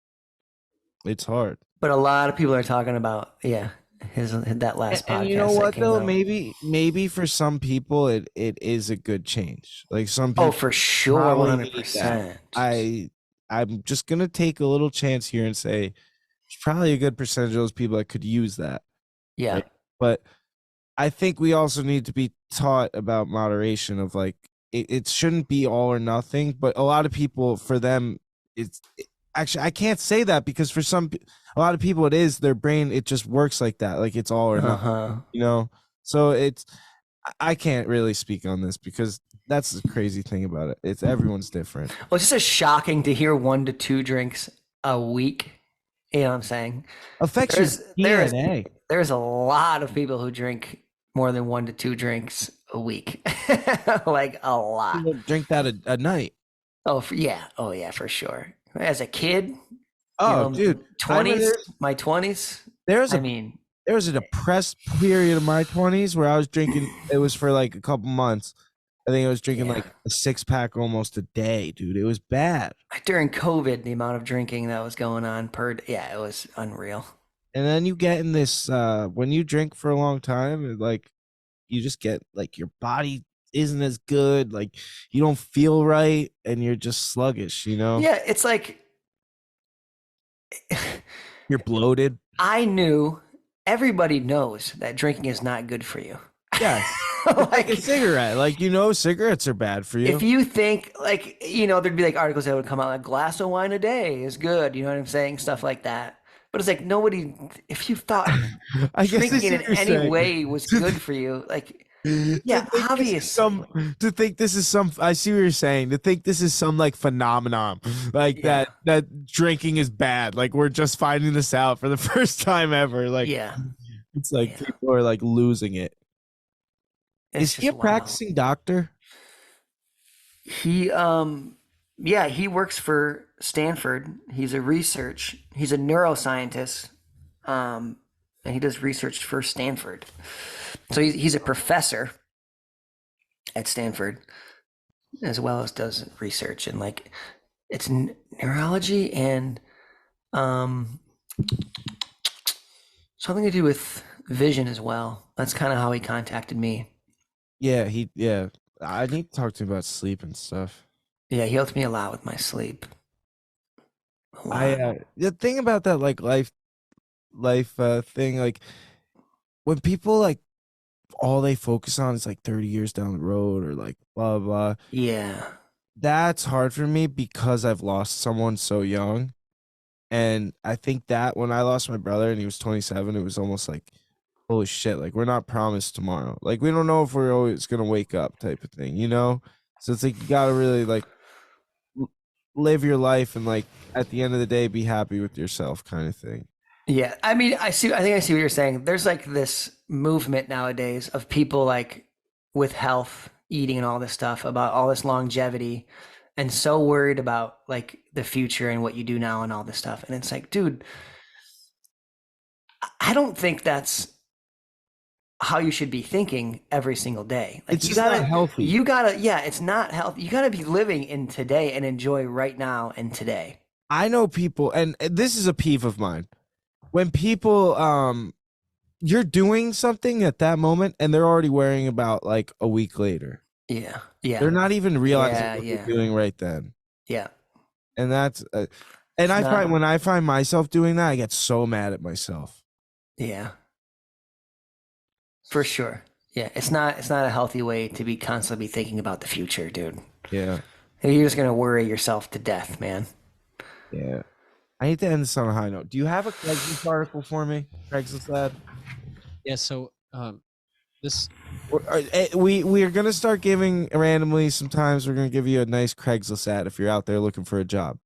it's hard. But a lot of people are talking about that last podcast. And you know that what came though? out. Maybe for some people it is a good change. Like some people. Oh, for sure, probably need 100%. I'm just gonna take a little chance here and say there's probably a good percentage of those people that could use that. Yeah. Right? But I think we also need to be taught about moderation of like it shouldn't be all or nothing, but a lot of people, for them, actually I can't say that because for a lot of people it is their brain, it just works like that, like it's all or nothing, you know? So I can't really speak on this because that's the crazy thing about it. It's everyone's different. Well, it's just shocking to hear 1 to 2 drinks a week. You know what I'm saying? Affects your DNA. There's a lot of people who drink more than 1 to 2 drinks a week. Like a lot. People drink that a night. Oh yeah, for sure. As a kid, dude, 20s, my 20s. There was a depressed period of my 20s where I was drinking. It was for like a couple months. I think I was drinking like a 6-pack almost a day, dude. It was bad. During COVID, the amount of drinking that was going on it was unreal. And then you get in this when you drink for a long time, like you just get like your body isn't as good, like you don't feel right and you're just sluggish, you know? Yeah, it's like you're bloated. I knew everybody knows that drinking is not good for you. Yeah. Like a cigarette. Like, cigarettes are bad for you. If you think there'd be like articles that would come out like glass of wine a day is good. You know what I'm saying? Stuff like that. But it's like nobody, if you thought drinking in any way was good for you, like, yeah, obviously. To think this is I see what you're saying. To think this is some like phenomenon, like that drinking is bad. Like we're just finding this out for the first time ever. Like, it's like people are like losing it. Is he a practicing doctor? He works for Stanford. He's a neuroscientist. And he does research for Stanford. So he's a professor at Stanford, as well as does research and like it's neurology and something to do with vision as well. That's kind of how he contacted me. Yeah, I need to talk to him about sleep and stuff. Yeah, he helped me a lot with my sleep. The thing about that like life thing, like when people like all they focus on is like 30 years down the road or like blah blah. Yeah. That's hard for me because I've lost someone so young. And I think that when I lost my brother and he was 27, it was almost like, holy shit, like we're not promised tomorrow. Like we don't know if we're always gonna wake up type of thing, So it's like you gotta really like live your life and like at the end of the day be happy with yourself kind of thing. Yeah, I mean, I think I see what you're saying. There's like this movement nowadays of people like with health, eating and all this stuff about all this longevity and so worried about like the future and what you do now and all this stuff. And it's like, dude, I don't think that's how you should be thinking every single day. Like It's you just gotta not healthy. it's not healthy. You gotta be living in today and enjoy right now and today. I know people, and this is a peeve of mine. When people, you're doing something at that moment, and they're already worrying about like a week later. Yeah. Yeah. They're not even realizing what Yeah. they're doing right then. Yeah. And that's, and I find when I find myself doing that, I get so mad at myself. Yeah. For sure. Yeah. It's not a healthy way to be constantly thinking about the future, dude. Yeah. You're just gonna worry yourself to death, man. Yeah. I need to end this on a high note. Do you have a Craigslist article for me, Craigslist lad? Yeah. So this We are gonna start giving randomly. Sometimes we're gonna give you a nice Craigslist ad if you're out there looking for a job.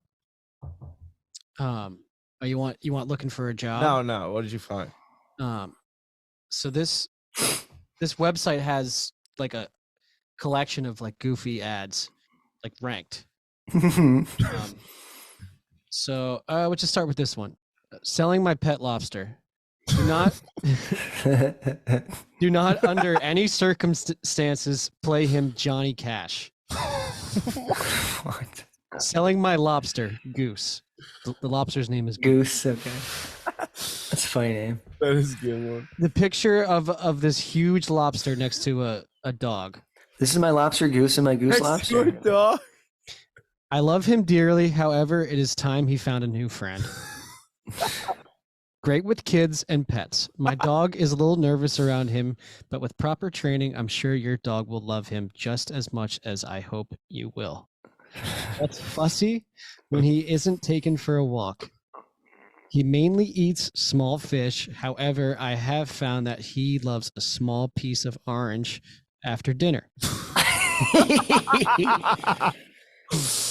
you want looking for a job? No. What did you find? So this website has like a collection of like goofy ads, like ranked. So we'll just start with this one. Selling my pet lobster. Do not under any circumstances play him Johnny Cash. What? Selling my lobster, Goose. The lobster's name is Goose. Goose. Okay. That's a funny name. That is a good one. The picture of this huge lobster next to a dog. This is my lobster Goose and my goose lobster. Dog. I love him dearly. However, it is time he found a new friend. Great with kids and pets. My dog is a little nervous around him, but with proper training, I'm sure your dog will love him just as much as I hope you will. That's fussy when he isn't taken for a walk. He mainly eats small fish. However, I have found that he loves a small piece of orange after dinner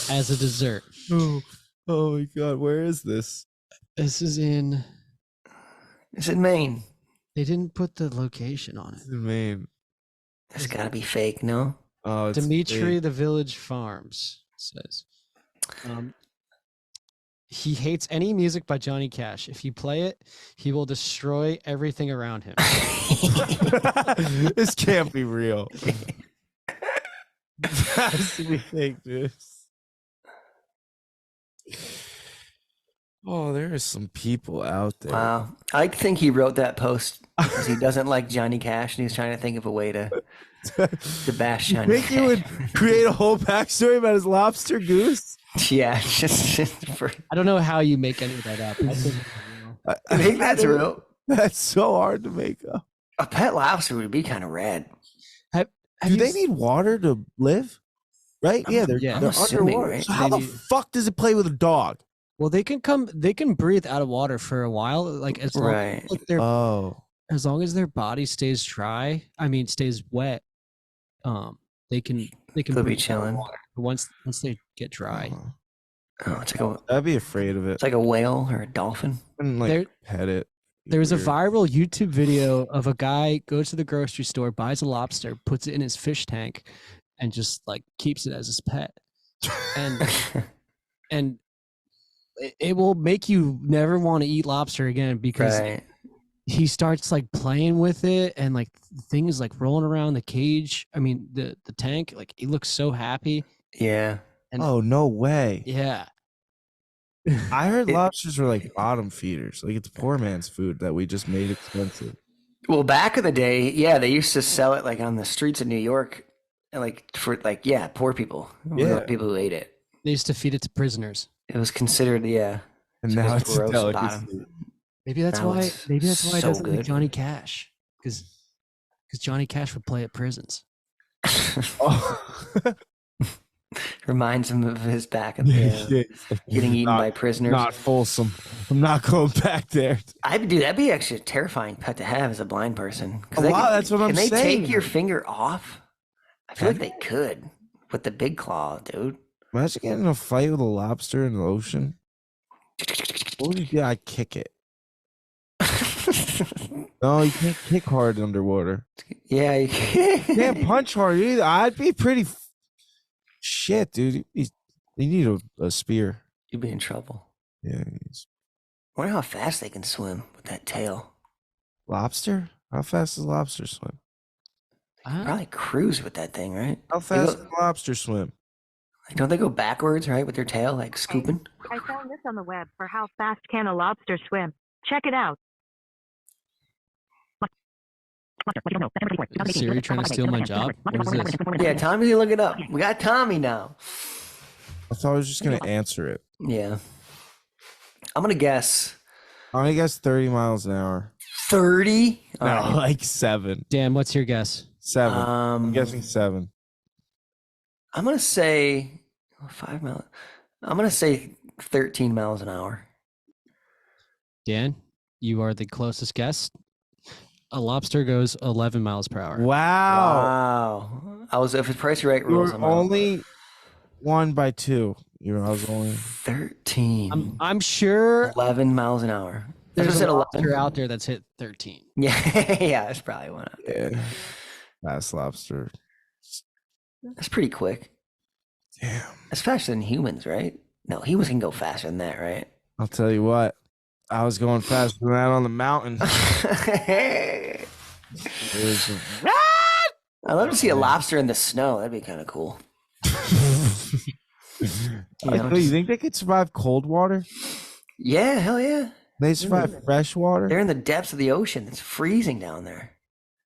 as a dessert. Oh my God, where is this? This is in. Is it Maine? They didn't put the location on it. It's in Maine. It's gotta be fake, no? Oh, it's Dimitri, fake. the Village Farms says. He hates any music by Johnny Cash. If you play it, he will destroy everything around him. This can't be real. That has to be fake, dude. Oh, there are some people out there. Wow. I think he wrote that post because he doesn't like Johnny Cash and he's trying to think of a way to bash You Johnny think Cash. you would create a whole backstory about his lobster Goose? Yeah, just for. I don't know how you make any of that up. I think, I think that's real. That's so hard to make up. A pet lobster would be kind of rad. Do they need water to live? Right? Yeah, they're I'm assuming, underwater. right? So how They the need- fuck does it play with a dog? well, they can breathe out of water for a while, like as long Right. like their Oh. as long as their body stays dry. I mean, stays wet. They can They'll be breathe out of chilling. water. But once they get dry, Oh, it's like I'd be afraid of it. it's like a whale or a dolphin. And like There- pet it. there was a Weird. viral YouTube video of a guy goes to the grocery store, buys a lobster, puts it in his fish tank, and just like keeps it as his pet. And it will make you never want to eat lobster again because Right. he starts like playing with it and like things like rolling around the cage. I mean the tank. Like he looks so happy. Yeah. Oh, no way. Yeah. I heard It- lobsters were like bottom feeders. Like it's poor man's food that we just made expensive. Well, back in the day, yeah, they used to sell it like on the streets of New York, and like for like poor people, Yeah. people who ate it. They used to feed it to prisoners. It was considered And It's now just it's a gross delicacy. Maybe that's Now why. it's Maybe that's why he so doesn't like good. Johnny Cash because Johnny Cash would play at prisons. Oh. reminds him of his back in the Yeah, it's like, getting eaten not- by prisoners. Not fulsome. I'm not going back there. That'd be actually a terrifying pet to have as a blind person. 'Cause A they lot, can- that's what I'm Can they saying. take your finger off? I feel like Can they could with the big claw, dude. Imagine getting in a fight with a lobster in the ocean. What would you do? I'd kick it. No, you can't kick hard underwater. Yeah, you You can't punch hard either. I'd be pretty. Shit, dude. You need a spear. You'd be in trouble. Yeah. I wonder how fast they can swim with that tail. Lobster? How fast does lobster swim? Probably cruise with that thing, right? How They fast go- does lobster swim? like, don't they go backwards, right, with their tail, like scooping? I found this on the web for how fast can a lobster swim. Check it out. Is Siri trying to steal my job? What is this? Yeah, Tommy, look it up. We got Tommy now. I thought I was just gonna answer it. Yeah. I'm gonna guess I'm gonna guess 30 miles an hour. 30. No, All right. like 7. Dan, what's your guess? 7. I'm Um, guessing 7. I'm gonna say 5 miles. I'm gonna say 13 miles an hour. Dan, you are the closest guess. A lobster goes 11 miles per hour. Wow. Wow. I was if it's Price is Right You rules. were I'm out. only 1 by 2. I was only 13. I'm sure 11 miles an hour. I there's just a said 11. lobster out there that's hit 13. Yeah, yeah, that's probably one. Out there. yeah. Fast lobster. That's pretty quick. Damn. That's faster than humans, right? No, humans can go faster than that, right? I'll tell you what. I was going faster than that on the mountain. I'd It was love to see a lobster in the snow. That'd be kind of cool. You think they could survive cold water? Yeah, hell yeah. They survive fresh water? They're in the depths of the ocean. It's freezing down there.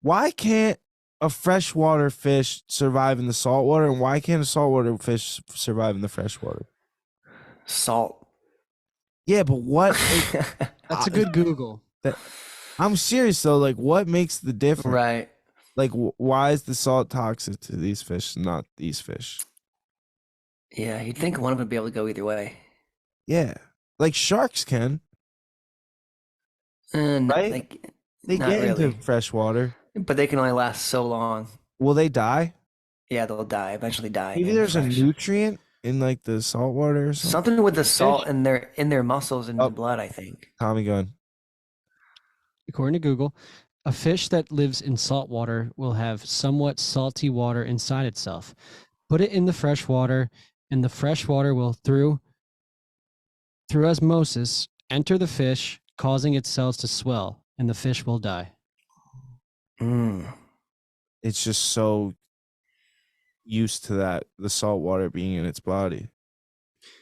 Why can't a freshwater fish survive in the saltwater, and why can't a saltwater fish survive in the freshwater? Salt. Yeah, but what? That's a good Google. I'm serious though. Like, what makes the difference? Right. Like, why is the salt toxic to these fish, not these fish? Yeah, you'd think one of them would be able to go either way. Yeah, like sharks can. No, Right? They not get really. into fresh water. But they can only last so long. Will they die? Yeah, they'll die. Eventually die. Maybe in there's a fresh. nutrient in like the salt water or something. Something with the salt in their muscles and Oh. the blood, I think. Tommy gun. According to Google, a fish that lives in salt water will have somewhat salty water inside itself. Put it in the fresh water, and the fresh water will, through osmosis, enter the fish, causing its cells to swell, and the fish will die. Mm. It's just so used to that, the salt water being in its body.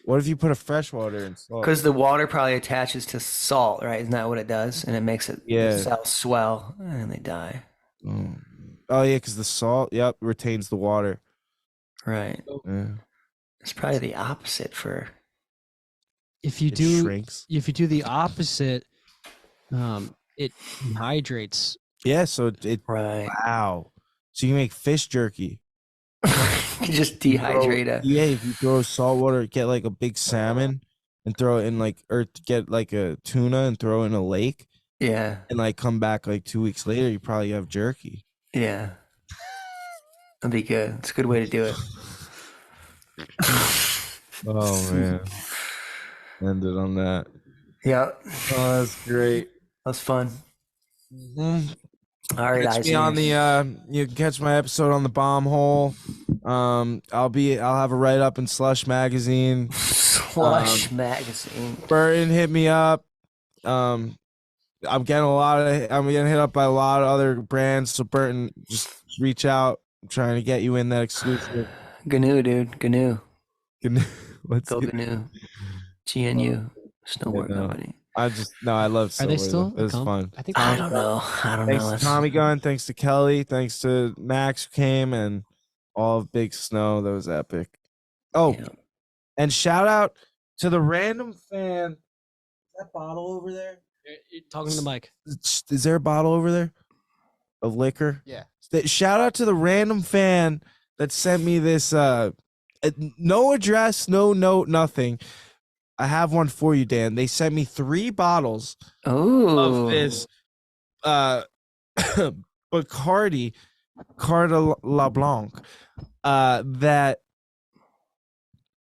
What if you put a fresh water in salt? Because the water probably attaches to salt, right? Isn't that what it does? And it makes it Yeah. the cells swell and they die. Oh yeah, because the salt, yep, retains the water. Right. Yeah. It's probably the opposite for If you It do shrinks. if you do the opposite, it dehydrates. Yeah, so it right. wow. So you make fish jerky. You just dehydrate it. Yeah, if you throw salt water, get like a big salmon and throw it in like, or get like a tuna and throw it in a lake, Yeah. and like come back like 2 weeks later, you probably have jerky. Yeah. That'd be good. It's a good way to do it. Oh man. Ended on that. Yeah. Oh, that's great. That's fun. Mhm. All right, Catch me on the you can catch my episode on the bomb hole. I'll have a write up in Slush magazine. Slush magazine. Burton hit me up. I'm getting hit up by a lot of other brands. So Burton, just reach out. I'm trying to get you in that exclusive. GNU, dude. GNU. What's Go it? GNU. GNU. Snowboard Yeah, no. company. I love Are they Silver, still? though. It was fun. I think I don't know. Thanks to That's- Tommy Gunn, thanks to Kelly, thanks to Max who came, and all of Big Snow. That was epic. Oh, Yeah. and shout out to the random fan. Is that bottle over there? talking to the mic. Is there a bottle over there of liquor? Yeah. Shout out to the random fan that sent me this. No address, no note, nothing. I have one for you, Dan. They sent me 3 bottles Oh. of this Bacardi Carta La Blanc that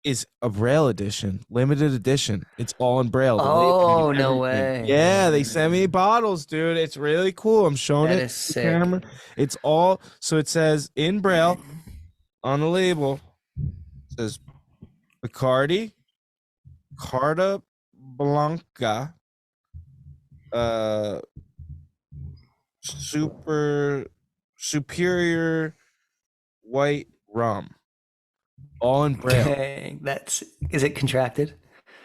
is a Braille edition, limited edition. It's all in Braille. The Oh, label, no everything. way. Yeah, they sent me bottles, dude. It's really cool. I'm showing That it is to the sick. camera. It's all, so it says in Braille on the label, it says Bacardi, Carta Blanca, superior white rum, all in Braille. Dang, is it contracted?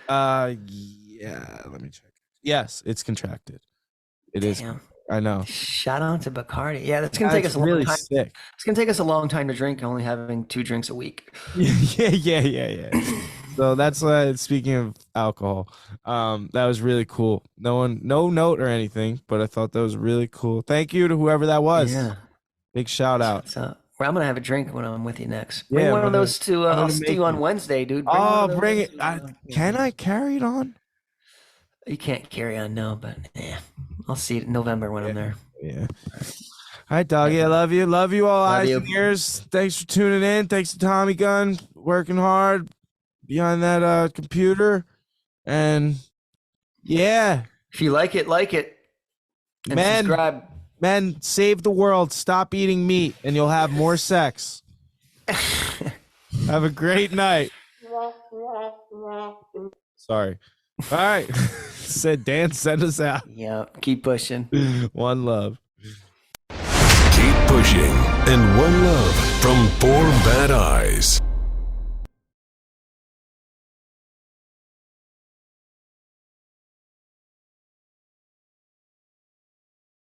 Yeah, let me check. Yes, it's contracted. It is. Damn. I know. Shout out to Bacardi. Yeah, that's gonna take us a long really time. sick. It's gonna take us a long time to drink, only having 2 drinks a week. Yeah. So that's speaking of alcohol, that was really cool. No note or anything, but I thought that was really cool. Thank you to whoever that was. Yeah. Big shout out. So I'm gonna have a drink when I'm with you next. Bring Yeah, one of I'm gonna- those to. I'm I'll gonna see make you on it. Wednesday, dude. Bring it. Can I carry it on? You can't carry on, no, but yeah, I'll see you in November when I'm there. Yeah. All right, doggy. I love you. Love you all, Love eyes you. and ears. Thanks for tuning in. Thanks to Tommy Gunn working hard behind that computer. And yeah, If you like it, and Man. subscribe. men, save the world. Stop eating meat, and you'll have more sex. Have a great night. Sorry. All right. Said Dan, send us out. Yeah, keep pushing. One love. Keep pushing, and one love from 4 Bad Eyes.